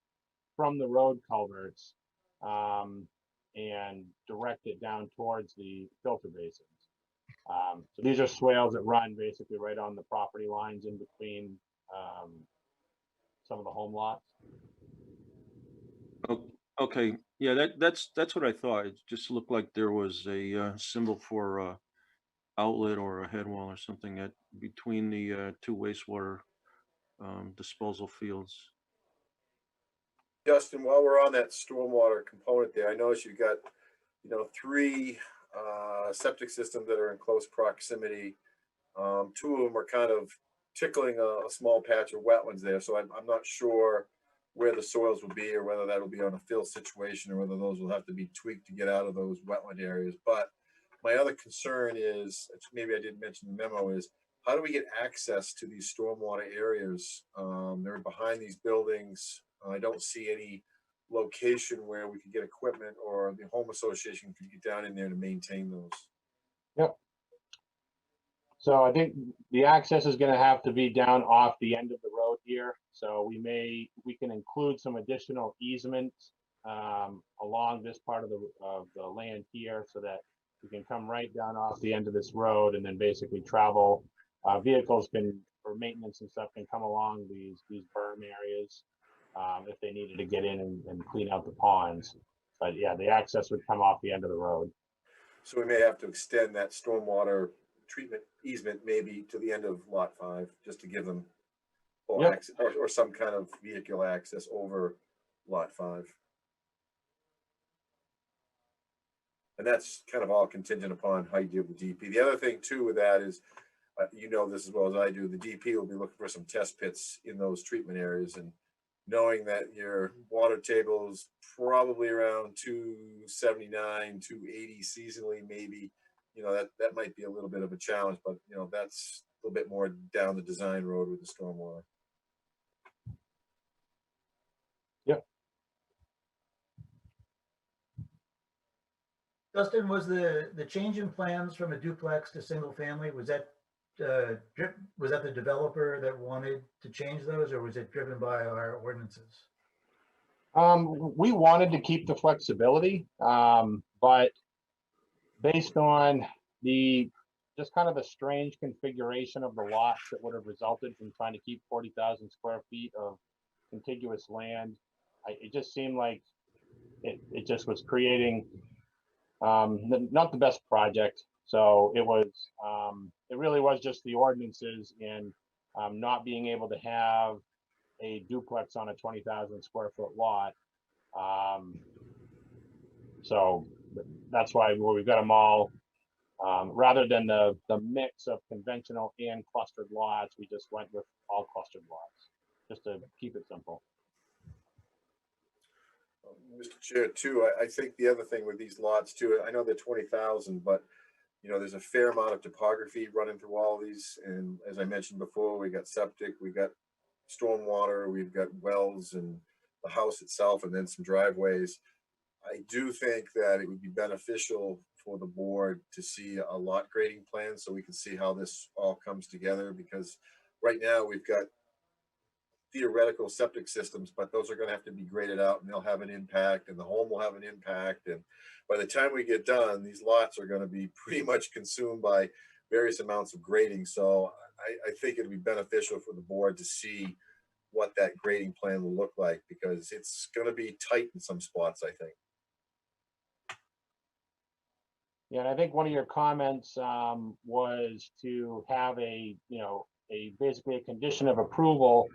from the road culverts and direct it down towards the filter basins. So these are swales that run basically right on the property lines in between some of the home lots. Okay, yeah, that's what I thought. It just looked like there was a symbol for outlet or a head wall or something at between the two wastewater disposal fields. Justin, while we're on that stormwater component there, I noticed you got, you know, 3 septic systems that are in close proximity. 2 of them are kind of tickling a small patch of wetlands there, so I'm not sure where the soils will be or whether that'll be on a fill situation or whether those will have to be tweaked to get out of those wetland areas. But my other concern is, maybe I didn't mention the memo, is how do we get access to these stormwater areas? They're behind these buildings. I don't see any location where we could get equipment or the home association could get down in there to maintain those. Yep. So I think the access is going to have to be down off the end of the road here. So we can include some additional easements along this part of the land here, so that we can come right down off the end of this road and then basically travel. Vehicles can, for maintenance and stuff, can come along these berm areas if they needed to get in and clean out the ponds. But yeah, the access would come off the end of the road. So we may have to extend that stormwater treatment easement maybe to the end of lot 5, just to give them full Yep. access or some kind of vehicular access over lot 5. And that's kind of all contingent upon how you deal with the DP. The other thing too with that is, you know this as well as I do, the DP will be looking for some test pits in those treatment areas, and knowing that your water table is probably around 279, 280 seasonally, maybe, you know, that might be a little bit of a challenge, but you know, that's a little bit more down the design road with the stormwater. Yep. Dustin, was the change in plans from a duplex to single family, was that the developer that wanted to change those, or was it driven by our ordinances? We wanted to keep the flexibility, but based on just kind of the strange configuration of the lots that would have resulted from trying to keep 40,000 square feet of contiguous land, it just seemed like it just was creating not the best project. So it really was just the ordinances and not being able to have a duplex on a 20,000 square foot lot. So that's why we've got them all, rather than the mix of conventional and clustered lots, we just went with all clustered lots, just to keep it simple. Mr. Chair, too, I think the other thing with these lots too, I know they're 20,000, but you know, there's a fair amount of topography running through all these. And as I mentioned before, we got septic, we got stormwater, we've got wells and the house itself, and then some driveways. I do think that it would be beneficial for the board to see a lot grading plan so we can see how this all comes together, because right now we've got theoretical septic systems, but those are going to have to be graded out and they'll have an impact, and the home will have an impact. And by the time we get done, these lots are going to be pretty much consumed by various amounts of grading. So I think it'd be beneficial for the board to see what that grading plan will look like, because it's going to be tight in some spots, I think. Yeah, and I think one of your comments was to have basically a condition of approval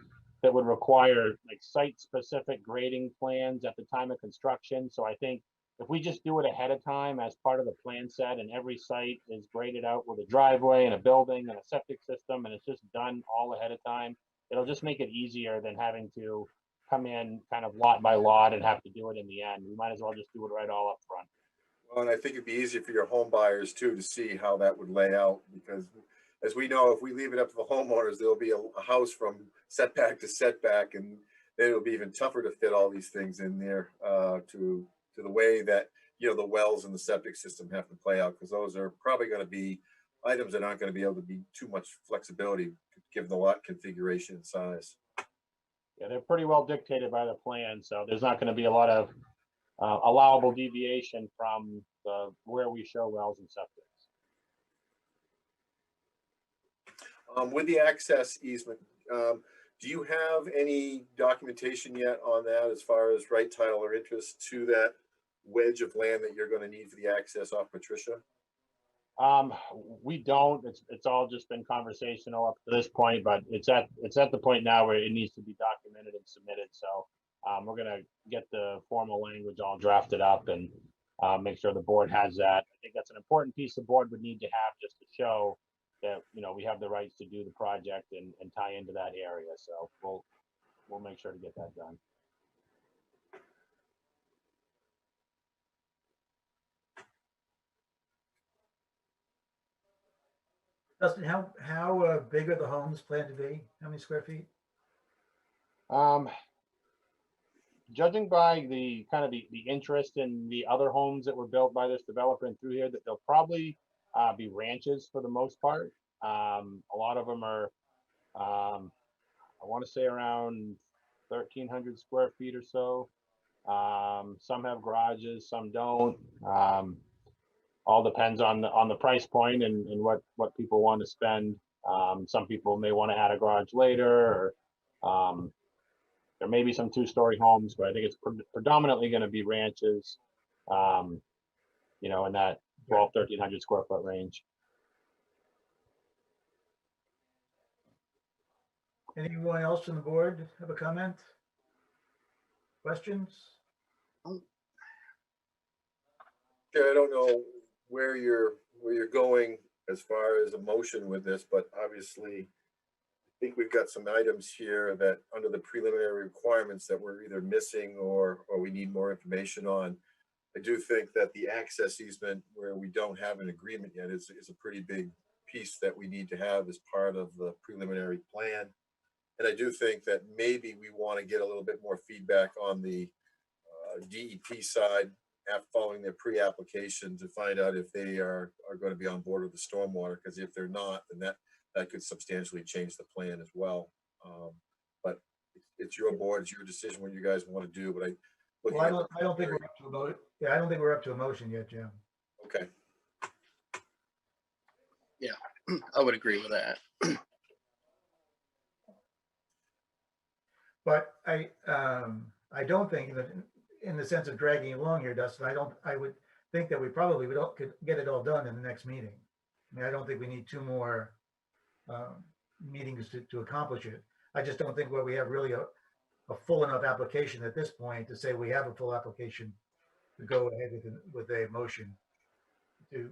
that would require like site-specific grading plans at the time of construction. So I think if we just do it ahead of time as part of the plan set, and every site is graded out with a driveway and a building and a septic system, and it's just done all ahead of time, it'll just make it easier than having to come in kind of lot by lot and have to do it in the end. We might as well just do it right all up front. Well, and I think it'd be easier for your home buyers too to see how that would lay out, because as we know, if we leave it up to the homeowners, there'll be a house from setback to setback, and then it'll be even tougher to fit all these things in there to the way that, you know, the wells and the septic system have to play out, because those are probably going to be items that aren't going to be able to be too much flexibility given the lot configuration and size. Yeah, they're pretty well dictated by the plan, so there's not going to be a lot of allowable deviation from where we show wells and septic. With the access easement, do you have any documentation yet on that as far as right title or interest to that wedge of land that you're going to need for the access off Patricia? We don't. It's all just been conversational up to this point, but it's at the point now where it needs to be documented and submitted. So we're gonna get the formal language all drafted up and make sure the board has that. I think that's an important piece the board would need to have just to show that, you know, we have the rights to do the project and tie into that area. So we'll make sure to get that done. Dustin, how big are the homes planned to be? How many square feet? Judging by the kind of the interest in the other homes that were built by this developer and through here, that they'll probably be ranches for the most part. A lot of them are, I want to say around 1,300 square feet or so. Some have garages, some don't. All depends on the price point and what people want to spend. Some people may want to add a garage later, or there may be some two-story homes, but I think it's predominantly going to be ranches, you know, in that 1,300 square foot range. Anyone else on the board have a comment? Questions? Yeah, I don't know where you're going as far as a motion with this, but obviously I think we've got some items here that under the preliminary requirements that we're either missing or we need more information on. I do think that the access easement, where we don't have an agreement yet, is a pretty big piece that we need to have as part of the preliminary plan. And I do think that maybe we want to get a little bit more feedback on the DEP side after following their pre-application to find out if they are going to be on board with the stormwater, because if they're not, then that could substantially change the plan as well. But it's your board, it's your decision what you guys want to do. But I don't think we're up to a vote. Yeah, I don't think we're up to a motion yet, Jim. Okay. Yeah, I would agree with that. But I don't think that in the sense of dragging it along here, Dustin, I would think that we probably could get it all done in the next meeting. I mean, I don't think we need two more meetings to accomplish it. I just don't think we have really a full enough application at this point to say we have a full application to go ahead with a motion to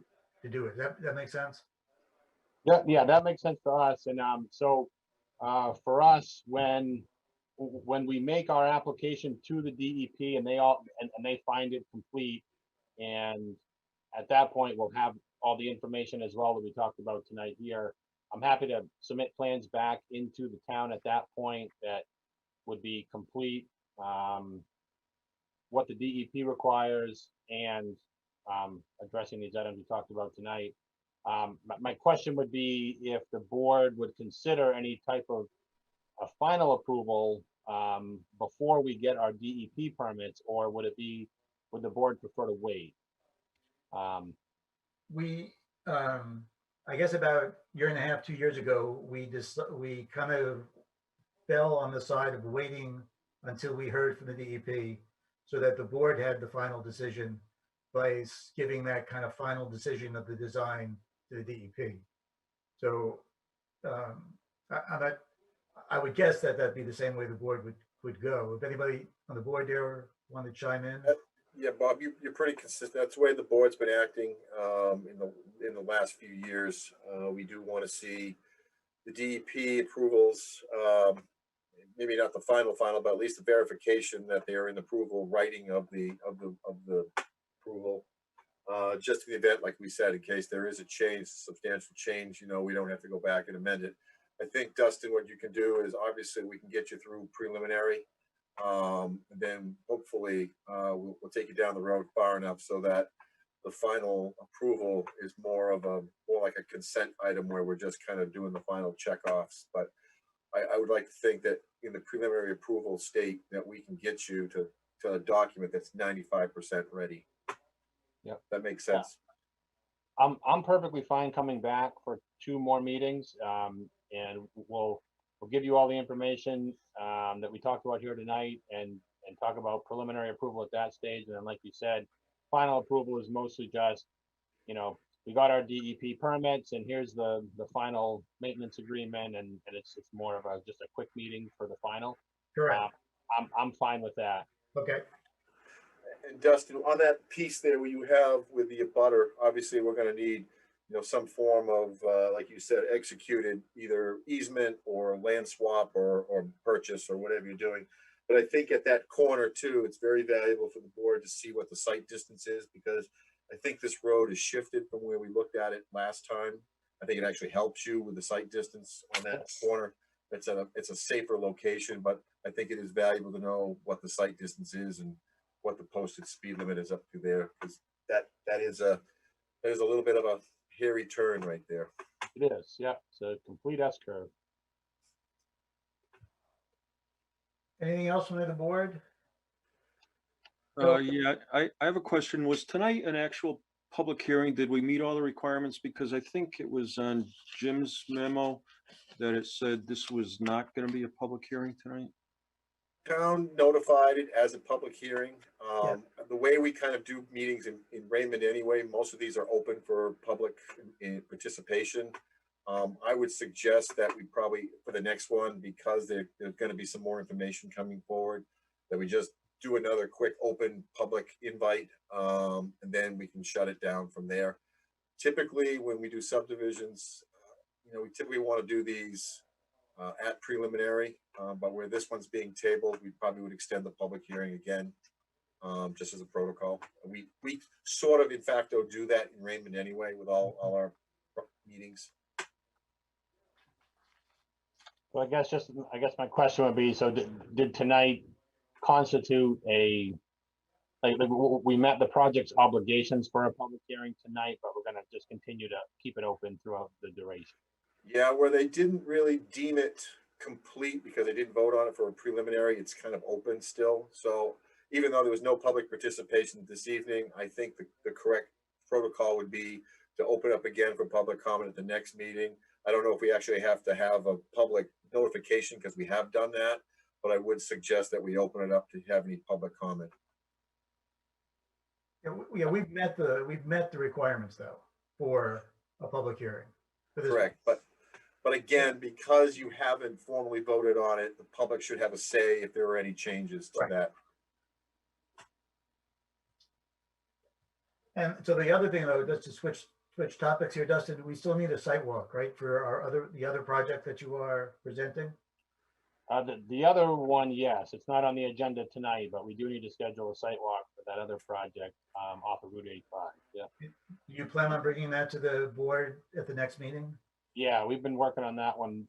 do it. That make sense? Yeah, that makes sense to us. And so for us, when we make our application to the DEP and they find it complete, and at that point we'll have all the information as well that we talked about tonight here. I'm happy to submit plans back into the town at that point that would be complete, what the DEP requires, and addressing these items we talked about tonight. My question would be if the board would consider any type of a final approval before we get our DEP permits, or would the board prefer to wait? I guess about a year and a half, 2 years ago, we kind of fell on the side of waiting until we heard from the DEP so that the board had the final decision by giving that kind of final decision of the design to the DEP. So I would guess that that'd be the same way the board would go. If anybody on the board there want to chime in? Yeah, Bob, you're pretty consistent. That's the way the board's been acting in the last few years. We do want to see the DEP approvals, maybe not the final, but at least the verification that they are in the approval writing of the approval. Just in the event, like we said, in case there is a change, substantial change, you know, we don't have to go back and amend it. I think, Dustin, what you can do is obviously we can get you through preliminary. And then hopefully we'll take you down the road far enough so that the final approval is more like a consent item where we're just kind of doing the final checkoffs. But I would like to think that in the preliminary approval state that we can get you to a document that's 95% ready. Yep. That makes sense. I'm perfectly fine coming back for 2 more meetings. and we'll give you all the information that we talked about here tonight, and talk about preliminary approval at that stage. And then, like you said, final approval is mostly just, you know, we got our DEP permits, and here's the final maintenance agreement, and it's more of just a quick meeting for the final. Correct. I'm fine with that. Okay. And Dustin, on that piece there where you have with the abutter, obviously we're gonna need, you know, some form of, like you said, executed either easement or land swap or purchase or whatever you're doing. But I think at that corner too, it's very valuable for the board to see what the site distance is, because I think this road is shifted from where we looked at it last time. I think it actually helps you with the site distance on that corner. It's a safer location, but I think it is valuable to know what the site distance is and what the posted speed limit is up to there, because that is a little bit of a hairy turn right there. It is, yeah. It's a complete S curve. Anything else from the board? Yeah, I have a question. Was tonight an actual public hearing? Did we meet all the requirements? Because I think it was on Jim's memo that it said this was not going to be a public hearing tonight. Town notified it as a public hearing. The way we kind of do meetings in Raymond anyway, most of these are open for public participation. I would suggest that we probably, for the next one, because there's going to be some more information coming forward, that we just do another quick open public invite, and then we can shut it down from there. Typically, when we do subdivisions, you know, we typically want to do these at preliminary, but where this one's being tabled, we probably would extend the public hearing again, just as a protocol. We sort of, in fact, do that in Raymond anyway with all our meetings. So I guess my question would be, so did tonight constitute like we met the project's obligations for a public hearing tonight, but we're gonna just continue to keep it open throughout the duration? Yeah, where they didn't really deem it complete because they didn't vote on it for a preliminary, it's kind of open still. So even though there was no public participation this evening, I think the correct protocol would be to open up again for public comment at the next meeting. I don't know if we actually have to have a public notification because we have done that, but I would suggest that we open it up to have any public comment. Yeah, we've met the requirements though for a public hearing. Correct, but again, because you haven't formally voted on it, the public should have a say if there are any changes to that. And so the other thing though, just to switch topics here, Dustin, we still need a site walk, right, for the other project that you are presenting? The other one, yes, it's not on the agenda tonight, but we do need to schedule a site walk for that other project off of Route 85. Yeah. Do you plan on bringing that to the board at the next meeting? Yeah, we've been working on that one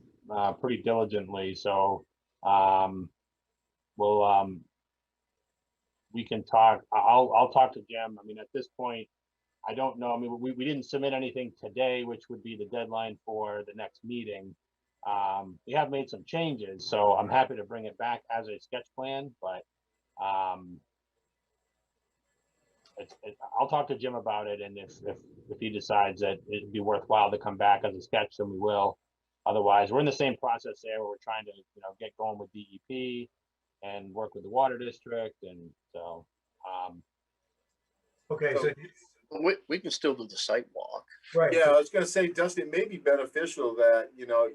pretty diligently. So we can talk. I'll talk to Jim. I mean, at this point, I don't know. I mean, we didn't submit anything today, which would be the deadline for the next meeting. We have made some changes, so I'm happy to bring it back as a sketch plan, but I'll talk to Jim about it, and if he decides that it'd be worthwhile to come back as a sketch, then we will. Otherwise, we're in the same process there where we're trying to, you know, get going with DEP and work with the water district, and so. Okay, so we can still do the site walk. Right. Yeah, I was going to say, Dustin, it may be beneficial that, you know,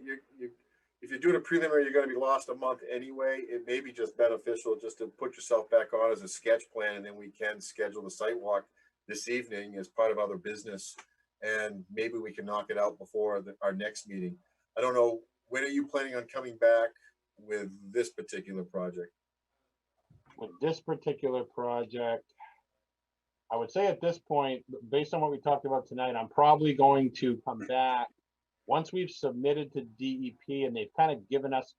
if you're doing a preliminary, you're going to be lost a month anyway. It may be just beneficial just to put yourself back on as a sketch plan, and then we can schedule the site walk this evening as part of other business, and maybe we can knock it out before our next meeting. I don't know, when are you planning on coming back with this particular project? With this particular project, I would say at this point, based on what we talked about tonight, I'm probably going to come back once we've submitted to DEP and they've kind of given us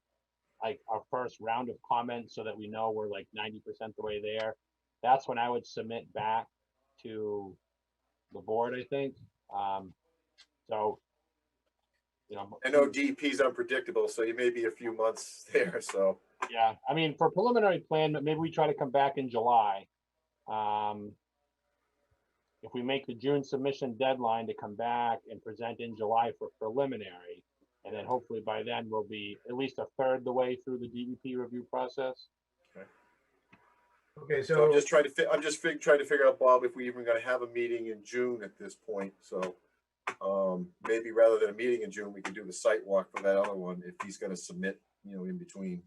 like our first round of comments so that we know we're like 90% the way there. That's when I would submit back to the board, I think. So, you know, I know DEP is unpredictable, so you may be a few months there. So yeah, I mean, for preliminary plan, maybe we try to come back in July. If we make the June submission deadline to come back and present in July for preliminary, And then hopefully by then we'll be at least a third the way through the DEP review process. Okay, So I'm just trying to trying to figure out, Bob, if we even gonna have a meeting in June at this point. So maybe rather than a meeting in June, we could do the site walk for that other one if he's gonna submit, you know, in between.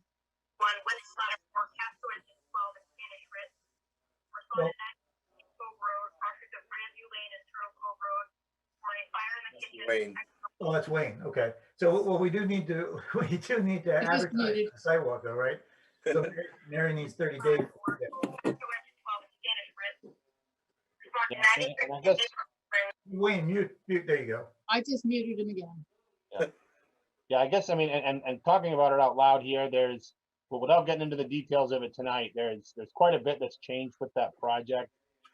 Wayne. Oh, that's Wayne. Okay. So well, we do need to advertise the sidewalk though, right? So Mary needs 30 days. And I guess, Wayne, mute, there you go. I just muted him again. yeah, I guess, I mean, and talking about it out loud here, there's, well, without getting into the details of it tonight, there's quite a bit that's changed with that project.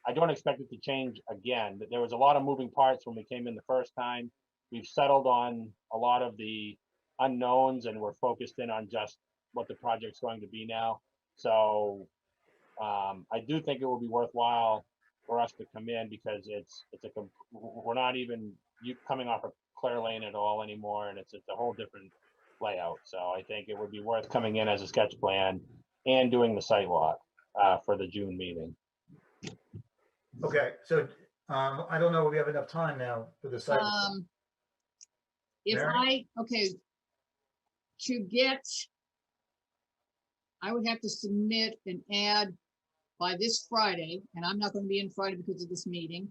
I don't expect it to change again. There was a lot of moving parts when we came in the first time. We've settled on a lot of the unknowns and we're focused in on just what the project's going to be now. So I do think it will be worthwhile for us to come in because we're not even coming off of Claire Lane at all anymore, and it's a whole different layout. So I think it would be worth coming in as a sketch plan and doing the site walk for the June meeting. Okay, so I don't know if we have enough time now for the site. I would have to submit an ad by this Friday, and I'm not going to be in Friday because of this meeting,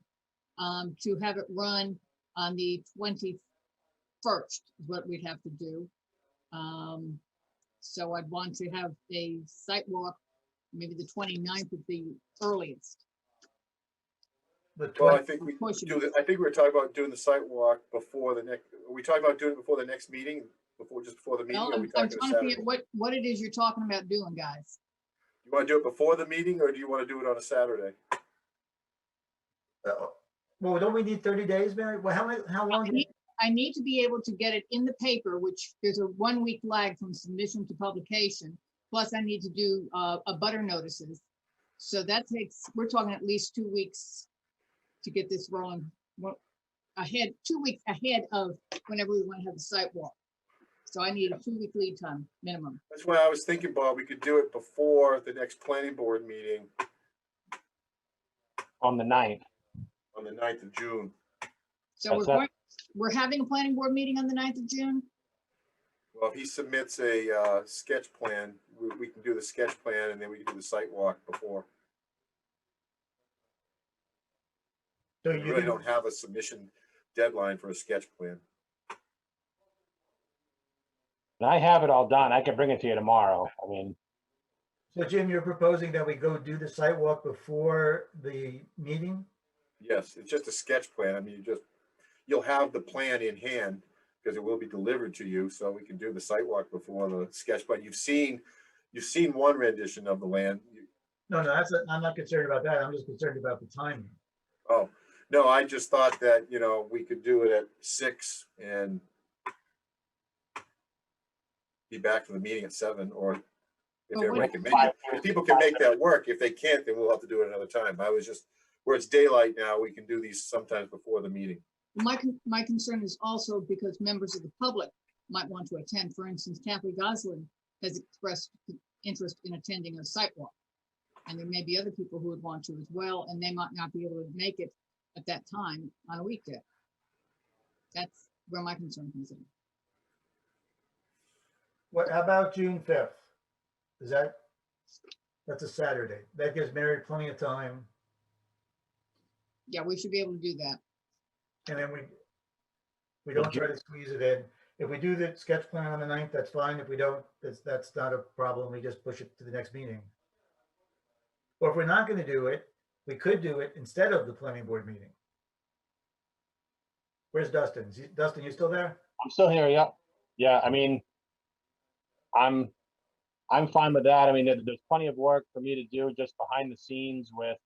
to have it run on the 21st is what we'd have to do. So I'd want to have a site walk, maybe the 29th would be earliest. Well, I think we were talking about doing the site walk before the next. Are we talking about doing it before the next meeting? Just before the meeting? Well, or are we I'm talking trying to figure out what it is you're talking about doing, guys. You want to do it before the meeting, or do you want to do it on a Saturday? Well, don't we need 30 days, Mary? Well, how long? I need to be able to get it in the paper, which there's a 1 week lag from submission to publication. Plus, I need to do a butter notices. So that we're talking at least 2 weeks to get this rolling ahead, 2 weeks ahead of whenever we want to have the site walk. So I need a 2 week lead time minimum. That's why I was thinking, Bob, we could do it before the next planning board meeting. On the 9th. On the 9th of June. So we're having a planning board meeting on the 9th of June? Well, if he submits a sketch plan, we can do the sketch plan and then we can do the site walk before. So you really don't have a submission deadline for a sketch plan. And I have it all done. I can bring it to you tomorrow. I mean. So Jim, you're proposing that we go do the site walk before the meeting? Yes, it's just a sketch plan. I mean, you'll have the plan in hand because it will be delivered to you, so we can do the site walk before the sketch plan. You've seen one rendition of the land. No, I'm not concerned about that. I'm just concerned about the timing. Oh, no, I just thought that, we could do it at 6 and be back to the meeting at 7, or if people can make that work. If they can't, then we'll have to do it another time. I was just, where it's daylight now, we can do these sometimes before the meeting. My concern is also because members of the public might want to attend. For instance, Kathy Goslin has expressed interest in attending a site walk. And there may be other people who would want to as well, and they might not be able to make it at that time on a weekday. That's where my concern comes in. How about June 5th? That's a Saturday. That gives Mary plenty of time. Yeah, we should be able to do that. And then we don't try to squeeze it in. If we do the sketch plan on the 9th, that's fine. If we don't, that's not a problem. We just push it to the next meeting. Or if we're not going to do it, we could do it instead of the planning board meeting. Where's Dustin? Dustin, you still there? I'm still here. Yeah. Yeah. I mean, I'm fine with that. I mean, there's plenty of work for me to do just behind the scenes with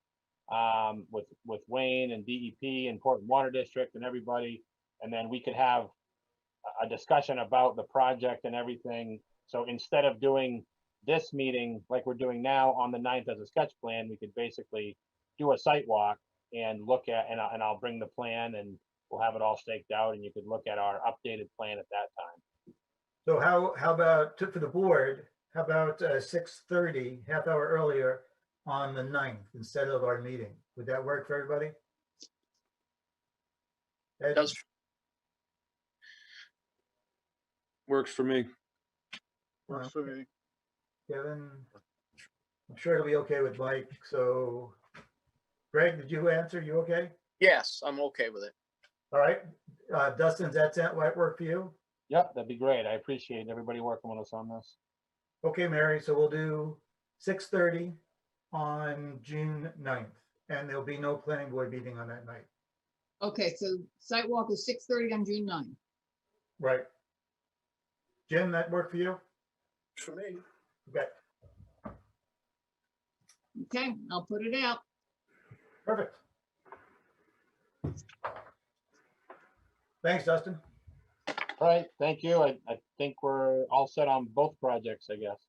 Wayne and DEP and Portland Water District and everybody. And then we could have a discussion about the project and everything. So instead of doing this meeting like we're doing now on the 9th as a sketch plan, we could basically do a site walk and look at, and I'll bring the plan and we'll have it all staked out and you could look at our updated plan at that time. So how about, for the board, how about 6:30, half hour earlier on the 9th instead of our meeting? Would that work for everybody? Ed? Does, Works for me. Works for me. Kevin? I'm sure it'll be okay with Mike. So Greg, did you answer? You okay? yes, I'm okay with it. All right. Dustin, does that work for you? Yep, that'd be great. I appreciate everybody working with us on this. Okay, Mary, so we'll do 6:30 on June 9th, and there'll be no planning board meeting on that night. Okay, so site walk is 6:30 on June 9th. Right. Jim, that work for you? For me. Okay, Okay, I'll put it out. perfect. Thanks, Dustin. All right, thank you. I think we're all set on both projects, I guess.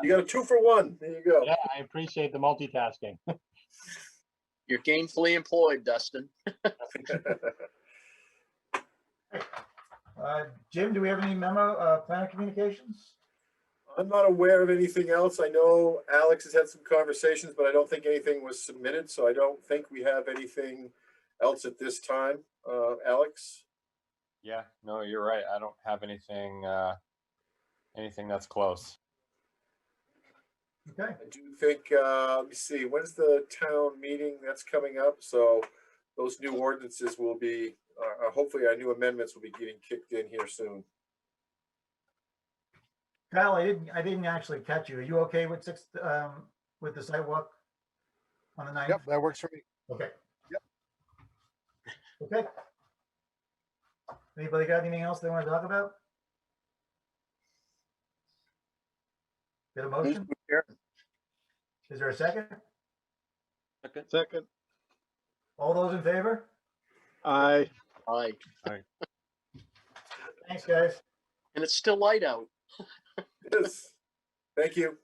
You got a 2-for-1. There you go. Yeah, I appreciate the multitasking. You're gainfully employed, Dustin. Jim, do we have any memo, planner communications? I'm not aware of anything else. I know Alex has had some conversations, but I don't think anything was submitted, so I don't think we have anything else at this time. Alex? Yeah, no, you're right. I don't have anything that's close. Okay. I do think, let me see, when's the town meeting that's coming up? So those new ordinances will be, hopefully our new amendments will be getting kicked in here soon. Kyle, I didn't actually catch you. Are you okay with with the sidewalk on the 9th? Yep, that works for me. Okay. Yep. Okay. Anybody got anything else they want to talk about? Get a motion? Is there a second? Second. All those in favor? Aye. Aye. Thanks, guys. And it's still light out. Yes. Thank you.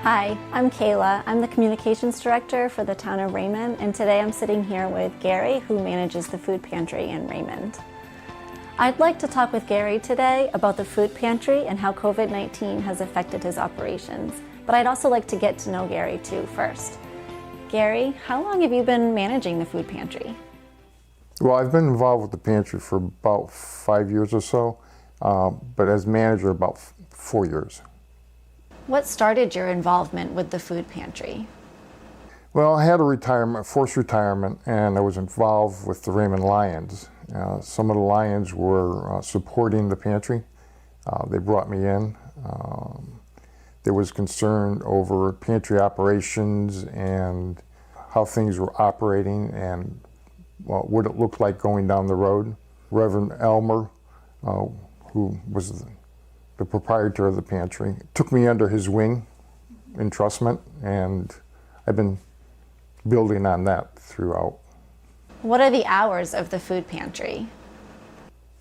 Hi, I'm Kayla. I'm the Communications Director for the town of Raymond, and today I'm sitting here with Gary, who manages the food pantry in Raymond. I'd like to talk with Gary today about the food pantry and how COVID-19 has affected his operations, but I'd also like to get to know Gary too first. Gary, how long have you been managing the food pantry? Well, I've been involved with the pantry for about 5 years or so, but as manager about 4 years. What started your involvement with the food pantry? Well, I had a forced retirement, and I was involved with the Raymond Lions. Some of the Lions were supporting the pantry. They brought me in. There was concern over pantry operations and how things were operating and what it looked like going down the road. Reverend Elmer, who was the proprietor of the pantry, took me under his wing, entrustment, and I've been building on that throughout. What are the hours of the food pantry?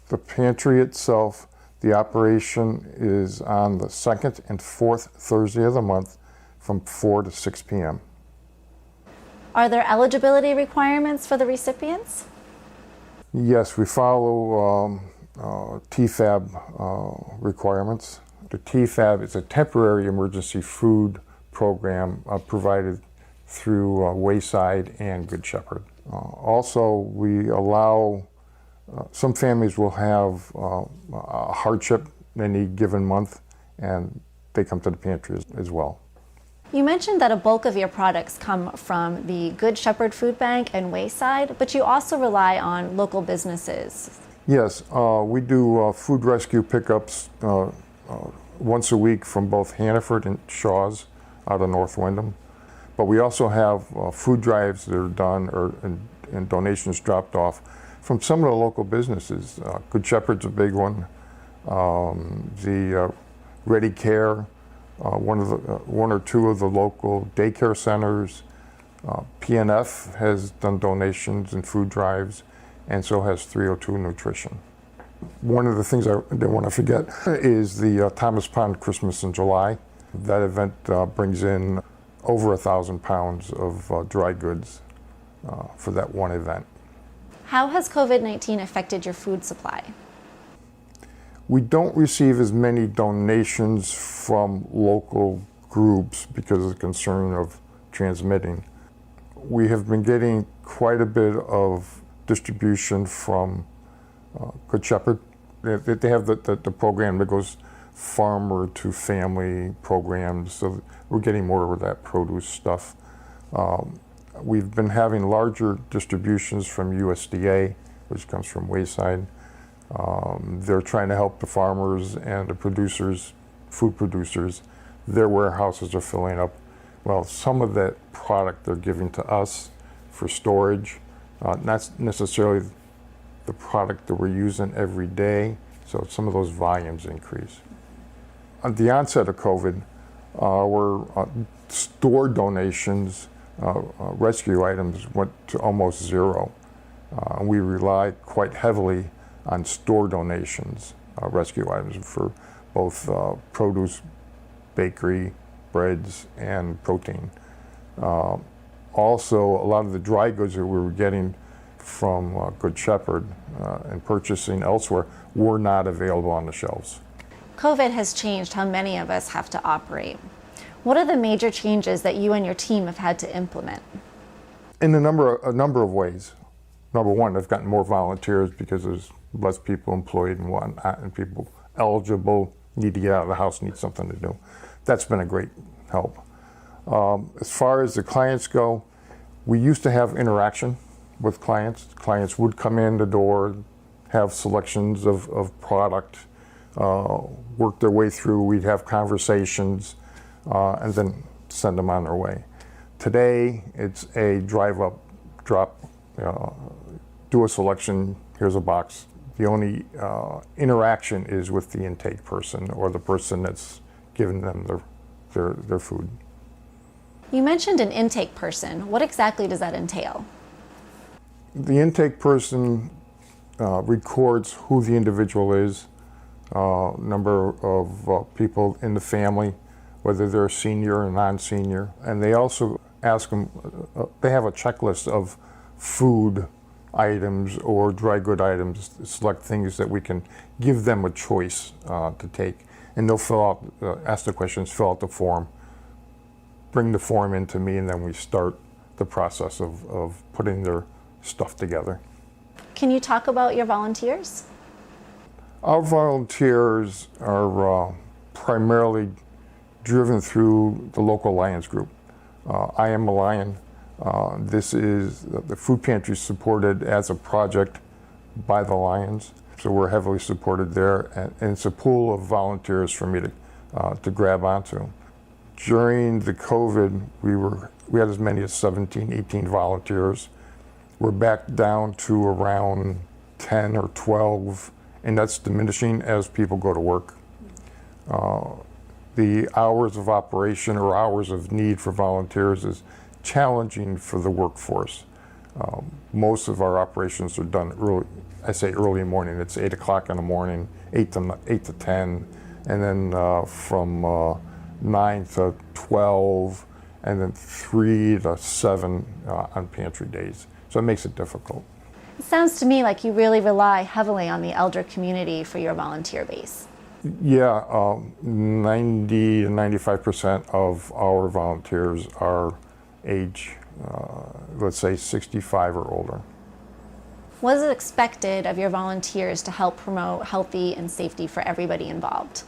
The pantry itself, the operation is on the second and fourth Thursday of the month from 4 to 6 p.m. Are there eligibility requirements for the recipients? Yes, we follow TFAB requirements. The TFAB is a temporary emergency food program provided through Wayside and Good Shepherd. Also, we allow, some families will have a hardship in any given month, and they come to the pantry as well. You mentioned that a bulk of your products come from the Good Shepherd Food Bank and Wayside, but you also rely on local businesses. Yes, we do food rescue pickups once a week from both Hannaford and Shaw's out of North Windham. But we also have food drives that are done and donations dropped off from some of the local businesses. Good Shepherd's a big one. The Ready Care, one or two of the local daycare centers. PNF has done donations and food drives, and so has 302 Nutrition. One of the things I didn't want to forget is the Thomas Pond Christmas in July. That event brings in over 1,000 pounds of dry goods for that one event. How has COVID-19 affected your food supply? We don't receive as many donations from local groups because of the concern of transmitting. We have been getting quite a bit of distribution from Good Shepherd. They have the program that goes farmer to family programs, so we're getting more of that produce stuff. We've been having larger distributions from USDA, which comes from Wayside. They're trying to help the farmers and the producers, food producers. Their warehouses are filling up. Well, some of that product they're giving to us for storage, not necessarily the product that we're using every day, so some of those volumes increase. At the onset of COVID, our store donations, rescue items went to almost zero. We rely quite heavily on store donations, rescue items for both produce, bakery, breads, and protein. Also, a lot of the dry goods that we were getting from Good Shepherd and purchasing elsewhere were not available on the shelves. COVID has changed how many of us have to operate. What are the major changes that you and your team have had to implement? In a number of ways. Number one, I've gotten more volunteers because there's less people employed and whatnot, and people eligible, need to get out of the house, need something to do. That's been a great help. As far as the clients go, we used to have interaction with clients. Clients would come in the door, have selections of product, work their way through, we'd have conversations, and then send them on their way. Today, it's a drive up, drop, do a selection, here's a box. The only interaction is with the intake person or the person that's giving them their food. You mentioned an intake person. What exactly does that entail? The intake person records who the individual is, number of people in the family, whether they're senior or non-senior, and they also ask them, they have a checklist of food items or dry good items, select things that we can give them a choice to take. And they'll fill out, ask the questions, fill out the form, bring the form into me, and then we start the process of putting their stuff together. Can you talk about your volunteers? Our volunteers are primarily driven through the local Lions group. I am a Lion. This is, the food pantry is supported as a project by the Lions, so we're heavily supported there, and it's a pool of volunteers for me to grab onto. During the COVID, we had as many as 17, 18 volunteers. We're back down to around 10 or 12, and that's diminishing as people go to work. The hours of operation or hours of need for volunteers is challenging for the workforce. Most of our operations are done early, I say early morning, it's 8 o'clock in the morning, 8 to 10, and then from 9 to 12, and then 3 to 7 on pantry days. So it makes it difficult. It sounds to me like you really rely heavily on the elder community for your volunteer base. Yeah, 90 to 95% of our volunteers are age, let's say 65 or older. What is expected of your volunteers to help promote healthy and safety for everybody involved?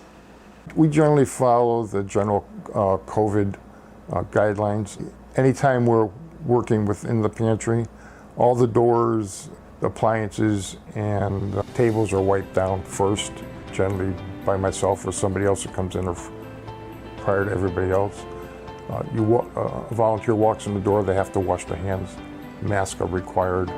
We generally follow the general COVID guidelines. Anytime we're working within the pantry, all the doors, the appliances, and tables are wiped down first, generally by myself or somebody else that comes in prior to everybody else. A volunteer walks in the door, they have to wash their hands. Masks are required.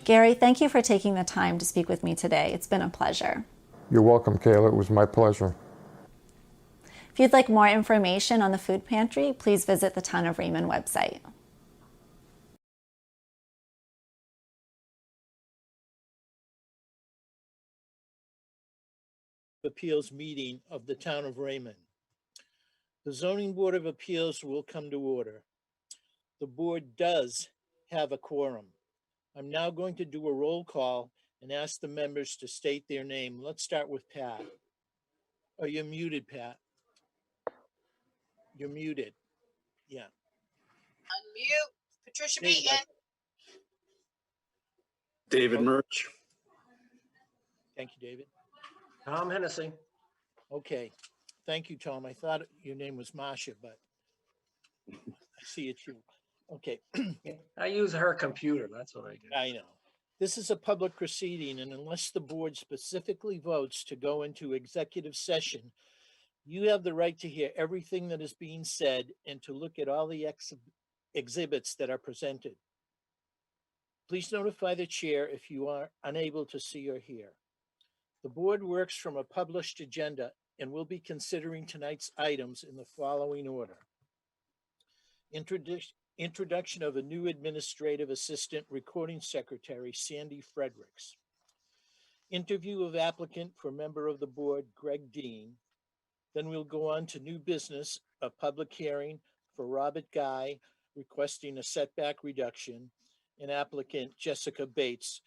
Gary, thank you for taking the time to speak with me today. It's been a pleasure. You're welcome, Kayla. It was my pleasure. If you'd like more information on the food pantry, please visit the Town of Raymond website. Appeals meeting of the Town of Raymond. The Zoning Board of Appeals will come to order. The board does have a quorum. I'm now going to do a roll call and ask the members to state their name. Let's start with Pat. Oh, you're muted, Pat. You're muted. Yeah. Unmute. Patricia There you go. Beaton. David Oh. Murch. Thank you, David. Tom Hennessy. Okay. Thank you, Tom. I thought your name was Marcia, but I see it's you. Okay. I use her computer. That's what I do. I know. This is a public proceeding, and unless the board specifically votes to go into executive session, you have the right to hear everything that is being said and to look at all the exhibits that are presented. Please notify the chair if you are unable to see or hear. The board works from a published agenda and will be considering tonight's items in the following order. Introduction of a new administrative assistant recording secretary, Sandy Fredericks. Interview of applicant for member of the board, Greg Dean. Then we'll go on to new business, a public hearing for Robert Guy requesting a setback reduction, and applicant Jessica Bates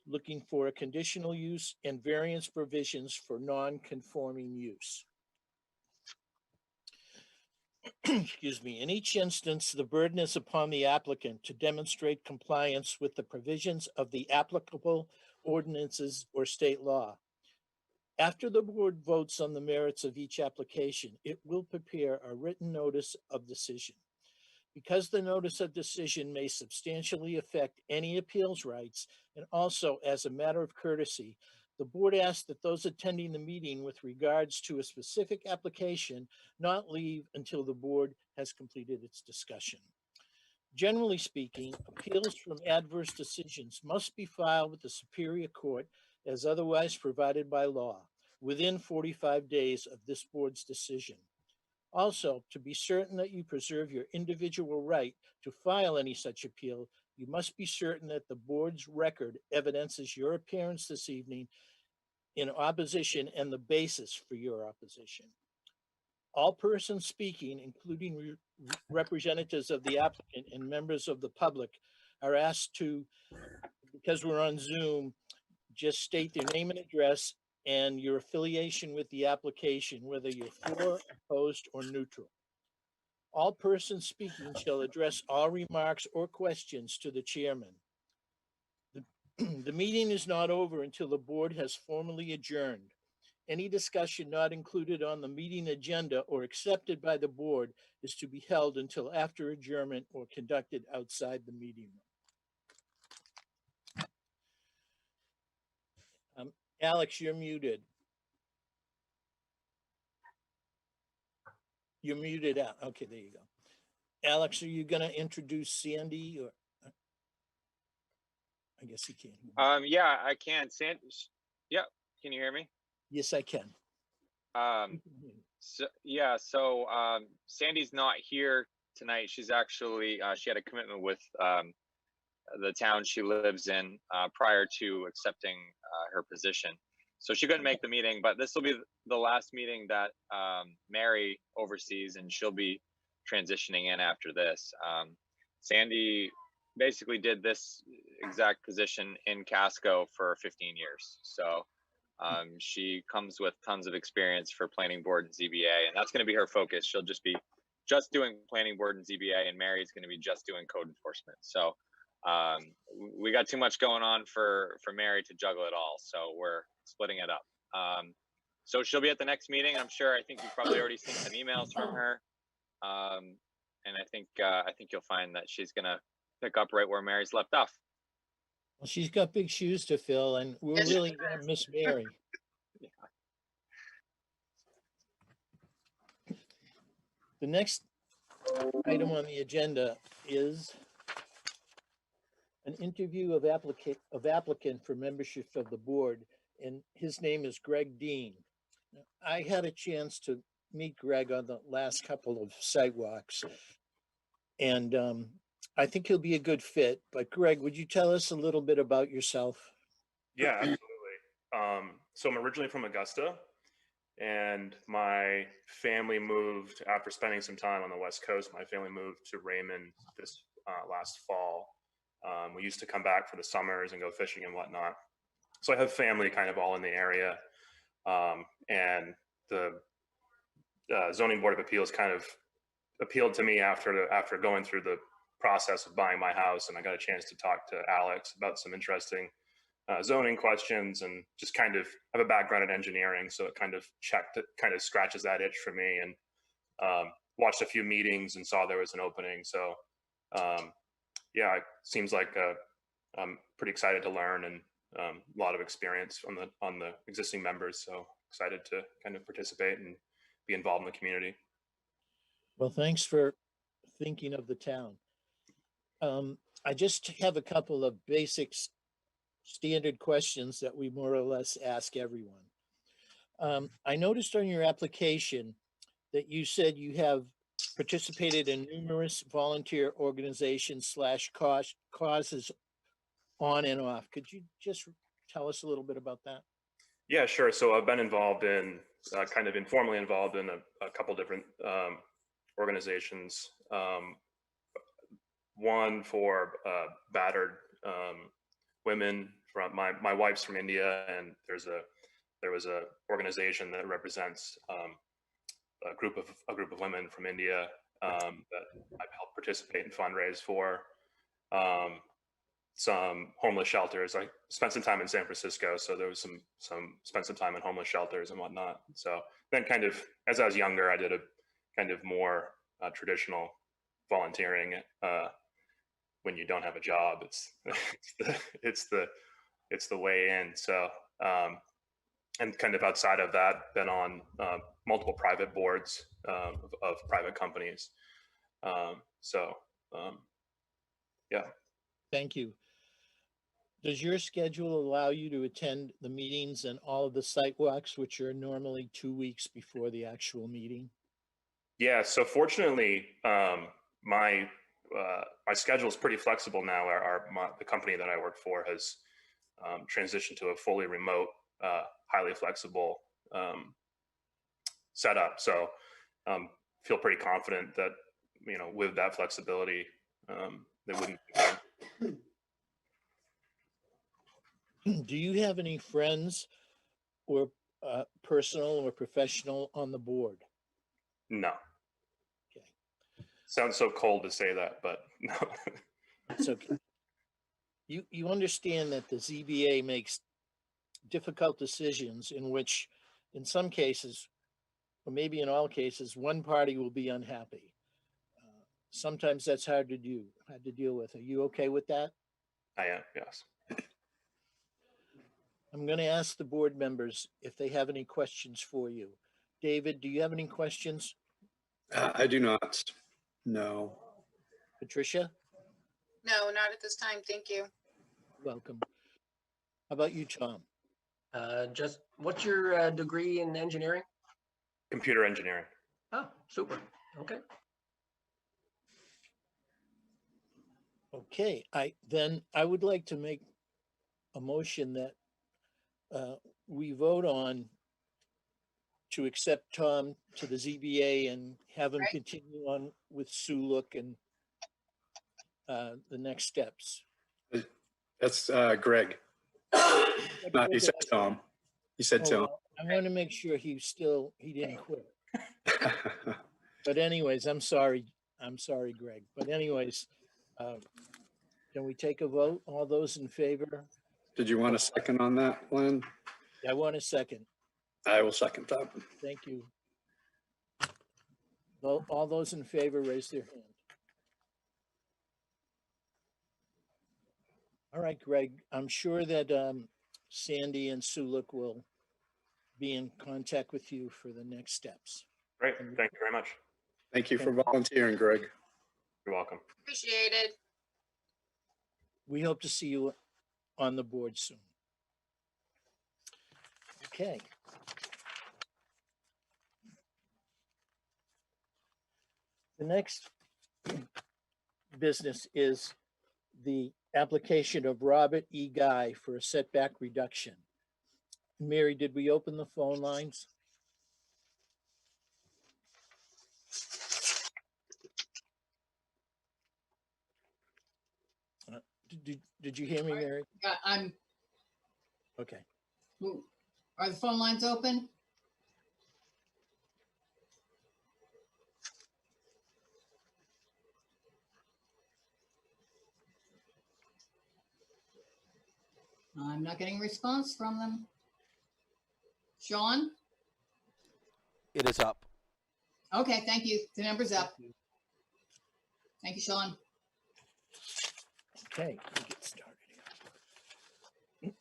looking for a conditional use and variance provisions for non-conforming use. Excuse me. In each instance, the burden is upon the applicant to demonstrate compliance with the provisions of the applicable ordinances or state law. After the board votes on the merits of each application, it will prepare a written notice of decision. Because the notice of decision may substantially affect any appeals rights, and also as a matter of courtesy, the board asks that those attending the meeting with regards to a specific application not leave until the board has completed its discussion. Generally speaking, appeals from adverse decisions must be filed with the Superior Court as otherwise provided by law within 45 days of this board's decision. Also, to be certain that you preserve your individual right to file any such appeal, you must be certain that the board's record evidences your appearance this evening in opposition and the basis for your opposition. All persons speaking, including representatives of the applicant and members of the public, are asked to, because we're on Zoom, just state their name and address and your affiliation with the application, whether you're for, opposed, or neutral. All persons speaking shall address all remarks or questions to the chairman. The meeting is not over until the board has formally adjourned. Any discussion not included on the meeting agenda or accepted by the board is to be held until after adjournment or conducted outside the meeting room. Alex, you're muted. You're muted out. Okay, there you go. Alex, are you going to introduce Sandy? Or I guess he can't. Yeah, I can. Yeah, can you hear me? Yes, I can. So Sandy's not here tonight. She's actually she had a commitment with the town she lives in prior to accepting her position. So she couldn't make the meeting, but this will be the last meeting that Mary oversees, and she'll be transitioning in after this. Sandy basically did this exact position in Casco for 15 years. So she comes with tons of experience for planning board and ZBA, and that's going to be her focus. She'll just be doing planning board and ZBA, and Mary's going to be just doing code enforcement. So we got too much going on for Mary to juggle it all. So we're splitting it up. So she'll be at the next meeting. I'm sure. I think you've probably already seen some emails from her. And I think you'll find that she's going to pick up right where Mary's left off. Well, she's got big shoes to fill, and we're really going to miss Mary. Yeah. The next item on the agenda is an interview of applicant for membership of the board, and his name is Greg Dean. I had a chance to meet Greg on the last couple of sidewalks, and I think he'll be a good fit. But Greg, would you tell us a little bit about yourself? Yeah, absolutely. So I'm originally from Augusta, and my family moved after spending some time on the West Coast. My family moved to Raymond this last fall. We used to come back for the summers and go fishing and whatnot. So I have family kind of all in the area, and the zoning board of appeals kind of appealed to me after going through the process of buying my house, and I got a chance to talk to Alex about some interesting zoning questions, and just kind of have a background in engineering, so it kind of scratches that itch for me, and watched a few meetings and saw there was an opening. So yeah, it seems like I'm pretty excited to learn, and a lot of experience on the existing members. So excited to kind of participate and be involved in the community. Well, thanks for thinking of the town. I just have a couple of basic standard questions that we more or less ask everyone. I noticed on your application that you said you have participated in numerous volunteer organizations / causes on and off. Could you just tell us a little bit about that? Yeah, sure. So I've been involved in, kind of informally involved in a couple different organizations. One for battered women. From my wife's from India, and there was a organization that represents a group of women from India that I've helped participate and fundraise for. Some homeless shelters. I spent some time in San Francisco, so there was spent some time in homeless shelters and whatnot. So then, kind of as I was younger, I did a kind of more traditional volunteering. When you don't have a job, it's the way in. So and kind of outside of that, been on multiple private boards of private companies. Yeah. Thank you. Does your schedule allow you to attend the meetings and all of the site walks, which are normally 2 weeks before the actual meeting? Yeah. So fortunately, my schedule is pretty flexible now. The company that I work for has transitioned to a fully remote, highly flexible setup. So feel pretty confident that, with that flexibility, they wouldn't. Do you have any friends or personal or professional on the board? No. Okay. Sounds so cold to say that, but no. It's okay. You understand that the ZBA makes difficult decisions in which, in some cases, or maybe in all cases, one party will be unhappy. Sometimes that's hard to deal with. Are you okay with that? I am, yes. I'm going to ask the board members if they have any questions for you. David, do you have any questions? I do not. No. Patricia? No, not at this time. Thank you. Welcome. How about you, Tom? Just what's your degree in engineering? Computer engineering. Oh, super. Okay. Okay, I would like to make a motion that we vote on to accept Tom to the ZBA and have him continue on with Suluk and the next steps. That's Greg. He said Tom. He said Oh, Tom. well, I want to make sure he didn't quit. But anyways, I'm sorry, Greg. But anyways, can we take a vote? All those in favor? Did you want a second on that, Len? I want a second. I will second that. Thank you. All those in favor, raise their hand. All right, Greg, I'm sure that Sandy and Suluk will be in contact with you for the next steps. Great. Thank you very much. Thank you for volunteering, Greg. You're welcome. Appreciated. We hope to see you on the board soon. Okay. The next business is the application of Robert E. Guy for a setback reduction. Mary, did we open the phone lines? Did you hear me, Mary? Yeah, I'm, Okay. are the phone lines open? I'm not getting a response from them. Sean? It is up. Okay, thank you. The number's up. Thank you, Sean. Okay, we get started here.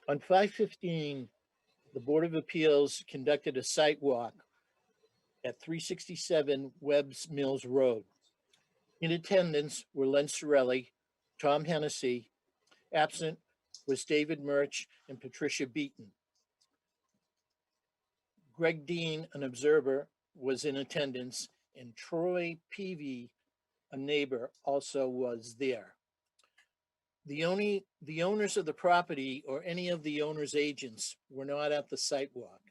On 5/15, the Board of Appeals conducted a site walk at 367 Webb's Mills Road. In attendance were Len Sorelli, Tom Hennessy. Absent was David Murch and Patricia Beaton. Greg Dean, an observer, was in attendance, and Troy Peavy, a neighbor, also was there. The owners of the property or any of the owner's agents were not at the site walk.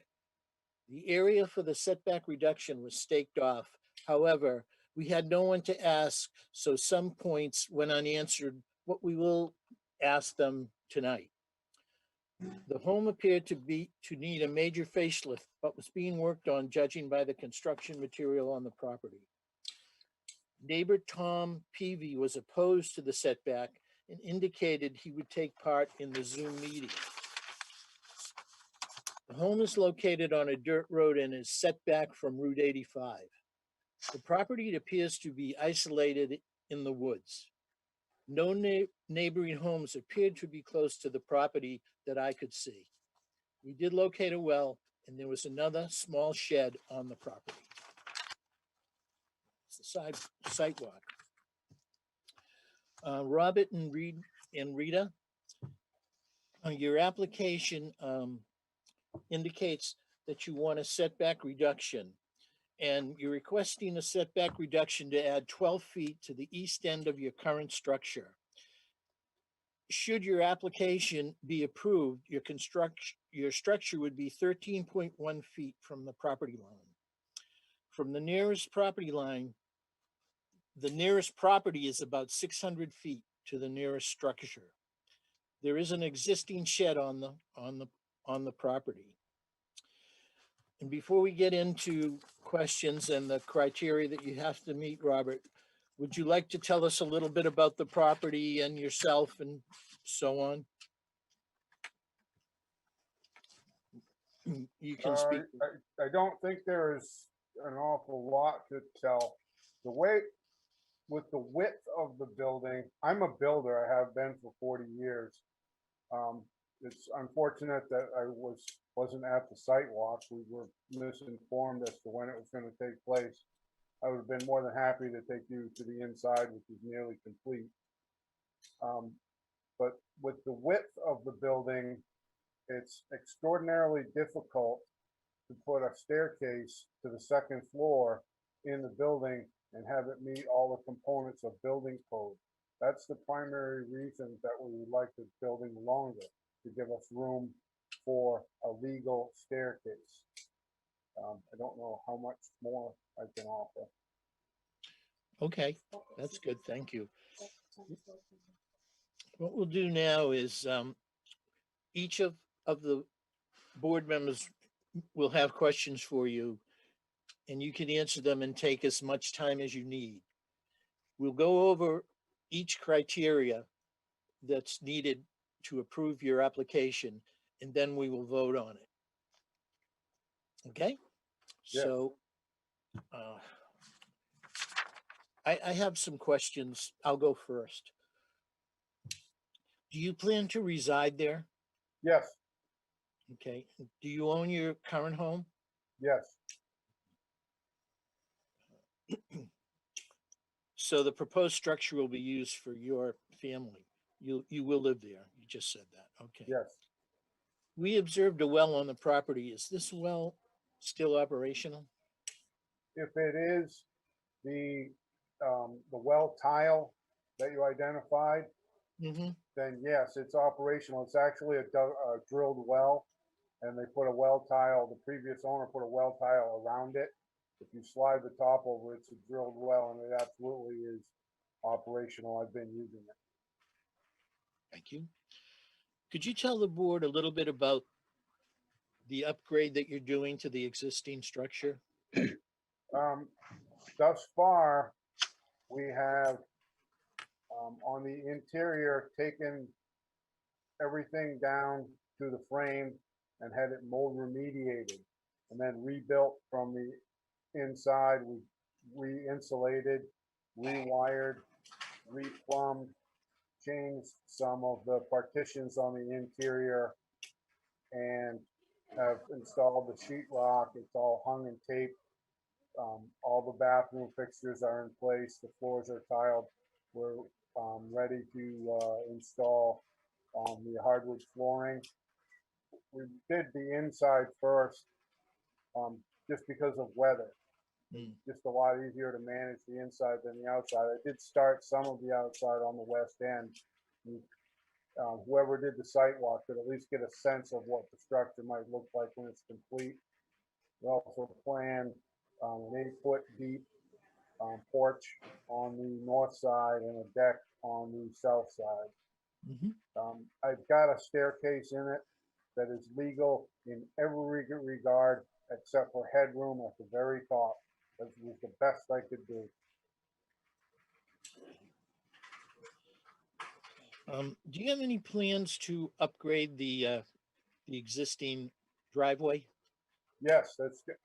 The area for the setback reduction was staked off. However, we had no one to ask, so some points went unanswered. What we will ask them tonight. The home appeared to need a major facelift, but was being worked on, judging by the construction material on the property. Neighbor Tom Peavy was opposed to the setback and indicated he would take part in the Zoom meeting. The home is located on a dirt road and is set back from Route 85. The property appears to be isolated in the woods. No neighboring homes appeared to be close to the property that I could see. We did locate a well, and there was another small shed on the property. It's the sidewalk. Robert and Rita, your application indicates that you want a setback reduction, and you're requesting a setback reduction to add 12 feet to the east end of your current structure. Should your application be approved, your structure would be 13.1 feet from the property line. From the nearest property line, the nearest property is about 600 feet to the nearest structure. There is an existing shed on the property. And before we get into questions and the criteria that you have to meet, Robert, would you like to tell us a little bit about the property and yourself and so on? You can speak. I don't think there is an awful lot to tell. The way, with the width of the building, I'm a builder, I have been for 40 years. It's unfortunate that I wasn't at the site walk. We were misinformed as to when it was going to take place. I would have been more than happy to take you to the inside, which is nearly complete. But with the width of the building, it's extraordinarily difficult to put a staircase to the second floor in the building and have it meet all the components of building code. That's the primary reason that we would like the building longer, to give us room for a legal staircase. I don't know how much more I can offer. Okay, that's good. Thank you. What we'll do now is each of the board members will have questions for you, and you can answer them and take as much time as you need. We'll go over each criteria that's needed to approve your application, and then we will vote on it. Okay? Yeah. So I have some questions. I'll go first. Do you plan to reside there? Yes, Okay. Do you own your current home? yes, So the proposed structure will be used for your family. You will live there. You just said that. Okay. yes. We observed a well on the property. Is this well still operational? If it is the well tile that you identified, Mm-hmm. then yes, it's operational. It's actually a drilled well, and they put a well tile, the previous owner put a well tile around it. If you slide the top over, it's a drilled well, and it absolutely is operational. I've been using it. Thank you. Could you tell the board a little bit about the upgrade that you're doing to the existing structure? Thus far, we have on the interior taken everything down to the frame and had it mold remediated, and then rebuilt from the inside. We re-insulated, rewired, replumbed, changed some of the partitions on the interior, and have installed the sheetrock. It's all hung and taped. All the bathroom fixtures are in place. The floors are tiled. We're ready to install the hardwood flooring. We did the inside first just because of weather. Just a lot easier to manage the inside than the outside. I did start some of the outside on the west end. Whoever did the site walk could at least get a sense of what the structure might look like when it's complete. We also planned an 8-foot deep porch on the north side and a deck on the south side. I've got a staircase in it that is legal in every regard except for headroom at the very top. That was the best I could do. Do you have any plans to upgrade the existing driveway? Yes, that's good.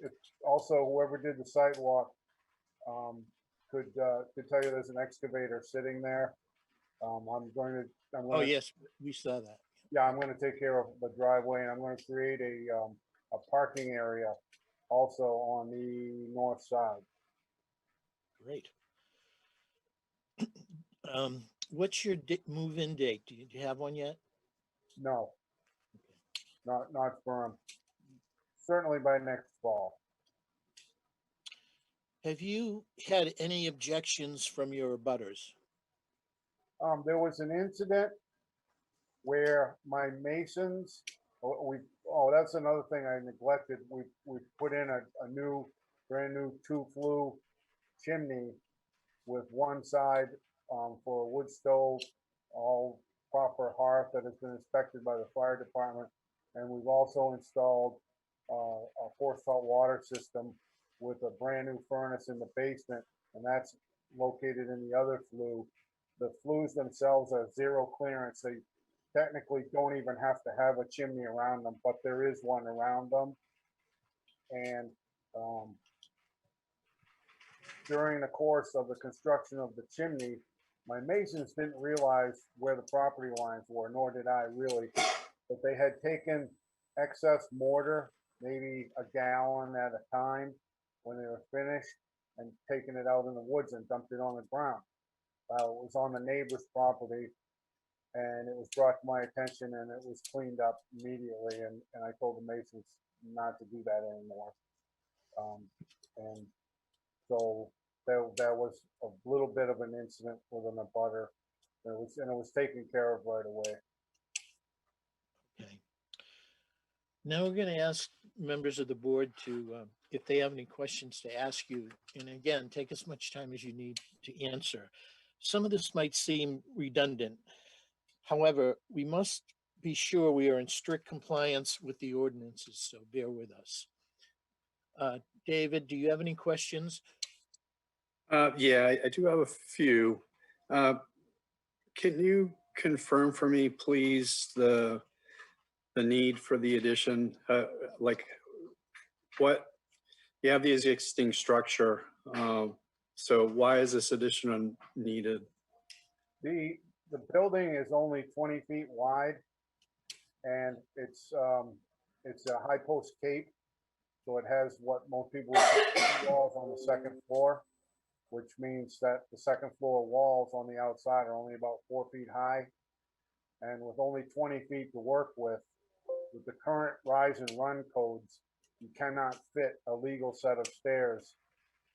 It's also whoever did the sidewalk could tell you there's an excavator sitting there. I'm going Oh, yes, we saw that. Yeah, I'm going to take care of the driveway, and I'm going to create a parking area also on the north side. Great. What's your move-in date? Do you have one yet? No, not firm. Certainly by next fall. Have you had any objections from your abutters? There was an incident where my masons, that's another thing I neglected. We put in a brand new 2-flue chimney with one side for a wood stove, all proper hearth that has been inspected by the fire department. And we've also installed a forced salt water system with a brand new furnace in the basement, and that's located in the other flue. The flues themselves are zero clearance. They technically don't even have to have a chimney around them, but there is one around them. And during the course of the construction of the chimney, my masons didn't realize where the property lines were, nor did I really, but they had taken excess mortar, maybe a gallon at a time when they were finished, and taken it out in the woods and dumped it on the ground. It was on the neighbor's property, and it was brought to my attention, and it was cleaned up immediately, and I told the masons not to do that anymore. And so that was a little bit of an incident with an abutter. It was taken care of right away. Okay. Now we're going to ask members of the board to, if they have any questions to ask you, and again, take as much time as you need to answer. Some of this might seem redundant. However, we must be sure we are in strict compliance with the ordinances, so bear with us. David, do you have any questions? Yeah, I do have a few. Can you confirm for me, please, the need for the addition? Like what, you have the existing structure. So why is this addition needed? The building is only 20 feet wide, and it's a high post cape, so it has what most people would call walls on the second floor, which means that the second floor walls on the outside are only about 4 feet high, and with only 20 feet to work with the current rise and run codes, you cannot fit a legal set of stairs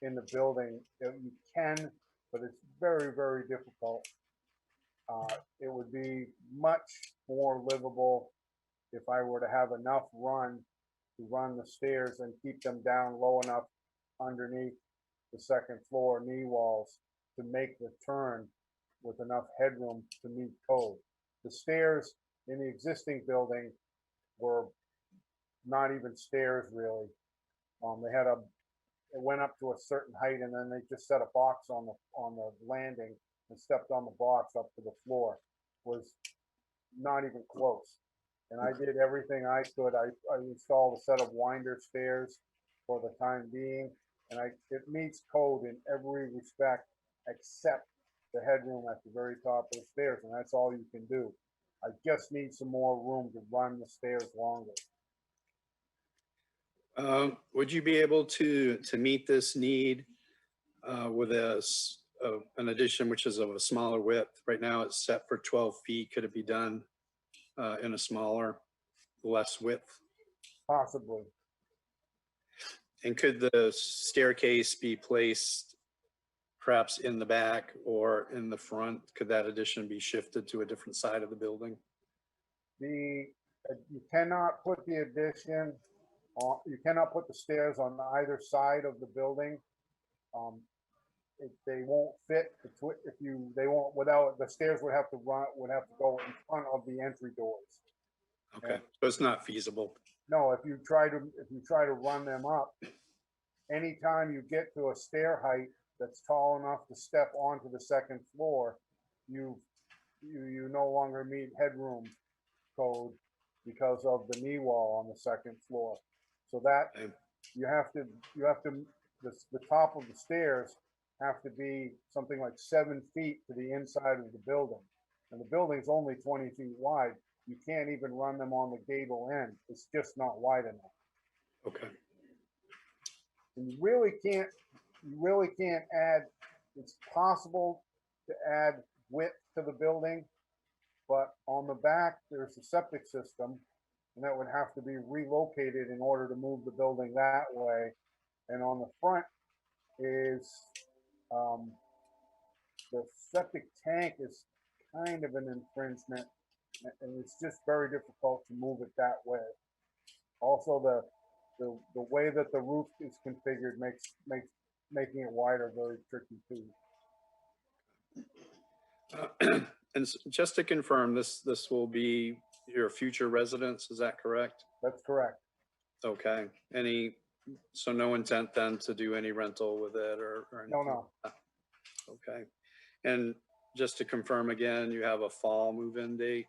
in the building. You can, but it's very, very difficult. It would be much more livable if I were to have enough run to run the stairs and keep them down low enough underneath the second floor knee walls to make the turn with enough headroom to meet code. The stairs in the existing building were not even stairs really. It went up to a certain height, and then they just set a box on the landing and stepped on the box up to the floor. Was not even close. And I did everything I could. I installed a set of winder stairs for the time being, and it meets code in every respect except the headroom at the very top of the stairs, and that's all you can do. I just need some more room to run the stairs longer. Would you be able to meet this need with an addition which is of a smaller width? Right now it's set for 12 feet. Could it be done in a smaller, less width? Possibly. And could the staircase be placed perhaps in the back or in the front? Could that addition be shifted to a different side of the building? You cannot put the addition on, you cannot put the stairs on either side of the building. They won't fit they won't, without, the stairs would have to go in front of the entry doors. Okay, so it's not feasible. No, if you try to run them up, anytime you get to a stair height that's tall enough to step onto the second floor, you no longer meet headroom code because of the knee wall on the second floor. So that the top of the stairs have to be something like 7 feet to the inside of the building. And the building's only 20 feet wide. You can't even run them on the gable end. It's just not wide enough. Okay. And you really can't add, it's possible to add width to the building, but on the back, there's a septic system, and that would have to be relocated in order to move the building that way. And on the front is, the septic tank is kind of an infringement, and it's just very difficult to move it that way. Also, the way that the roof is configured makes making it wider very tricky too. And just to confirm, this will be your future residence, is that correct? That's correct. Okay. So no intent then to do any rental with it or anything? No. Okay. And just to confirm again, you have a fall move-in date?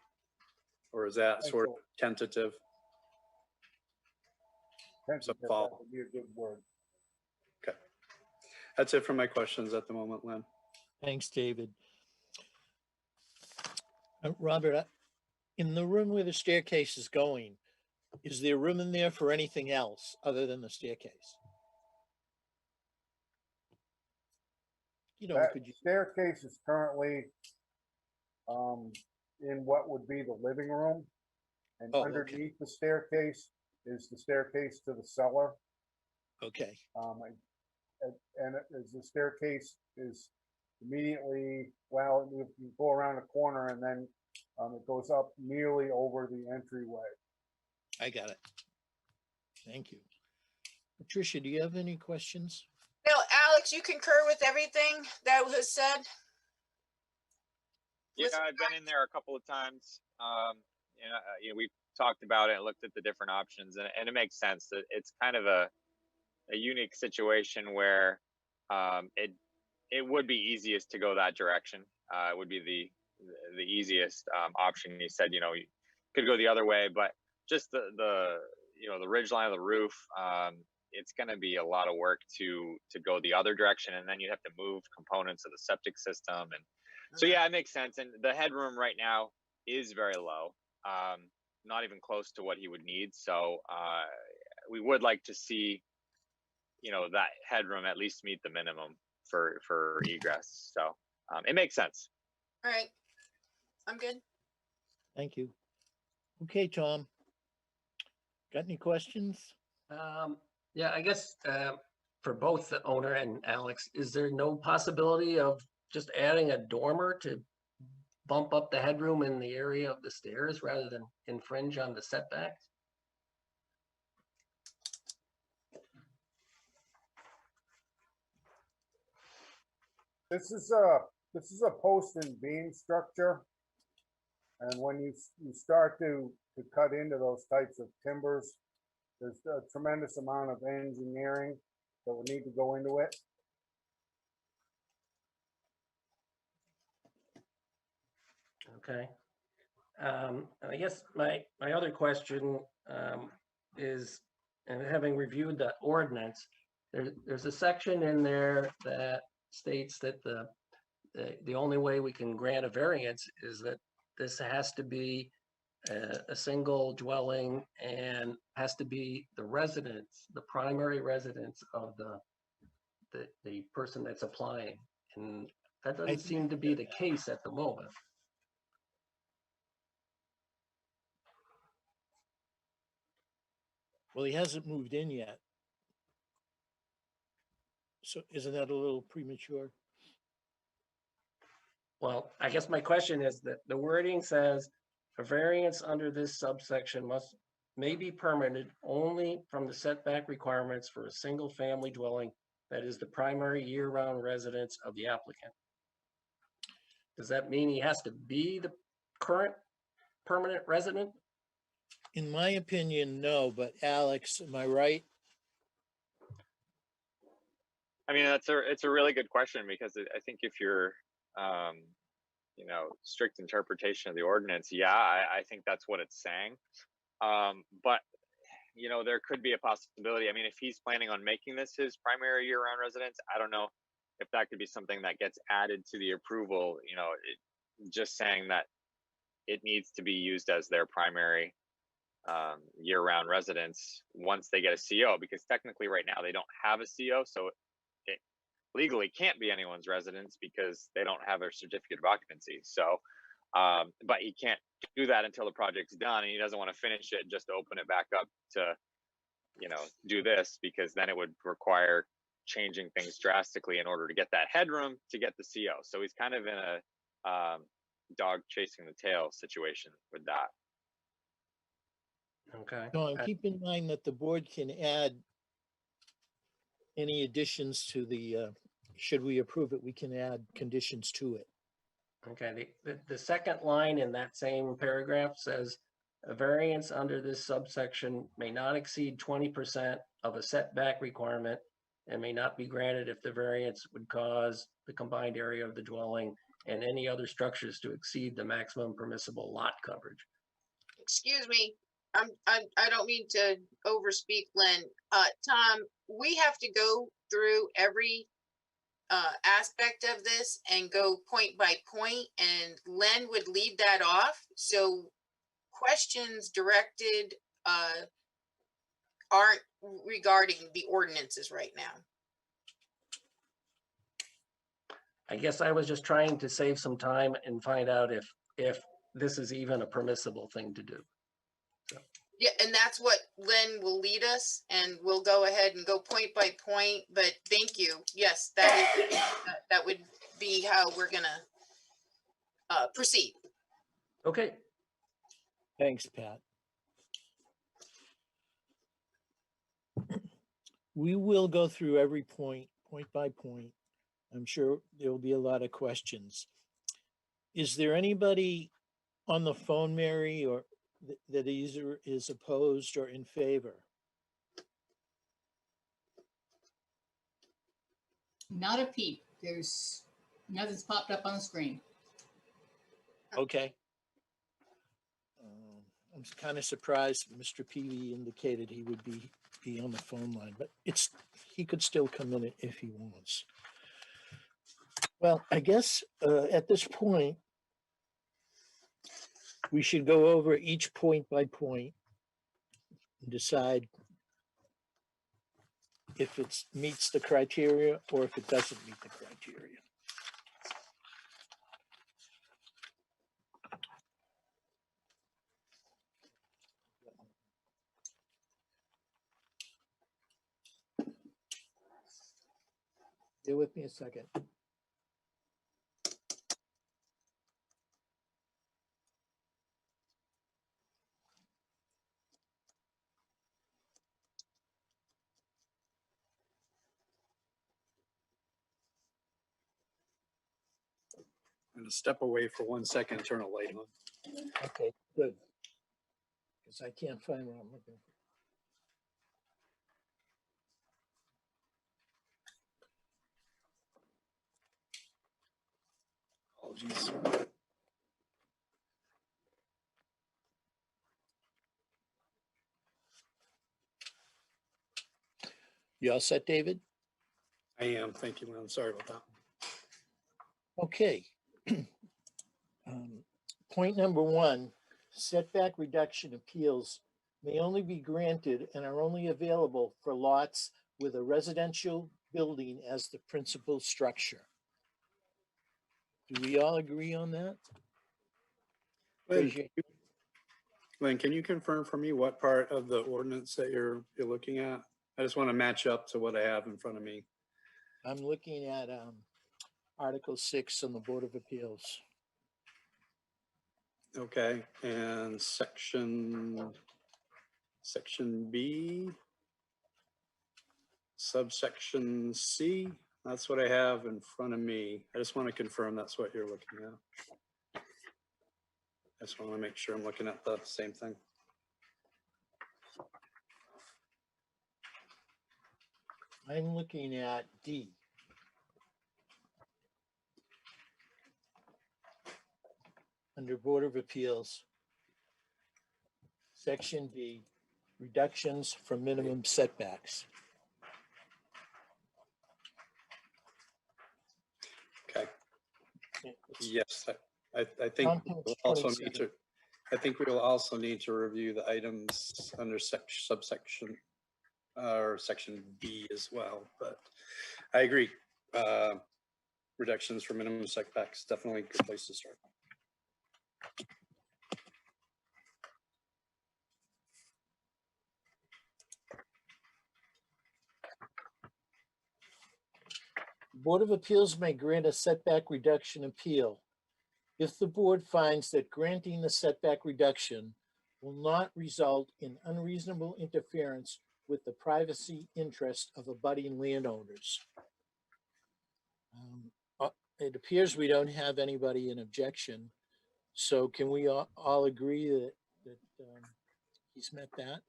Or is that sort of tentative? So fall. That would be a good word. Okay. That's it for my questions at the moment, Lynn. Thanks, David. Robert, in the room where the staircase is going, is there room in there for anything else other than the staircase? That staircase is currently in what would be the living room, and underneath the staircase is the staircase to the cellar. Okay. And the staircase is immediately, well, you go around a corner and then it goes up nearly over the entryway. I got it. Thank you. Patricia, do you have any questions? No, Alex, you concur with everything that was said? Yeah, I've been in there a couple of times. We've talked about it and looked at the different options, and it makes sense that it's kind of a unique situation where it would be easiest to go that direction. It would be the easiest option. He said, you could go the other way, but just the ridge line of the roof, it's going to be a lot of work to go the other direction, and then you have to move components of the septic system, and so yeah, it makes sense. And the headroom right now is very low, not even close to what he would need. So we would like to see, that headroom at least meet the minimum for egress. So it makes sense. All right, I'm good. Thank you. Okay, Tom. Got any questions? Yeah, I guess for both the owner and Alex, is there no possibility of just adding a dormer to bump up the headroom in the area of the stairs rather than infringe on the setbacks? This is a post and beam structure. And when you start to cut into those types of timbers, there's a tremendous amount of engineering that would need to go into it. Okay. I guess my other question is, and having reviewed the ordinance, there's a section in there that states that the only way we can grant a variance is that this has to be a single dwelling and has to be the residence, the primary residence of the person that's applying. And that doesn't seem to be the case at the moment. Well, he hasn't moved in yet. So isn't that a little premature? Well, I guess my question is that the wording says a variance under this subsection may be permitted only from the setback requirements for a single family dwelling that is the primary year-round residence of the applicant. Does that mean he has to be the current permanent resident? In my opinion, no, but Alex, am I right? I mean, it's a really good question, because I think if you're, strict interpretation of the ordinance, yeah, I think that's what it's saying. But there could be a possibility. I mean, if he's planning on making this his primary year-round residence, I don't know if that could be something that gets added to the approval. Just saying that it needs to be used as their primary year-round residence once they get a CO, because technically right now they don't have a CO, so it legally can't be anyone's residence because they don't have a certificate of occupancy. So, but he can't do that until the project's done, and he doesn't want to finish it just to open it back up to, do this, because then it would require changing things drastically in order to get that headroom to get the CO. So he's kind of in a dog chasing the tail situation with that. Okay. No, and keep in mind that the board can add any additions to the, should we approve it, we can add conditions to it. Okay, the second line in that same paragraph says, a variance under this subsection may not exceed 20% of a setback requirement and may not be granted if the variance would cause the combined area of the dwelling and any other structures to exceed the maximum permissible lot coverage. Excuse me, I don't mean to overspeak, Len. Tom, we have to go through every aspect of this and go point by point, and Len would leave that off. So questions directed aren't regarding the ordinances right now. I guess I was just trying to save some time and find out if this is even a permissible thing to do. So. Yeah, and that's what Len will lead us, and we'll go ahead and go point by point. But thank you. Yes, that would be how we're gonna proceed. Okay. Thanks, Pat. We will go through every point by point. I'm sure there will be a lot of questions. Is there anybody on the phone, Mary, or that either is opposed or in favor? Not a peep. There's nothing's popped up on the screen. Okay. I'm kind of surprised Mr. Peavy indicated he would be on the phone line, but he could still come in if he wants. Well, I guess at this point, we should go over each point by point and decide if it meets the criteria or if it doesn't meet the criteria. Bear with me a second. I'm gonna step away for 1 second, turn a light on. Okay, good. Because I can't find what I'm looking for. Oh, geez. You all set, David? I am. Thank you, Lynn. Sorry about that. Okay. Point number 1, setback reduction appeals may only be granted and are only available for lots with a residential building as the principal structure. Do we all agree on that? Lynn, can you confirm for me what part of the ordinance that you're looking at? I just want to match up to what I have in front of me. I'm looking at Article 6 on the Board of Appeals. Okay, and section B, subsection C, that's what I have in front of me. I just want to confirm that's what you're looking at. I just want to make sure I'm looking at the same thing. I'm looking at D. Under Board of Appeals, Section D, reductions from minimum setbacks. Okay. Yes, I think we'll also need to. I think we will also need to review the items under subsection or section B as well. But I agree. Reductions for minimum setbacks definitely a good place to start. Board of Appeals may grant a setback reduction appeal if the board finds that granting the setback reduction will not result in unreasonable interference with the privacy interest of abutting landowners. It appears we don't have anybody in objection. So can we all agree that he's met that?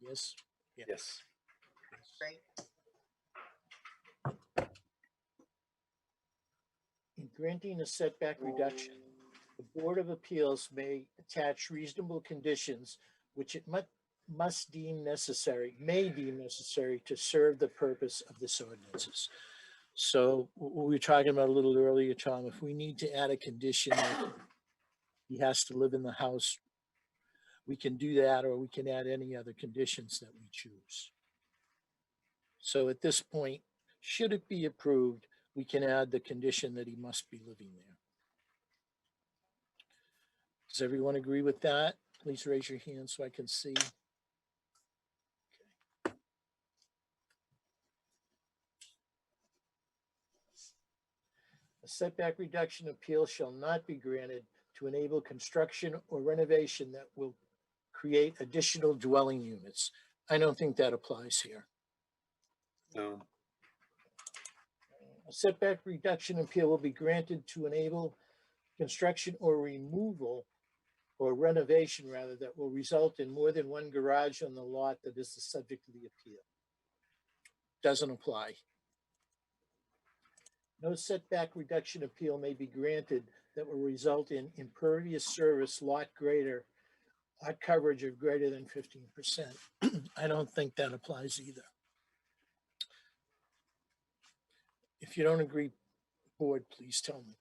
Yes. Yeah. Yes. Great. In granting a setback reduction, the Board of Appeals may attach reasonable conditions which it must deem necessary, may deem necessary to serve the purpose of this ordinances. So what we were talking about a little earlier, Tom, if we need to add a condition that he has to live in the house, we can do that, or we can add any other conditions that we choose. So at this point, should it be approved, we can add the condition that he must be living there. Does everyone agree with that? Please raise your hand so I can see. Okay. A setback reduction appeal shall not be granted to enable construction or renovation that will create additional dwelling units. I don't think that applies here. No. A setback reduction appeal will be granted to enable construction or removal or renovation rather that will result in more than one garage on the lot that is the subject of the appeal. Doesn't apply. No setback reduction appeal may be granted that will result in impervious service lot coverage of greater than 15%. I don't think that applies either. If you don't agree, board, please tell me.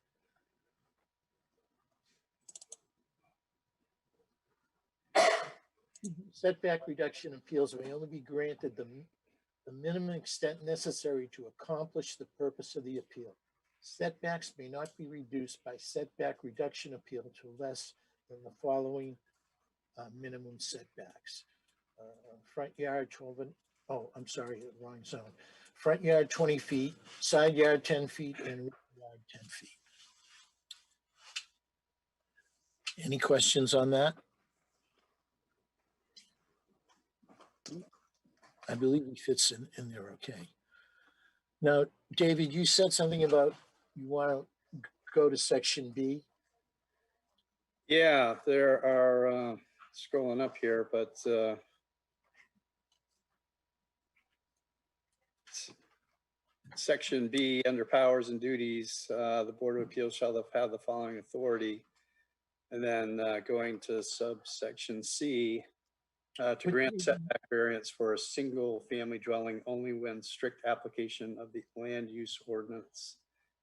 Setback reduction appeals may only be granted the minimum extent necessary to accomplish the purpose of the appeal. Setbacks may not be reduced by setback reduction appeal to less than the following minimum setbacks. Front yard 12, oh, I'm sorry, wrong zone. Front yard 20 feet, side yard 10 feet, and rear yard 10 feet. Any questions on that? I believe he fits in there okay. Now, David, you said something about you want to go to section B. Yeah, there are, scrolling up here, but section B, under powers and duties, the Board of Appeals shall have the following authority. And then going to subsection C, to grant setback variance for a single family dwelling only when strict application of the land use ordinance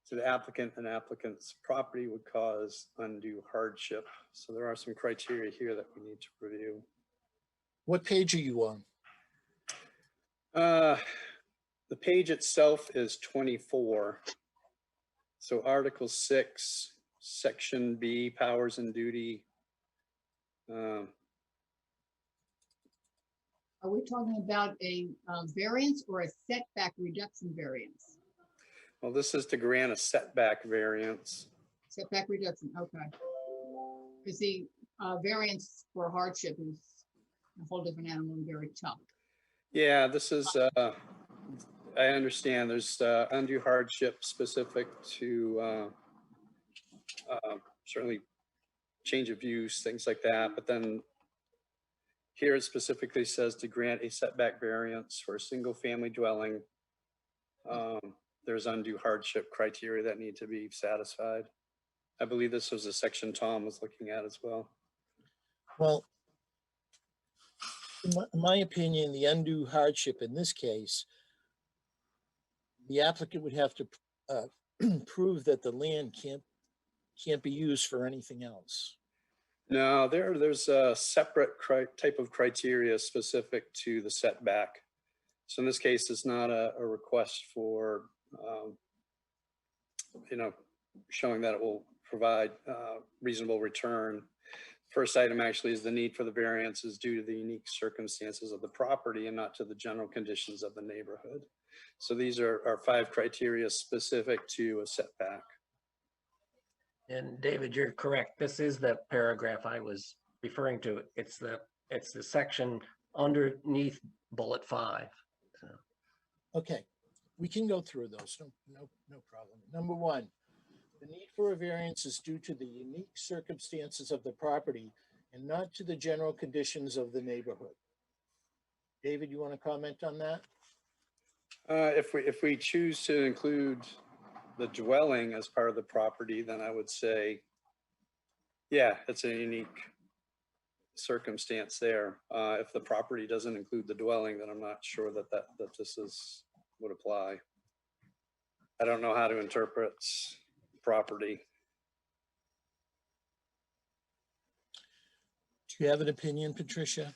to the applicant and applicant's property would cause undue hardship. So there are some criteria here that we need to review. What page are you on? The page itself is 24. So Article 6, Section B, powers and duty. Are we talking about a variance or a setback reduction variance? Well, this is to grant a setback variance. Setback reduction, okay. Because the variance for hardship is a whole different animal and very tough. Yeah, this is, I understand there's undue hardship specific to certainly change of use, things like that. But then here it specifically says to grant a setback variance for a single family dwelling. There's undue hardship criteria that need to be satisfied. I believe this was a section Tom was looking at as well. Well, in my opinion, the undue hardship in this case, the applicant would have to prove that the land can't be used for anything else. No, there's a separate type of criteria specific to the setback. So in this case, it's not a request for, showing that it will provide reasonable return. First item actually is the need for the variance is due to the unique circumstances of the property and not to the general conditions of the neighborhood. So these are 5 criteria specific to a setback. And David, you're correct. This is the paragraph I was referring to. It's the section underneath bullet 5. So. Okay, we can go through those. No problem. Number 1, the need for a variance is due to the unique circumstances of the property and not to the general conditions of the neighborhood. David, you want to comment on that? If we choose to include the dwelling as part of the property, then I would say, yeah, it's a unique circumstance there. If the property doesn't include the dwelling, then I'm not sure that this would apply. I don't know how to interpret property. Do you have an opinion, Patricia?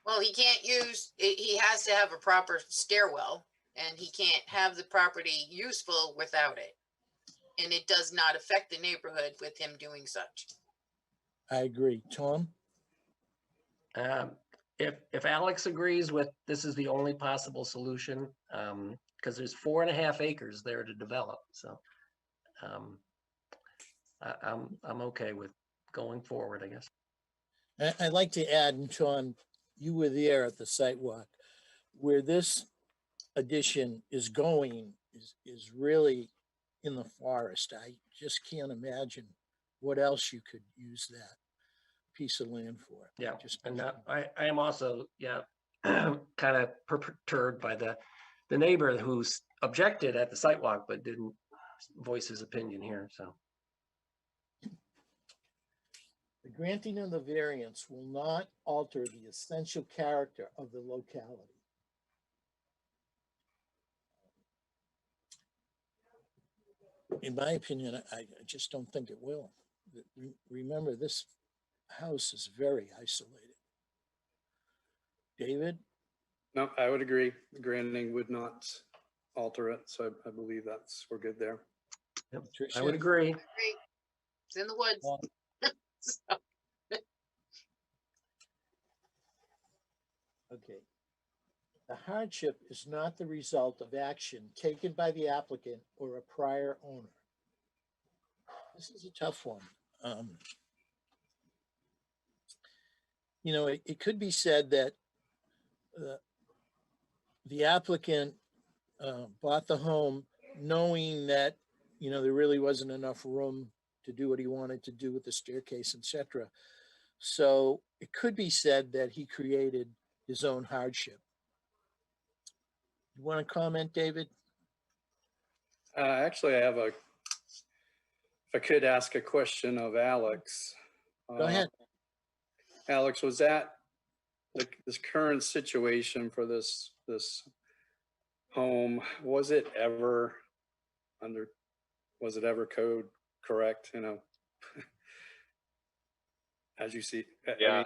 Well, he can't use, he has to have a proper stairwell and he can't have the property useful without it. And it does not affect the neighborhood with him doing such. I agree. Tom? If Alex agrees with this is the only possible solution, because there's 4.5 acres there to develop. So I'm okay with going forward, I guess. I'd like to add, and Tom, you were there at the site walk, where this addition is going is really in the forest. I just can't imagine what else you could use that piece of land for. Yeah, Just and I am also, yeah, kind of perturbed by the neighbor who's objected at the site walk, but didn't voice his opinion here, so. the granting of the variance will not alter the essential character of the locality. In my opinion, I just don't think it will. Remember, this house is very isolated. David? No, I would agree. Granting would not alter it. So I believe we're good there. Yep, I would agree. It's in the woods. So, Okay. The hardship is not the result of action taken by the applicant or a prior owner. This is a tough one. You know, it could be said that the applicant bought the home knowing that, you know, there really wasn't enough room to do what he wanted to do with the staircase, etc. So it could be said that he created his own hardship. You want to comment, David? Actually, if I could ask a question of Alex. Go ahead. Alex, was that this current situation for this home, was it ever code correct, you know? As you see. Yeah,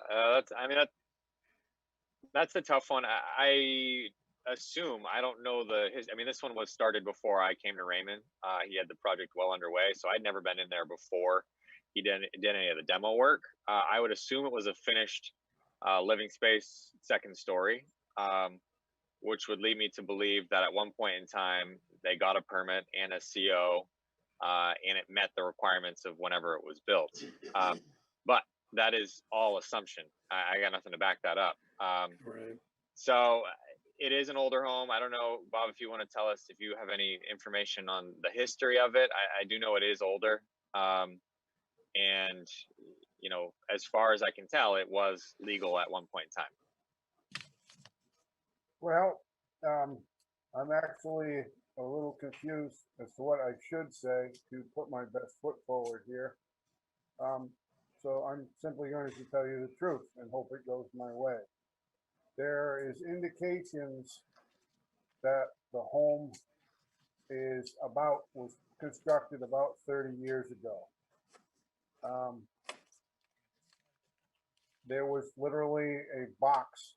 that's a tough one. I assume, I don't know this one was started before I came to Raymond. He had the project well underway, so I'd never been in there before he did any of the demo work. I would assume it was a finished living space, second story, which would lead me to believe that at one point in time, they got a permit and a CO, and it met the requirements of whenever it was built. But that is all assumption. I got nothing to back that up. Right. So it is an older home. I don't know, Bob, if you want to tell us if you have any information on the history of it. I do know it is older. And, you know, as far as I can tell, it was legal at one point in time. Well, I'm actually a little confused as to what I should say to put my best foot forward here. So I'm simply going to tell you the truth and hope it goes my way. There is indications that the home was constructed about 30 years ago. There was literally a box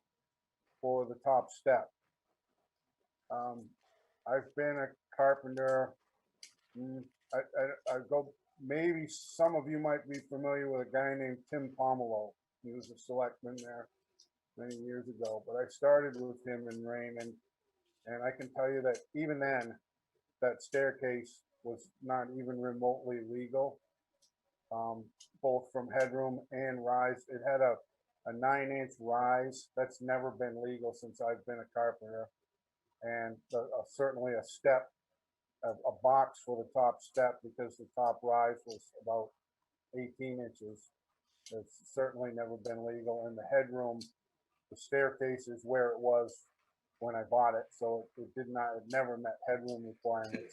for the top step. I've been a carpenter. I go, maybe some of you might be familiar with a guy named Tim Pomelo. He was a selectman there many years ago, but I started with him in Raymond, and I can tell you that even then, that staircase was not even remotely legal, both from headroom and rise. It had a 9-inch rise. That's never been legal since I've been a carpenter. And certainly a step, a box for the top step, because the top rise was about 18 inches. It's certainly never been legal. And the headroom, the staircase is where it was when I bought it. So it never met headroom requirements.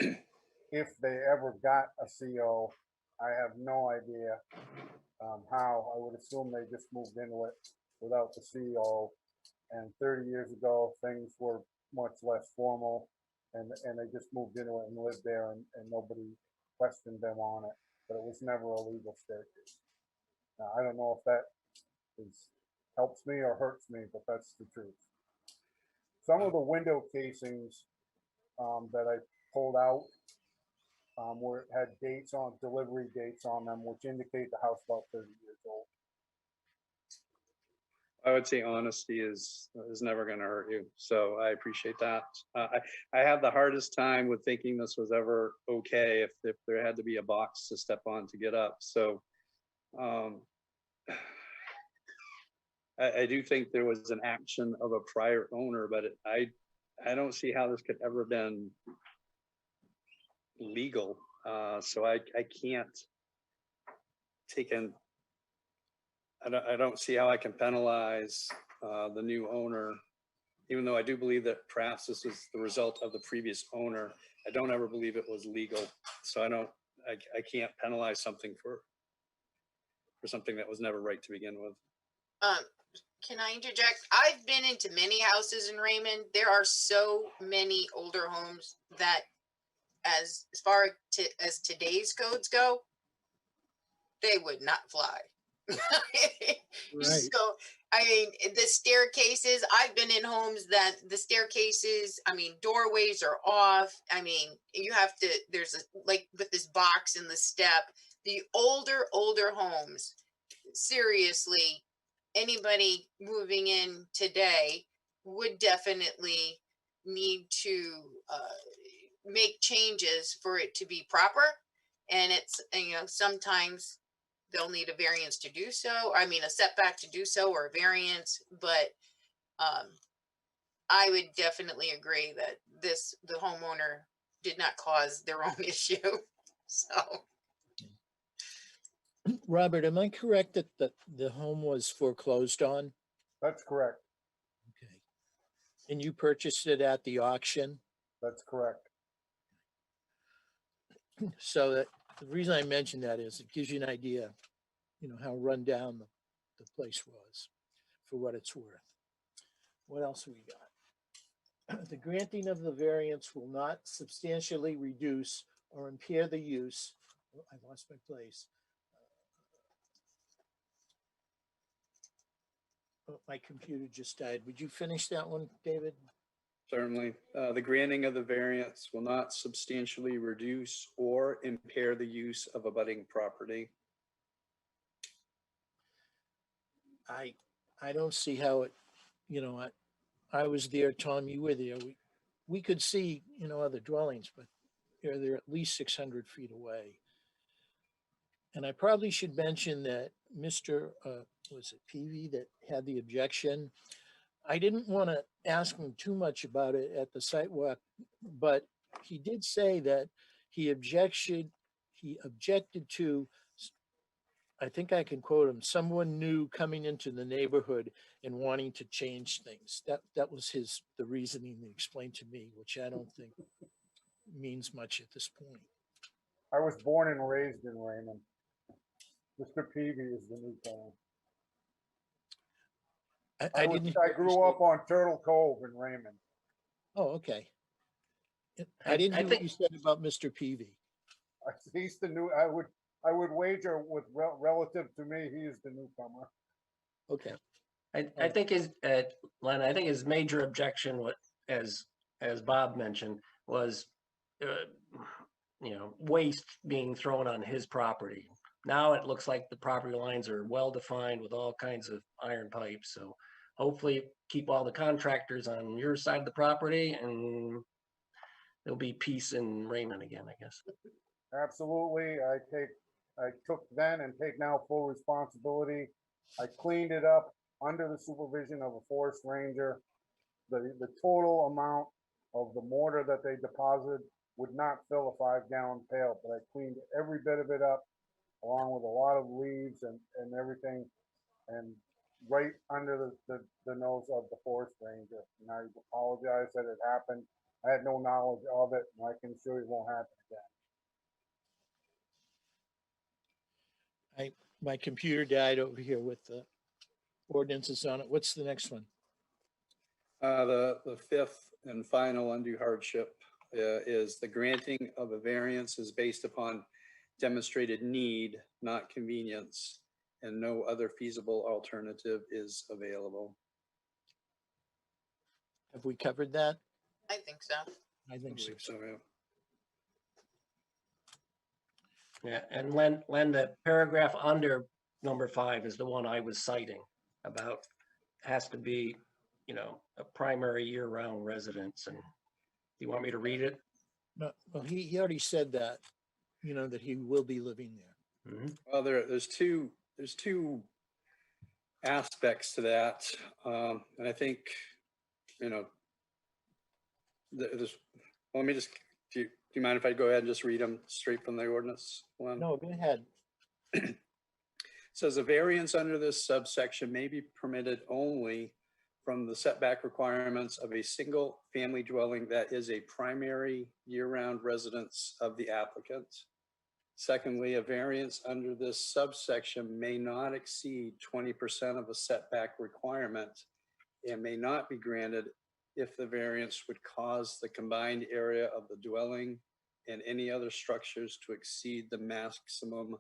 If they ever got a CO, I have no idea how. I would assume they just moved into it without the CO. And 30 years ago, things were much less formal, and they just moved into it and lived there, and nobody questioned them on it. But it was never a legal staircase. Now, I don't know if that helps me or hurts me, but that's the truth. Some of the window casings that I pulled out had delivery dates on them, which indicate the house about 30 years old. I would say honesty is never going to hurt you. So I appreciate that. I have the hardest time with thinking this was ever okay if there had to be a box to step on to get up. So I do think there was an action of a prior owner, but I don't see how this could ever been legal. So I can't take an, I don't see how I can penalize the new owner, even though I do believe that perhaps this is the result of the previous owner. I don't ever believe it was legal. So I can't penalize something for something that was never right to begin with. Can I interject? I've been into many houses in Raymond. There are so many older homes that as far as today's codes go, they would not fly. So, I mean, the staircases, I've been in homes that the staircases, I mean, doorways are off. I mean, you have to, there's like with this box in the step, the older homes, seriously, anybody moving in today would definitely need to make changes for it to be proper. And it's, sometimes they'll need a variance to do so. I mean, a setback to do so, or a variance, but I would definitely agree that the homeowner did not cause their own issue. So. Robert, am I correct that the home was foreclosed on? That's correct. Okay. And you purchased it at the auction? That's correct. So that the reason I mention that is it gives you an idea, how run down the place was for what it's worth. What else have we got? The granting of the variance will not substantially reduce or impair the use. Oh, I lost my place. Oh, my computer just died. Would you finish that one, David? Certainly. The granting of the variance will not substantially reduce or impair the use of abutting property. I don't see how it, I was there, Tom, you were there. We could see, other dwellings, but they're at least 600 feet away. And I probably should mention that Mr. Was it Peavy that had the objection? I didn't want to ask him too much about it at the site walk, but he did say that he objected to, I think I can quote him, someone new coming into the neighborhood and wanting to change things. That was the reasoning he explained to me, which I don't think means much at this point. I was born and raised in Raymond. Mr. Peavy is the newcomer. I grew up on Turtle Cove in Raymond. Oh, okay. I didn't hear what you said about Mr. Peavy. He's the new. I would wager with relative to me, he is the newcomer. Okay. I think Len, I think his major objection, as Bob mentioned, was waste being thrown on his property. Now it looks like the property lines are well defined with all kinds of iron pipes. So hopefully keep all the contractors on your side of the property and there'll be peace in Raymond again, I guess. Absolutely. I took then and take now full responsibility. I cleaned it up under the supervision of a forest ranger. The total amount of the mortar that they deposited would not fill a 5-gallon pail, but I cleaned every bit of it up along with a lot of leaves and everything, and right under the nose of the forest ranger. And I apologize that it happened. I had no knowledge of it, and I can assure you it won't happen again. My computer died over here with the ordinances on it. What's the next one? The fifth and final undue hardship is the granting of a variance is based upon demonstrated need, not convenience, and no other feasible alternative is available. Have we covered that? I think so. I think so. Yeah, and Len, the paragraph under number 5 is the one I was citing about has to be, a primary year-round residence. And do you want me to read it? No, well, he already said that, that he will be living there. Well, there's two aspects to that. And I think, you know, there's, let me just, do you mind if I go ahead and just read them straight from the ordinance? No, go ahead. Says a variance under this subsection may be permitted only from the setback requirements of a single family dwelling that is a primary year-round residence of the applicant. Secondly, a variance under this subsection may not exceed 20% of a setback requirement and may not be granted if the variance would cause the combined area of the dwelling and any other structures to exceed the maximum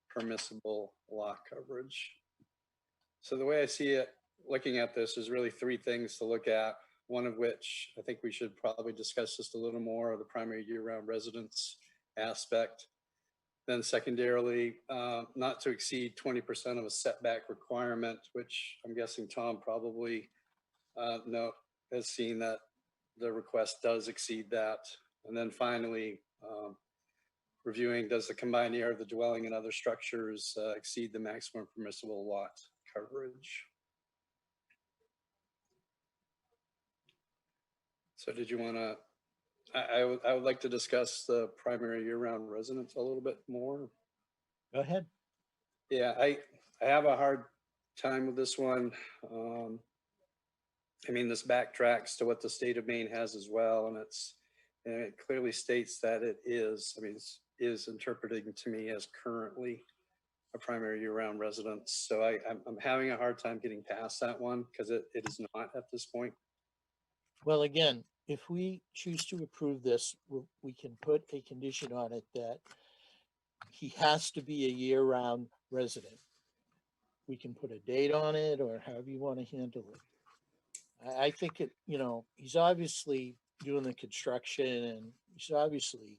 permissible lot coverage. So the way I see it, looking at this, is really three things to look at, one of which I think we should probably discuss just a little more of the primary year-round residence aspect. Then secondarily, not to exceed 20% of a setback requirement, which I'm guessing Tom probably has seen that the request does exceed that. And then finally, reviewing, does the combined area of the dwelling and other structures exceed the maximum permissible lot coverage? So did you want to, I would like to discuss the primary year-round residence a little bit more. Go ahead. Yeah, I have a hard time with this one. I mean, this backtracks to what the state of Maine has as well, and it clearly states that it is, I mean, is interpreting to me as currently a primary year-round residence. So I'm having a hard time getting past that one because it is not at this point. Well, again, if we choose to approve this, we can put a condition on it that he has to be a year-round resident. We can put a date on it or however you want to handle it. I think it, you know, he's obviously doing the construction and he's obviously,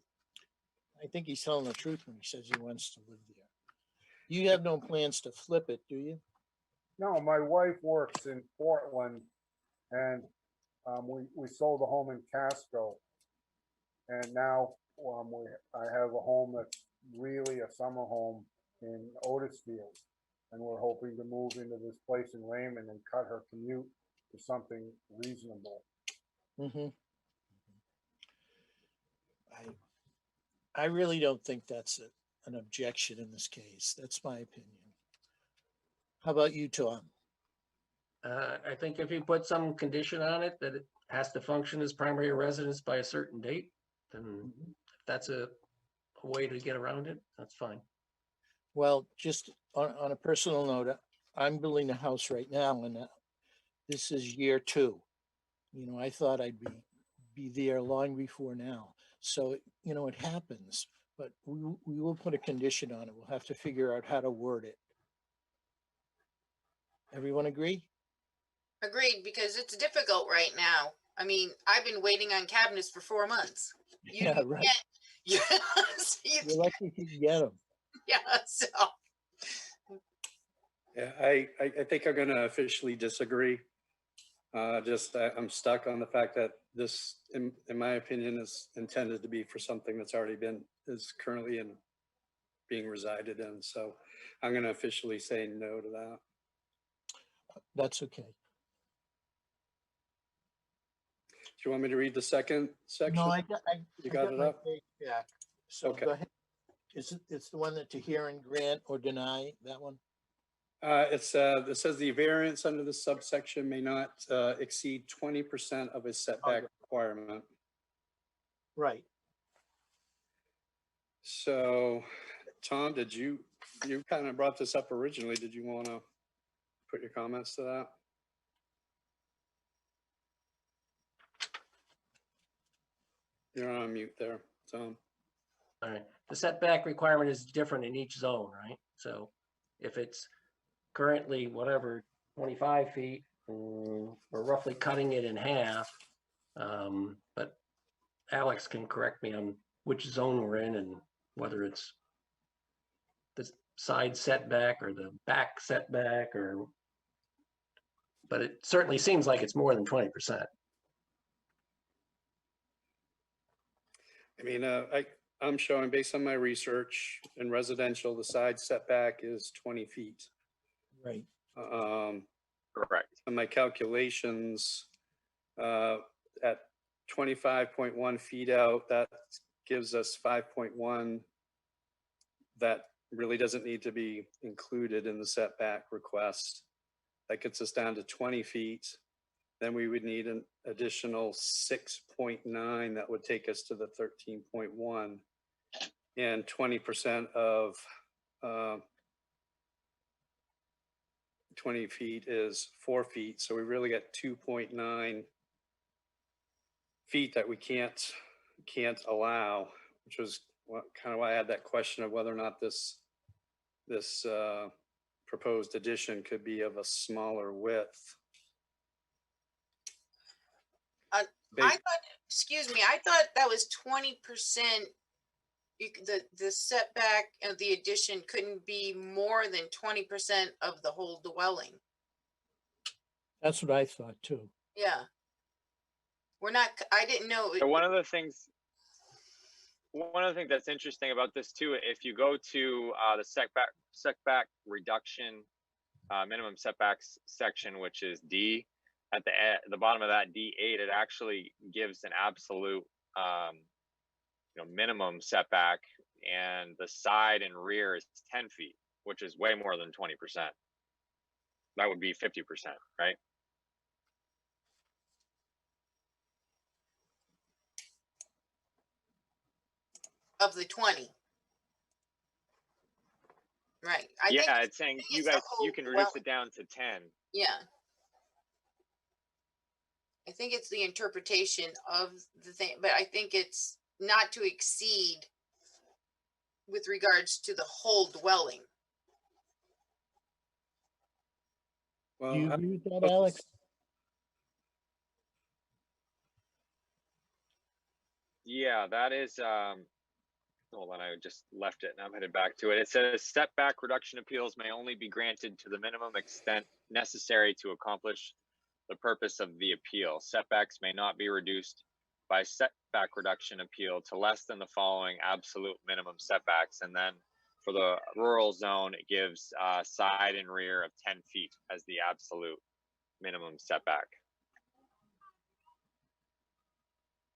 I think he's telling the truth when he says he wants to live there. You have no plans to flip it, do you? No, my wife works in Portland, and we sold a home in Casco, and now I have a home that's really a summer home in Otisfield, and we're hoping to move into this place in Raymond and cut her commute to something reasonable. Mm-hmm. I really don't think that's an objection in this case. That's my opinion. How about you, Tom? I think if you put some condition on it that it has to function as primary residence by a certain date, then if that's a way to get around it, that's fine. Well, just on a personal note, I'm building a house right now, and this is year 2. You know, I thought I'd be there long before now. So, you know, it happens, but we will put a condition on it. We'll have to figure out how to word it. Everyone agree? Agreed, because it's difficult right now. I mean, I've been waiting on cabinets for 4 months. Yeah, right. You're lucky you can get them. Yeah, so. Yeah, I think I'm going to officially disagree. I'm stuck on the fact that this, in my opinion, is intended to be for something that's already is currently being resided in. So I'm going to officially say no to that. That's okay. Do you want me to read the second section? No, you got it up? Yeah. So Okay. go ahead. It's the one that to hear and grant or deny, that one? It says the variance under the subsection may not exceed 20% of a setback requirement. Right. So, Tom, you kind of brought this up originally. Did you want to put your comments to that? You're on mute there, Tom. All right. The setback requirement is different in each zone, right? So if it's currently whatever 25 feet, we're roughly cutting it in half. But Alex can correct me on which zone we're in and whether it's the side setback or the back setback, but it certainly seems like it's more than 20%. I mean, I'm showing, based on my research, in residential, the side setback is 20 feet. Right. Correct. And my calculations, at 25.1 feet out, that gives us 5.1. That really doesn't need to be included in the setback request. That gets us down to 20 feet. Then we would need an additional 6.9 that would take us to the 13.1. And 20% of 20 feet is 4 feet. So we really got 2.9 feet that we can't allow, which was kind of why I had that question of whether or not this proposed addition could be of a smaller width. I thought, excuse me, I thought that was 20%. The setback of the addition couldn't be more than 20% of the whole dwelling. That's what I thought too. Yeah. We're not, I didn't know. So one of the things that's interesting about this too, if you go to the setback reduction, minimum setbacks section, which is D, at the bottom of that D8, it actually gives an absolute minimum setback, and the side and rear is 10 feet, which is way more than 20%. That would be 50%, right? Of the 20. Right. It's saying you can reduce it down to 10. Yeah. I think it's the interpretation of the thing, but I think it's not to exceed with regards to the whole dwelling. Well, Do you agree with that, Alex? Yeah, that is, hold on, I just left it and I'm headed back to it. It says setback reduction appeals may only be granted to the minimum extent necessary to accomplish the purpose of the appeal. Setbacks may not be reduced by setback reduction appeal to less than the following absolute minimum setbacks. And then for the rural zone, it gives side and rear of 10 feet as the absolute minimum setback.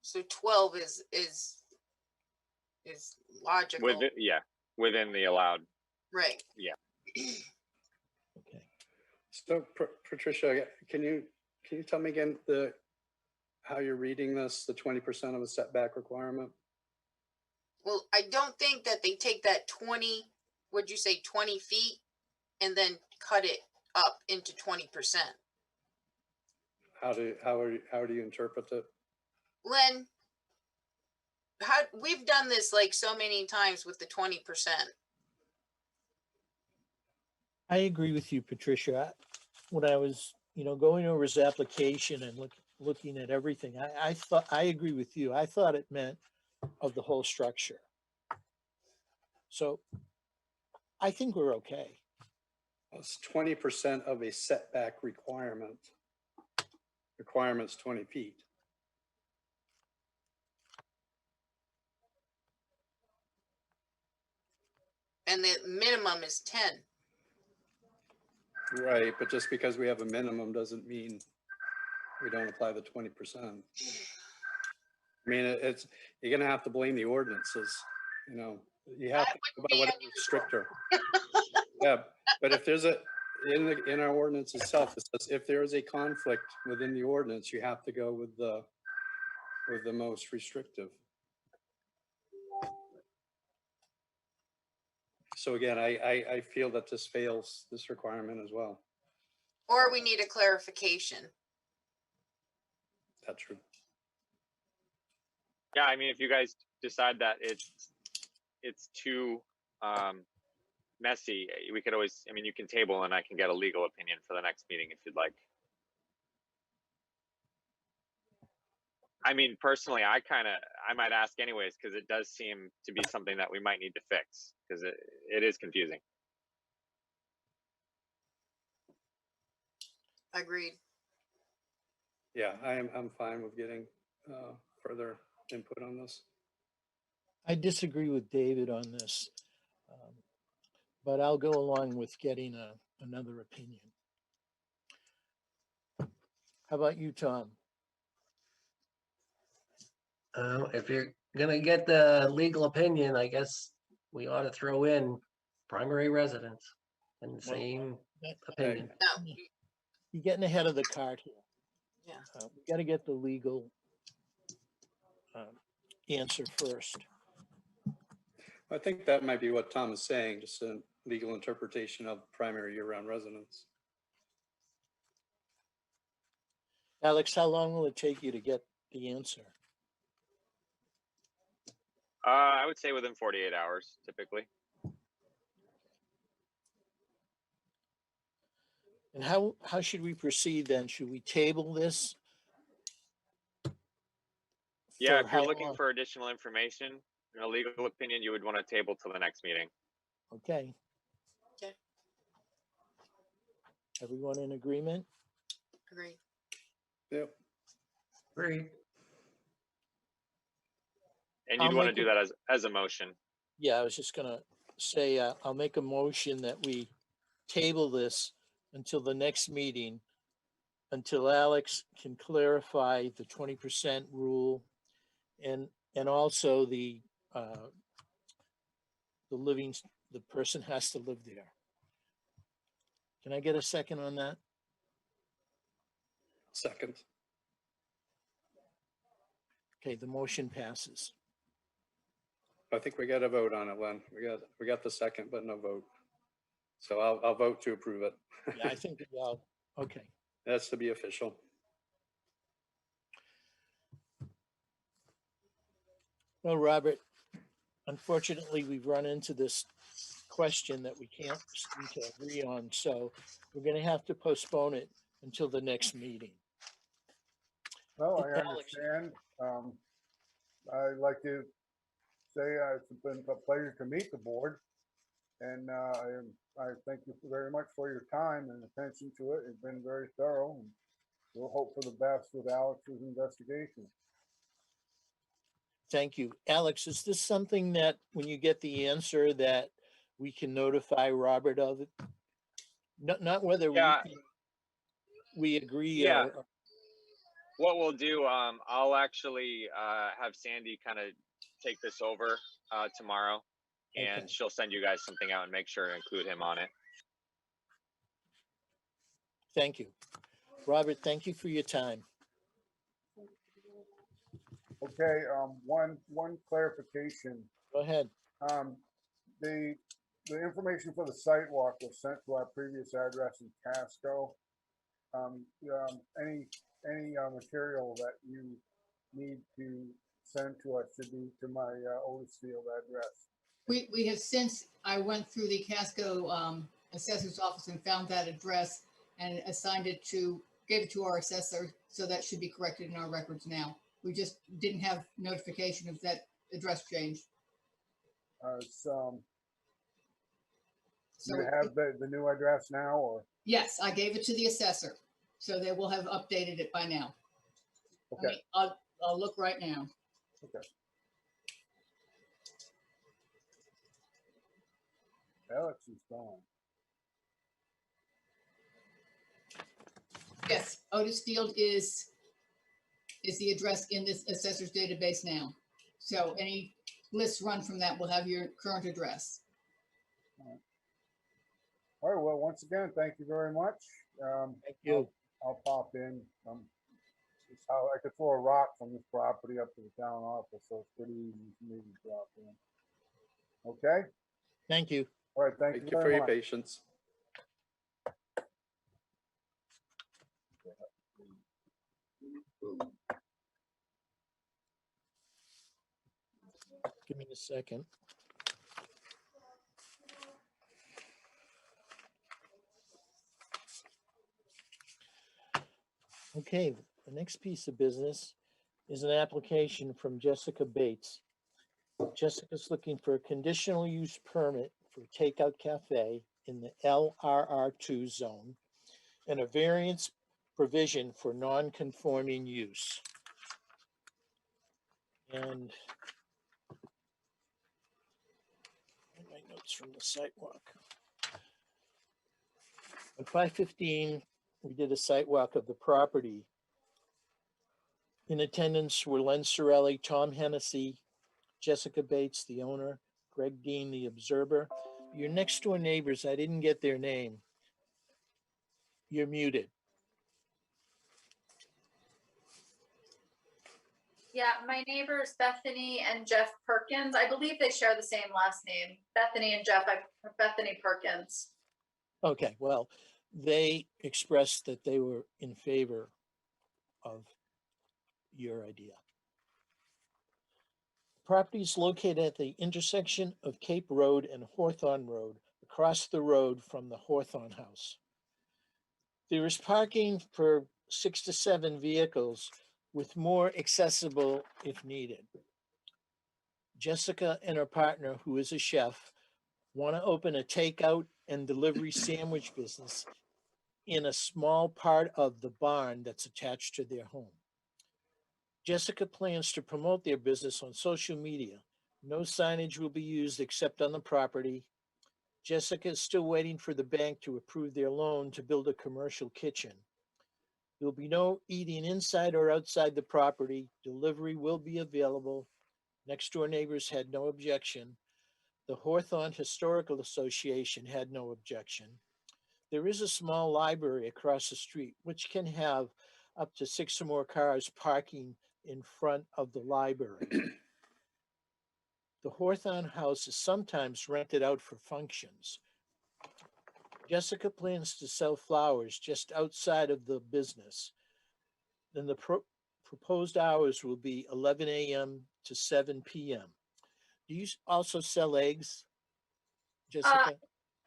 So 12 is logical. Within the allowed. Right. Yeah. So Patricia, can you tell me again how you're reading this, the 20% of a setback requirement? Well, I don't think that they take that 20, would you say 20 feet, and then cut it up into 20%. How do you interpret it? Len, we've done this like so many times with the 20%. I agree with you, Patricia. When I was, going over his application and looking at everything, I thought, I agree with you. I thought it meant of the whole structure. So I think we're okay. It's 20% of a setback requirement. Requirement's 20 feet. And the minimum is 10. Right, but just because we have a minimum doesn't mean we don't apply the 20%. I mean, you're gonna have to blame the ordinances, you have to think about whatever's stricter. Yeah, but if there's in our ordinance itself, it says if there is a conflict within the ordinance, you have to go with the most restrictive. So again, I feel that this fails this requirement as well. Or we need a clarification. That's true. Yeah, I mean, if you guys decide that it's too messy, we could always, you can table and I can get a legal opinion for the next meeting if you'd like. I mean, personally, I might ask anyways, because it does seem to be something that we might need to fix, because it is confusing. Agreed. Yeah, I'm fine with getting further input on this. I disagree with David on this, but I'll go along with getting another opinion. How about you, Tom? If you're gonna get the legal opinion, I guess we ought to throw in primary residence and the same opinion. No, You're getting ahead of the cart here. yeah. We got to get the legal answer first. I think that might be what Tom is saying, just a legal interpretation of primary year-round residence. Alex, how long will it take you to get the answer? I would say within 48 hours, typically. And how should we proceed then? Should we table this? Yeah, For if you're how looking long? for additional information, a legal opinion, you would want to table till the next meeting. Okay. Okay. Everyone in agreement? Agree. Yep. Agreed. And I'll you'd want to make do that as a motion. Yeah, I was just gonna say, I'll make a motion that we table this until the next meeting, until Alex can clarify the 20% rule and also the person has to live there. Can I get a second on that? Second. Okay, the motion passes. I think we got a vote on it, Len. We got the second, but no vote. So I'll vote to approve it. Yeah, I think, okay. That's to be official. Well, Robert, unfortunately, we've run into this question that we can't seem to agree on, so we're going to have to postpone it until the next meeting. Well, I Alex. understand. I'd like to say it's been a pleasure to meet the board. And I thank you very much for your time and attention to it. It's been very thorough. And we'll hope for the best with Alex's investigation. Thank you. Alex, is this something that when you get the answer that we can notify Robert of it? Not whether we agree. Yeah. What we'll do, I'll actually have Sandy kind of take this over tomorrow, and Okay. she'll send you guys something out and make sure to include him on it. Thank you. Robert, thank you for your time. Okay, one clarification. Go ahead. The information for the site walk was sent to our previous address in Casco. Any material that you need to send to us should be to my Otisfield address. We have since, I went through the Casco assessor's office and found that address and assigned it to, gave it to our assessor. So that should be corrected in our records now. We just didn't have notification of that address change. So you have the new address now, or? Yes, I gave it to the assessor. So they will have updated it by now. Okay. I'll look right now. Okay. Alex is gone. Yes, Otis Field is the address in this assessor's database now. So any lists run from that will have your current address. All right, well, once again, thank you very much. Thank you. I'll pop in. It's how I could throw a rock from this property up to the town office, so it's pretty easy for me to drop in. Okay? Thank you. All right, thank you Thank you for very your much. patience. Give me a second. Okay, the next piece of business is an application from Jessica Bates. Jessica's looking for a conditional use permit for Takeout Cafe in the LRR2 zone and a variance provision for non-conforming use. And my notes from the site walk. On 5/15, we did a site walk of the property In attendance were Len Sorelli, Tom Hennessy, Jessica Bates, the owner, Greg Dean, the observer. Your next door neighbors, I didn't get their name. You're muted. Yeah, my neighbors Bethany and Jeff Perkins. I believe they share the same last name. Bethany and Jeff, Bethany Perkins. Okay, well, they expressed that they were in favor of your idea. Property is located at the intersection of Cape Road and Hawthorne Road, across the road from the Hawthorne House. There is parking for 6 to 7 vehicles, with more accessible if needed. Jessica and her partner, who is a chef, want to open a takeout and delivery sandwich business in a small part of the barn that's attached to their home. Jessica plans to promote their business on social media. No signage will be used except on the property. Jessica is still waiting for the bank to approve their loan to build a commercial kitchen. There'll be no eating inside or outside the property. Delivery will be available. Next door neighbors had no objection. The Hawthorne Historical Association had no objection. There is a small library across the street, which can have up to 6 or more cars parking in front of the library. The Hawthorne House is sometimes rented out for functions. Jessica plans to sell flowers just outside of the business. Then the proposed hours will be 11 a.m. to 7 p.m. Do you also sell eggs, Jessica?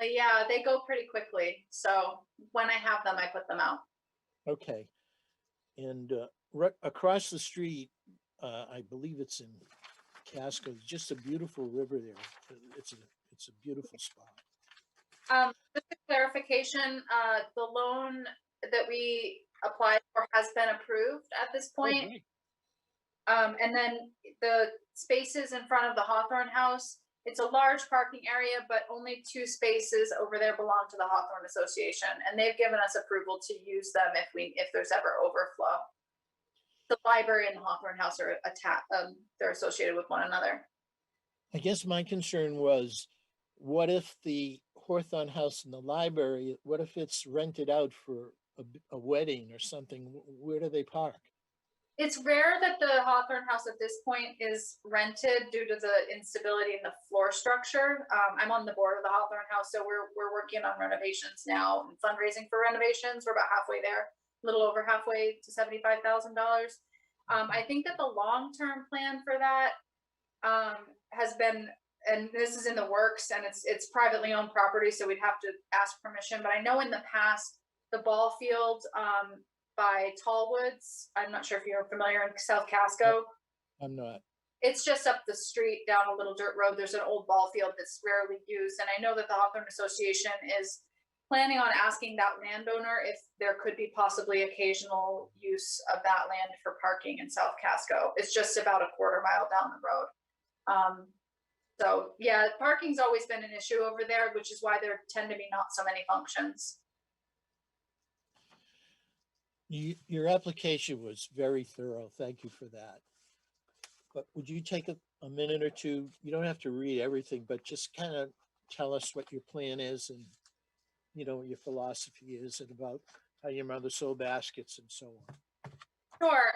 Yeah, they go pretty quickly. So when I have them, I put them out. Okay. And right across the street, I believe it's in Casco, just a beautiful river there. It's a beautiful spot. Just a clarification, the loan that we applied for has been approved at this point. And then the spaces in front of the Hawthorne House, it's a large parking area, but only 2 spaces over there belong to the Hawthorne Association, and they've given us approval to use them if there's ever overflow. The library and the Hawthorne House are they're associated with one another. I guess my concern was, what if the Hawthorne House and the library, what if it's rented out for a wedding or something? Where do they park? It's rare that the Hawthorne House at this point is rented due to the instability in the floor structure. I'm on the board of the Hawthorne House, so we're working on renovations now and fundraising for renovations. We're about halfway there, a little over halfway to $75,000. I think that the long-term plan for that has been, and this is in the works, and it's privately owned property, so we'd have to ask permission. But I know in the past, the ball field by Tallwoods, I'm not sure if you're familiar, in South Casco. I'm not. It's just up the street down a little dirt road. There's an old ball field that's rarely used. And I know that the Hawthorne Association is planning on asking that landowner if there could be possibly occasional use of that land for parking in South Casco. It's just about a quarter mile down the road. So yeah, parking's always been an issue over there, which is why there tend to be not so many functions. Your application was very thorough. Thank you for that. But would you take a minute or two? You don't have to read everything, but just kind of tell us what your plan is and, you know, what your philosophy is and about how your mother sold baskets and so on. Sure.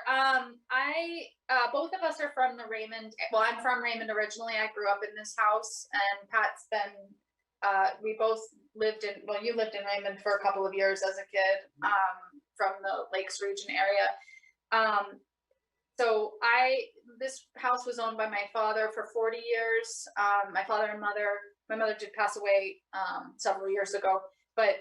Both of us are from the Raymond. Well, I'm from Raymond originally. I grew up in this house, and Pat's been, we both lived in, well, you lived in Raymond for a couple of years as a kid, from the Lakes region area. So this house was owned by my father for 40 years. My father and mother, my mother did pass away several years ago, but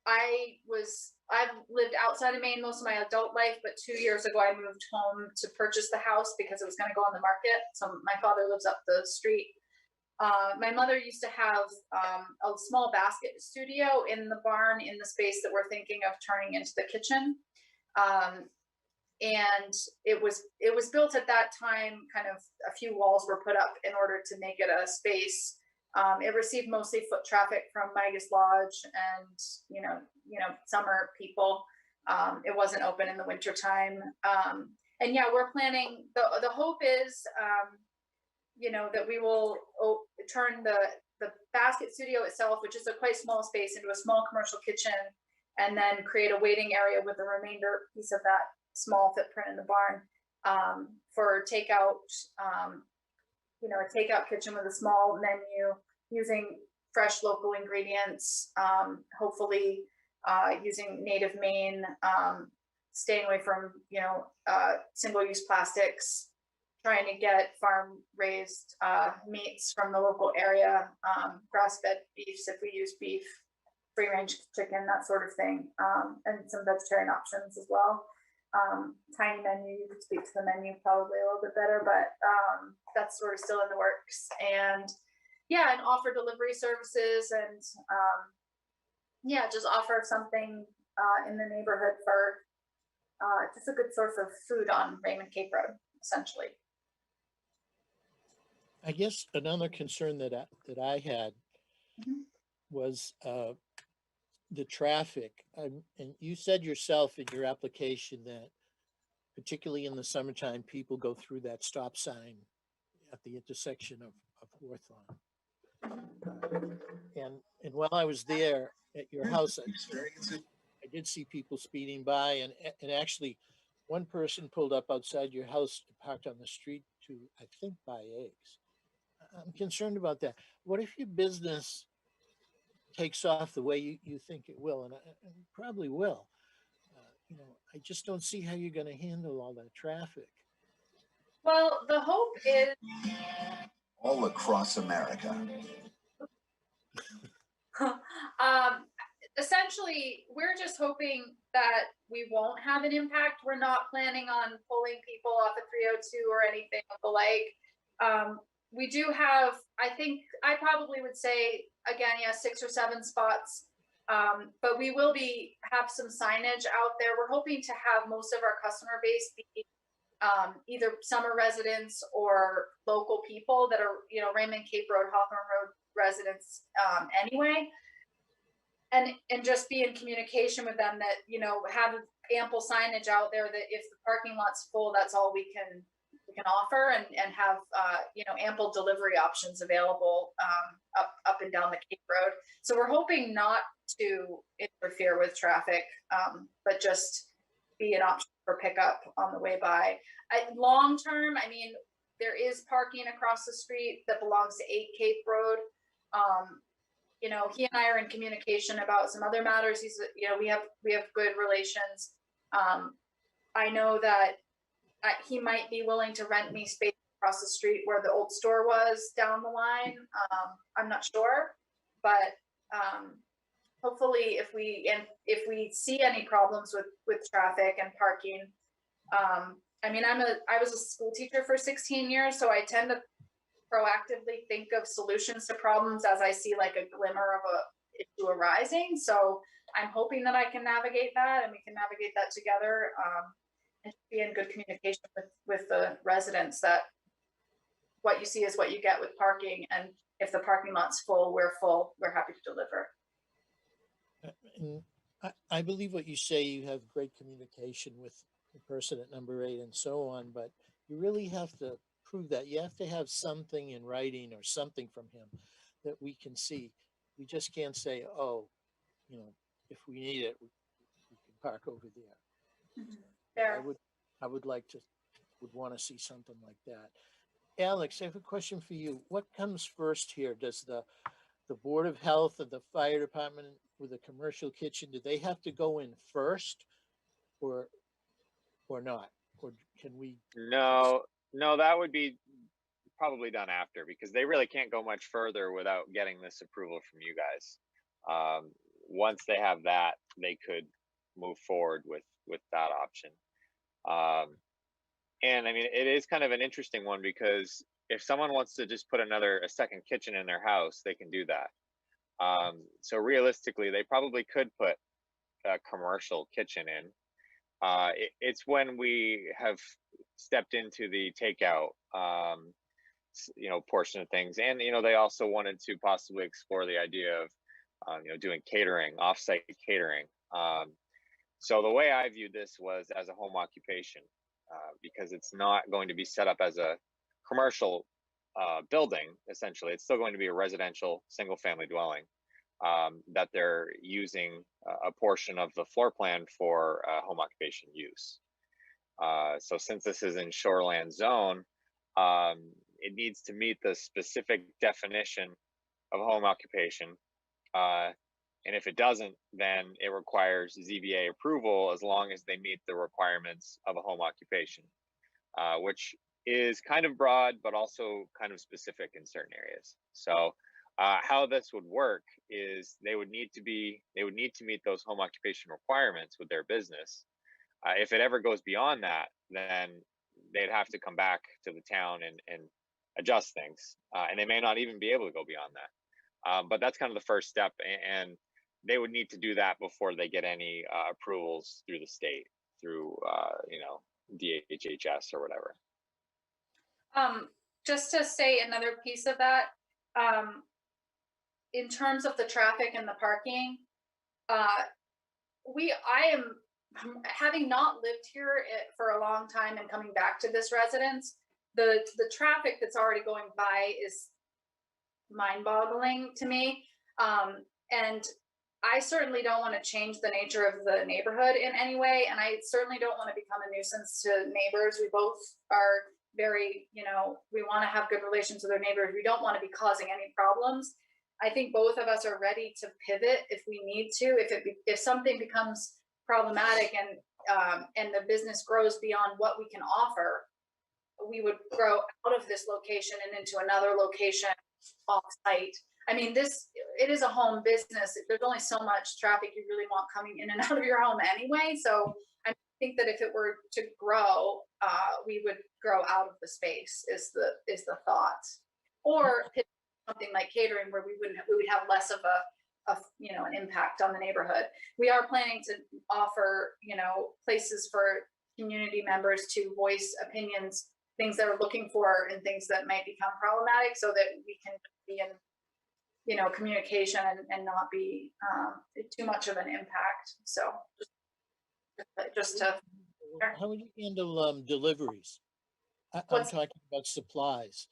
I've lived outside of Maine most of my adult life, but 2 years ago I moved home to purchase the house because it was going to go on the market. So my father lives up the street. My mother used to have a small basket studio in the barn in the space that we're thinking of turning into the kitchen. And it was built at that time, kind of a few walls were put up in order to make it a space. It received mostly foot traffic from Migas Lodge and, you know, summer people. It wasn't open in the wintertime. And yeah, we're planning, the hope is, you know, that we will turn the basket studio itself, which is a quite small space, into a small commercial kitchen, and then create a waiting area with the remainder piece of that small footprint in the barn for takeout, you know, a takeout kitchen with a small menu using fresh local ingredients, hopefully using native Maine, staying away from, you know, single-use plastics, trying to get farm-raised meats from the local area, grass-fed beefs if we use beef, free-range chicken, that sort of thing, and some vegetarian options as well. Tiny menu, you could speak to the menu probably a little bit better, but that's sort of still in the works. And yeah, and offer delivery services, and yeah, just offer something in the neighborhood for just a good source of food on Raymond Cape Road, essentially. I guess another concern that I had was the traffic. And you said yourself in your application that particularly in the summertime, people go through that stop sign at the intersection of Hawthorne. And while I was there at your house, I did see people speeding by, and actually one person pulled up outside your house and parked on the street to, I think, buy eggs. I'm concerned about that. What if your business takes off the way you think it will, and it probably will? You know, I just don't see how you're going to handle all that traffic. Well, the hope is all across America. Essentially, we're just hoping that we won't have an impact. We're not planning on pulling people off of 302 or anything of the like. We do have, I think, I probably would say, again, yeah, 6 or 7 spots. But we will have some signage out there. We're hoping to have most of our customer base be either summer residents or local people that are, you know, Raymond Cape Road, Hawthorne Road residents anyway. And just be in communication with them that, you know, have ample signage out there that if the parking lot's full, that's all we can offer, and have you know, ample delivery options available up and down the Cape Road. So we're hoping not to interfere with traffic, but just be an option for pickup on the way by. Long term, I mean, there is parking across the street that belongs to 8 Cape Road. You know, he and I are in communication about some other matters. You know, we have good relations. I know that he might be willing to rent me space across the street where the old store was down the line. I'm not sure, but hopefully if we see any problems with traffic and parking, I mean, I was a school teacher for 16 years, so I tend to proactively think of solutions to problems as I see like a glimmer of a issue arising. So I'm hoping that I can navigate that, and we can navigate that together, and be in good communication with the residents that what you see is what you get with parking, and if the parking lot's full, we're happy to deliver. And I believe what you say. You have great communication with the person at number 8 and so on, but you really have to prove that. You have to have something in writing or something from him that we can see. We just can't say, oh, you know, if we need it, we can park over there. Fair. I would want to see something like that. Alex, I have a question for you. What comes first here? Does the Board of Health and the fire department with a commercial kitchen, do they have to go in first, or not? Or can we? No, that would be probably done after, because they really can't go much further without getting this approval from you guys. Once they have that, they could move forward with that option. And I mean, it is kind of an interesting one, because if someone wants to just put a second kitchen in their house, they can do that. So realistically, they probably could put a commercial kitchen in. It's when we have stepped into the takeout, you know, portion of things, and you know, they also wanted to possibly explore the idea of, you know, doing catering, offsite catering. So the way I viewed this was as a home occupation. because it's not going to be set up as a commercial building. Essentially, it's still going to be a residential single-family dwelling that they're using a portion of the floor plan for home occupation use. So since this is in shoreland zone, it needs to meet the specific definition of home occupation. And if it doesn't, then it requires ZBA approval as long as they meet the requirements of a home occupation, which is kind of broad, but also kind of specific in certain areas. So how this would work is they would need to meet those home occupation requirements with their business. If it ever goes beyond that, then they'd have to come back to the town and adjust things. And they may not even be able to go beyond that. But that's kind of the first step. And they would need to do that before they get any approvals through the state, through, DHHS or whatever. Just to say another piece of that, in terms of the traffic and the parking, I am, having not lived here for a long time and coming back to this residence, the traffic that's already going by is mind-boggling to me. And I certainly don't want to change the nature of the neighborhood in any way. And I certainly don't want to become a nuisance to neighbors. We both are very, we want to have good relations with our neighbors. We don't want to be causing any problems. I think both of us are ready to pivot if we need to. If something becomes problematic and the business grows beyond what we can offer, we would grow out of this location and into another location off-site. I mean, it is a home business. There's only so much traffic you really want coming in and out of your home anyway. So I think that if it were to grow, we would grow out of the space is the thought. Or something like catering where we would have less of an impact on the neighborhood. We are planning to offer, places for community members to voice opinions, things they're looking for and things that might become problematic so that we can be in, communication and not be too much of an impact. So just to. How would you handle deliveries? I'm talking about supplies,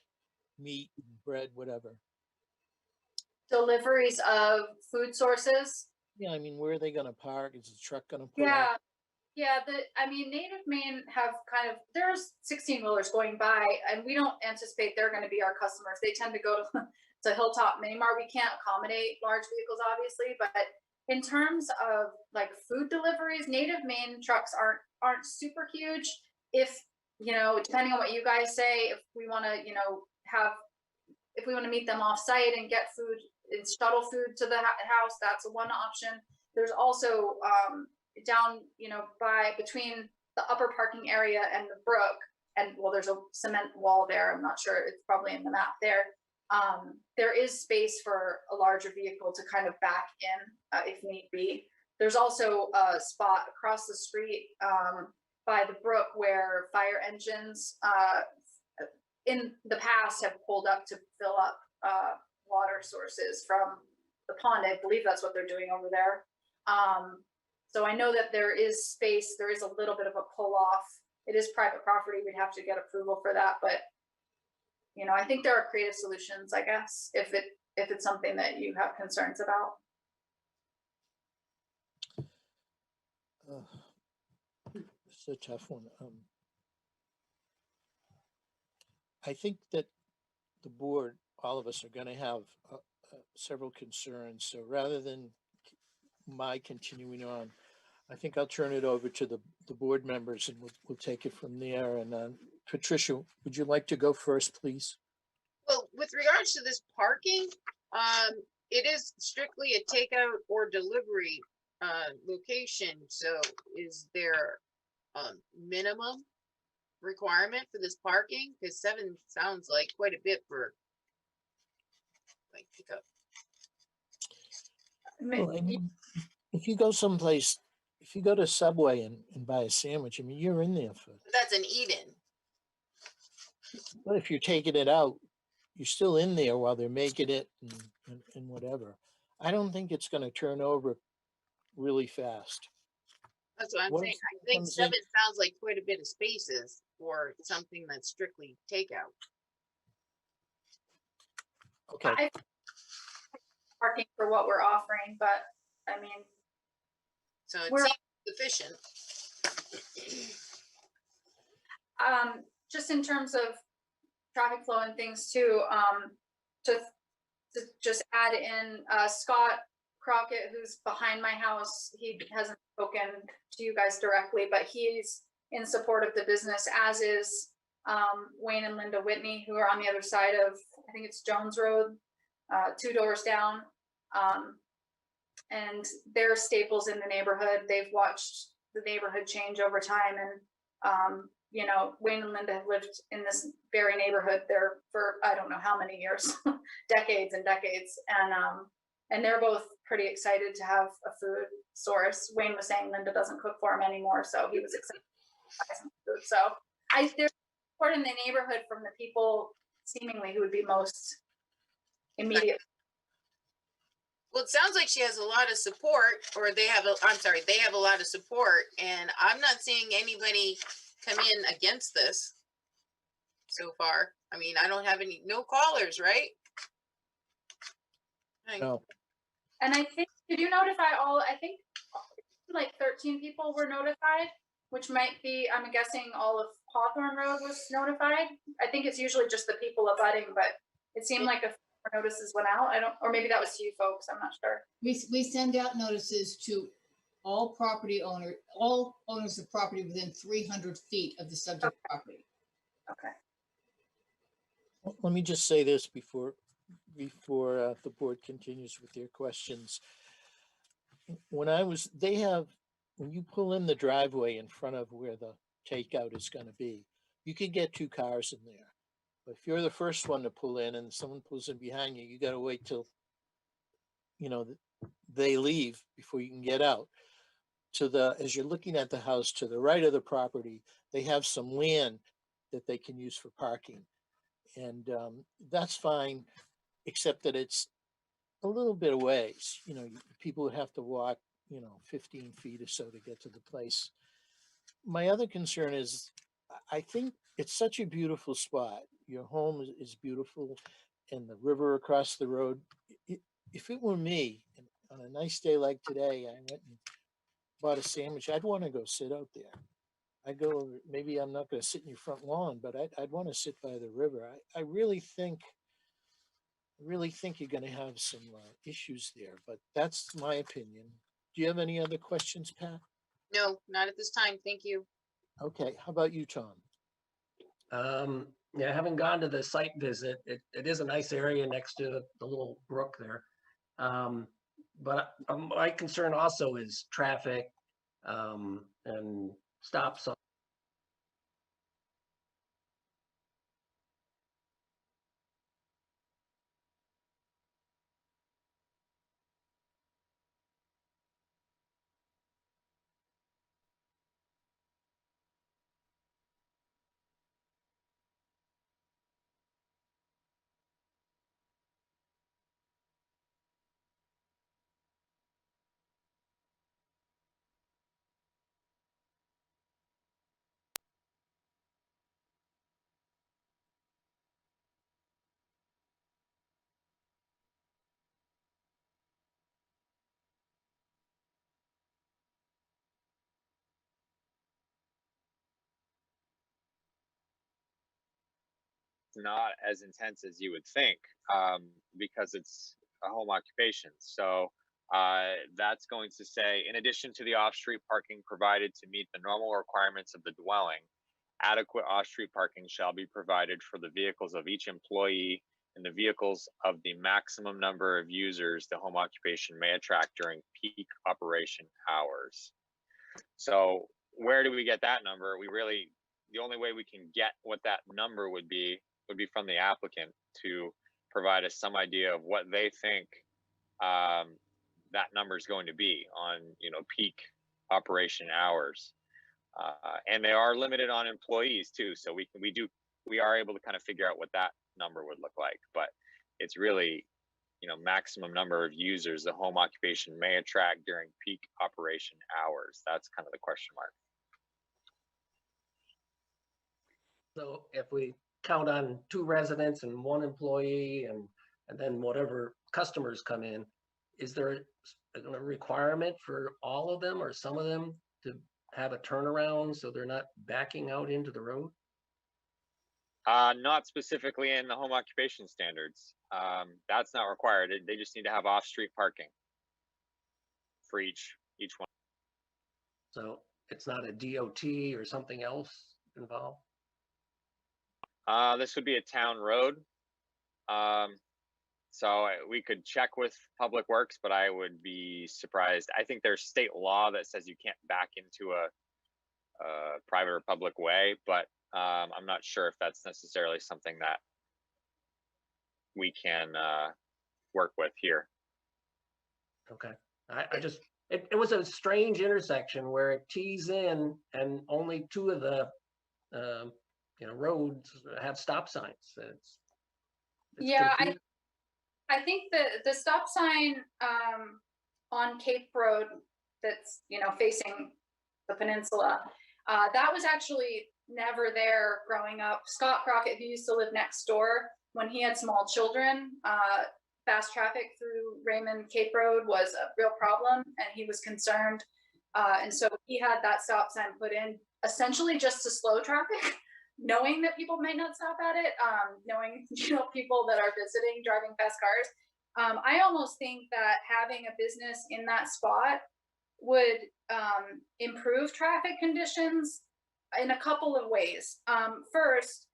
meat, bread, whatever. Deliveries of food sources. Yeah, I mean, where are they going to park? Is the truck going to pull up? Yeah. Native Maine have there's 16-wheelers going by, and we don't anticipate they're going to be our customers. They tend to go to Hilltop Mini Mart. We can't accommodate large vehicles, obviously, but in terms of like food deliveries, Native Maine trucks aren't super huge. If depending on what you guys say, if we want to meet them off site and get food and shuttle food to the house, that's one option. There's also down by between the upper parking area and the brook, and there's a cement wall there. I'm not sure, it's probably in the map there. There is space for a larger vehicle to kind of back in if need be. There's also a spot across the street by the brook where fire engines in the past have pulled up to fill up water sources from the pond. I believe that's what they're doing over there. So I know that there is space. There is a little bit of a pull off. It is private property. We'd have to get approval for that, but I think there are creative solutions, I guess, if it's something that you have concerns about. It's a tough one. I think that the board, all of us, are going to have several concerns. So rather than my continuing on, I think I'll turn it over to the board members and we'll take it from there. And Patricia, would you like to go first, please? Well, with regards to this parking, it is strictly a takeout or delivery location. So is there a minimum requirement for this parking? Because 7 sounds like quite a bit for like pickup. Well, I mean, if you go someplace, if you go to Subway and buy a sandwich, I mean, you're in there for. That's an eat-in. But if you're taking it out, you're still in there while they're making it and whatever. I don't think it's going to turn over really fast. That's what I'm What saying. if I think comes in- 7 sounds like quite a bit of spaces for something that's strictly takeout. Okay, I parking for what we're offering, but I mean, So it we're seems sufficient. just in terms of traffic flow and things too, to just add in Scott Crockett, who's behind my house. He hasn't spoken to you guys directly, but he's in support of the business, as is Wayne and Linda Whitney, who are on the other side of, I think it's Jones Road, 2 doors down. And they're staples in the neighborhood. They've watched the neighborhood change over time. And, you know, Wayne and Linda have lived in this very neighborhood there for, I don't know how many years, decades and decades. And they're both pretty excited to have a food source. Wayne was saying Linda doesn't cook for him anymore, so he was excited to buy some food. So there's support in the neighborhood from the people seemingly who would be most immediate. Well, it sounds like she has a lot of support, or they have a lot of support, and I'm not seeing anybody come in against this so far. I mean, I don't have no callers, right? no, And I think, did you notify I think like 13 people were notified, which might be, I'm guessing all of Hawthorne Road was notified. I think it's usually just the people abutting, but it seemed like a notices went out. Or maybe that was to you folks, I'm not sure. We send out notices to all owners of property within 300 feet of the subject property. Okay. let me just say this before the board continues with their questions. When you pull in the driveway in front of where the takeout is going to be, you can get 2 cars in there. But if you're the first one to pull in and someone pulls in behind you, you got to wait till, you know, they leave before you can get out. As you're looking at the house to the right of the property, they have some land that they can use for parking. And that's fine, except that it's a little bit of ways. You know, people would have to walk, 15 feet or so to get to the place. My other concern is, I think it's such a beautiful spot. Your home is beautiful, and the river across the road. If it were me, and on a nice day like today, I went and bought a sandwich, I'd want to go sit out there. I'd go, maybe I'm not going to sit in your front lawn, but I'd want to sit by the river. I really think you're going to have some issues there, but that's my opinion. Do you have any other questions, Pat? No, not at this time. Thank you. Okay, how about you, Tom? Yeah, I haven't gone to the site visit. It is a nice area next to the little brook there. But my concern also is traffic and stop signs. Not as intense as you would think, because it's a home occupation. So that's going to say, in addition to the off-street parking provided to meet the normal requirements of the dwelling, adequate off-street parking shall be provided for the vehicles of each employee and the vehicles of the maximum number of users the home occupation may attract during peak operation hours. So where do we get that number? The only way we can get what that number would be from the applicant to provide us some idea of what they think that number is going to be on, peak operation hours. And they are limited on employees too. So we are able to kind of figure out what that number would look like, but it's really maximum number of users the home occupation may attract during peak operation hours? That's kind of the question mark. So if we count on 2 residents and 1 employee and then whatever customers come in, is there a requirement for all of them or some of them to have a turnaround so they're not backing out into the road? Not specifically in the home occupation standards. That's not required. They just need to have off-street parking for each one. So it's not a DOT or something else involved? This would be a town road. So we could check with Public Works, but I would be surprised. I think there's state law that says you can't back into a private or public way, but I'm not sure if that's necessarily something that we can work with here. Okay. I just, it was a strange intersection where it tees in and only 2 of the, roads have stop signs. It's Yeah, confusing. I think the stop sign on Cape Road that's, facing the peninsula, that was actually never there growing up. Scott Crockett, who used to live next door, when he had small children, fast traffic through Raymond Cape Road was a real problem, and he was concerned. And so he had that stop sign put in essentially just to slow traffic, knowing that people might not stop at it, knowing, people that are visiting, driving fast cars. I almost think that having a business in that spot would improve traffic conditions in a couple of ways. First,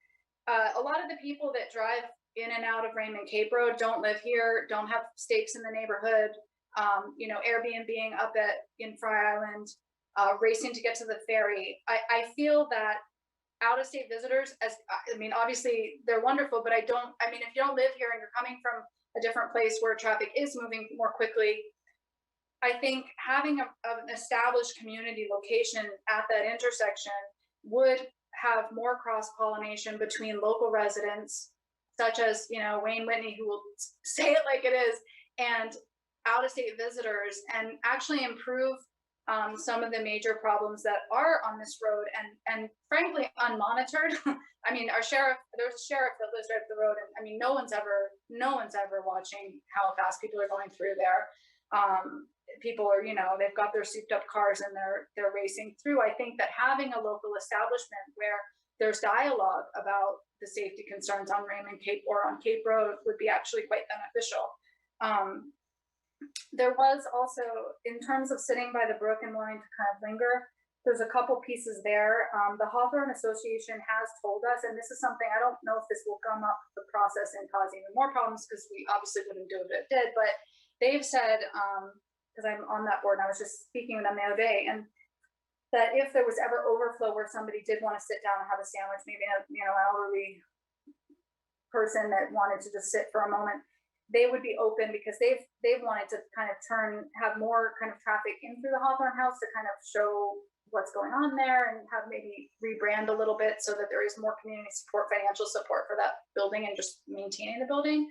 a lot of the people that drive in and out of Raymond Cape Road don't live here, don't have stakes in the neighborhood, Airbnb-ing up in Fry Island, racing to get to the ferry. I feel that out-of-state visitors, obviously they're wonderful, but if you don't live here and you're coming from a different place where traffic is moving more quickly, I think having an established community location at that intersection would have more cross-pollination between local residents, such as, Wayne Whitney, who will say it like it is, and out-of-state visitors, and actually improve some of the major problems that are on this road and frankly unmonitored. Our sheriff, there's a sheriff that lives right up the road, and no one's ever watching how fast people are going through there. People are, they've got their souped up cars and they're racing through. I think that having a local establishment where there's dialogue about the safety concerns on Raymond Cape or on Cape Road would be actually quite beneficial. There was also, in terms of sitting by the brook and wanting to kind of linger, there's a couple pieces there. The Hawthorne Association has told us, and this is something, I don't know if this will come up the process and cause even more problems, because we obviously wouldn't do it if it did, but they've said, because I'm on that board and I was just speaking with them the other day, and that if there was ever overflow where somebody did want to sit down and have a sandwich, maybe an elderly person that wanted to just sit for a moment, they would be open, because they've wanted to kind of have more kind of traffic in through the Hawthorne House to kind of show what's going on there and have maybe rebrand a little bit so that there is more community support, financial support for that building and just maintaining the building.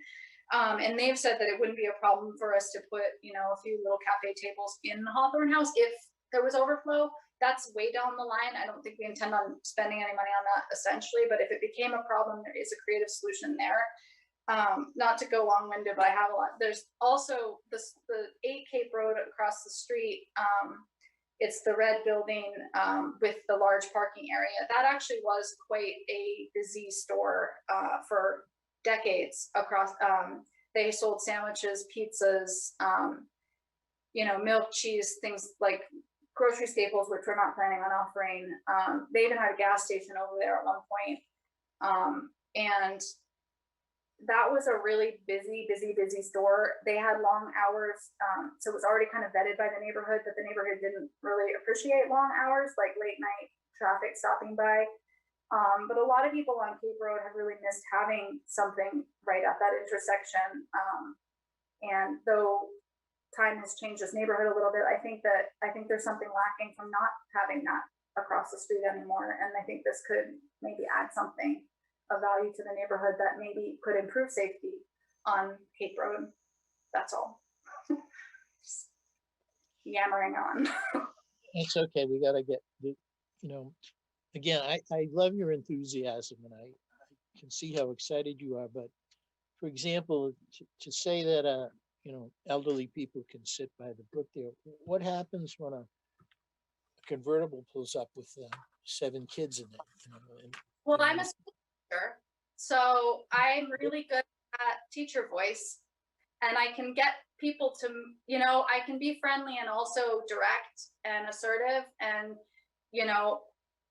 And they've said that it wouldn't be a problem for us to put, a few little cafe tables in the Hawthorne House if there was overflow. That's way down the line. I don't think we intend on spending any money on that essentially, but if it became a problem, there is a creative solution there. Not to go long-winded, but I have a lot. There's also the 8 Cape Road across the street. It's the red building with the large parking area. That actually was quite a busy store for decades across. They sold sandwiches, pizzas, milk, cheese, things like grocery staples, which we're not planning on offering. They even had a gas station over there at one point. And that was a really busy store. They had long hours. So it was already kind of vetted by the neighborhood that the neighborhood didn't really appreciate long hours, like late night traffic stopping by. But a lot of people on Cape Road have really missed having something right at that intersection. And though time has changed this neighborhood a little bit, I think there's something lacking from not having that across the street anymore. And I think this could maybe add something of value to the neighborhood that maybe could improve safety on Cape Road. That's all. Just yammering on. It's okay. We gotta get, again, I love your enthusiasm and I can see how excited you are, but for example, to say that, elderly people can sit by the brook there, what happens when a convertible pulls up with 7 kids in it? Well, I'm a school teacher, so I'm really good at teacher voice, and I can get people to, I can be friendly and also direct and assertive, and,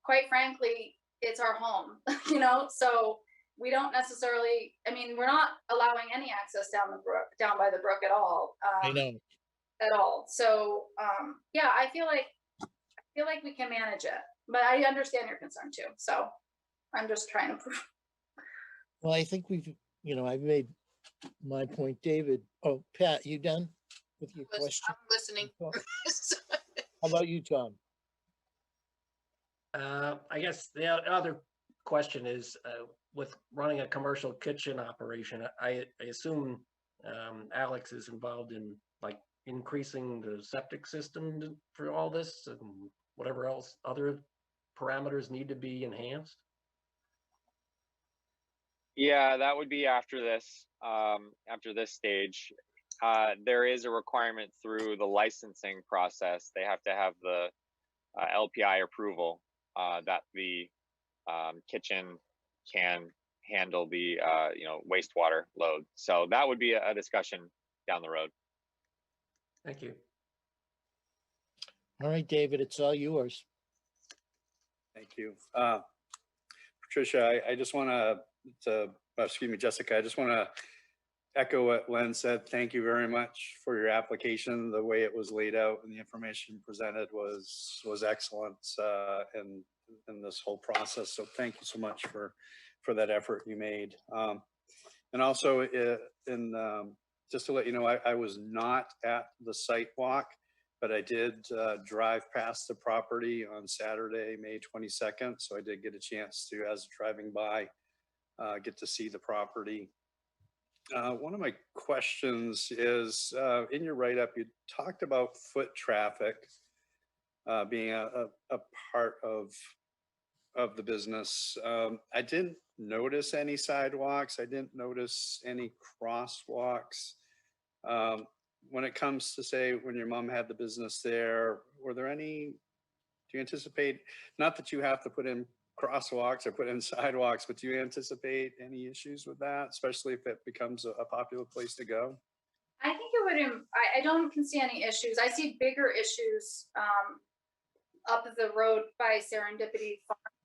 quite frankly, it's our home, so we don't necessarily, we're not allowing any access down by the brook at all. I know. At all. So, yeah, I feel like we can manage it, but I understand your concern too. So I'm just trying to prove. Well, I think I've made my point, David. Oh, Pat, you done with your question? I'm listening. How about you, Tom? I guess the other question is, with running a commercial kitchen operation, I assume Alex is involved in like increasing the septic system for all this and whatever else other parameters need to be enhanced. Yeah, that would be after this stage. There is a requirement through the licensing process. They have to have the LPI approval that the kitchen can handle the wastewater load. So that would be a discussion down the road. Thank you. All right, David, it's all yours. Thank you. Patricia, I just want to, excuse me, Jessica, I just want to echo what Len said. Thank you very much for your application. The way it was laid out and the information presented was excellent in this whole process. So thank you so much for that effort you made. And also, just to let you know, I was not at the site walk, but I did drive past the property on Saturday, May 22nd. So I did get a chance to, as driving by, get to see the property. One of my questions is, in your write-up, you talked about foot traffic being a part of the business. I didn't notice any sidewalks. I didn't notice any crosswalks. When it comes to, say, when your mom had the business there, were there any, do you anticipate, not that you have to put in crosswalks or put in sidewalks, but do you anticipate any issues with that, especially if it becomes a popular place to go? I think it would, I don't see any issues. I see bigger issues up the road by Serendipity Farm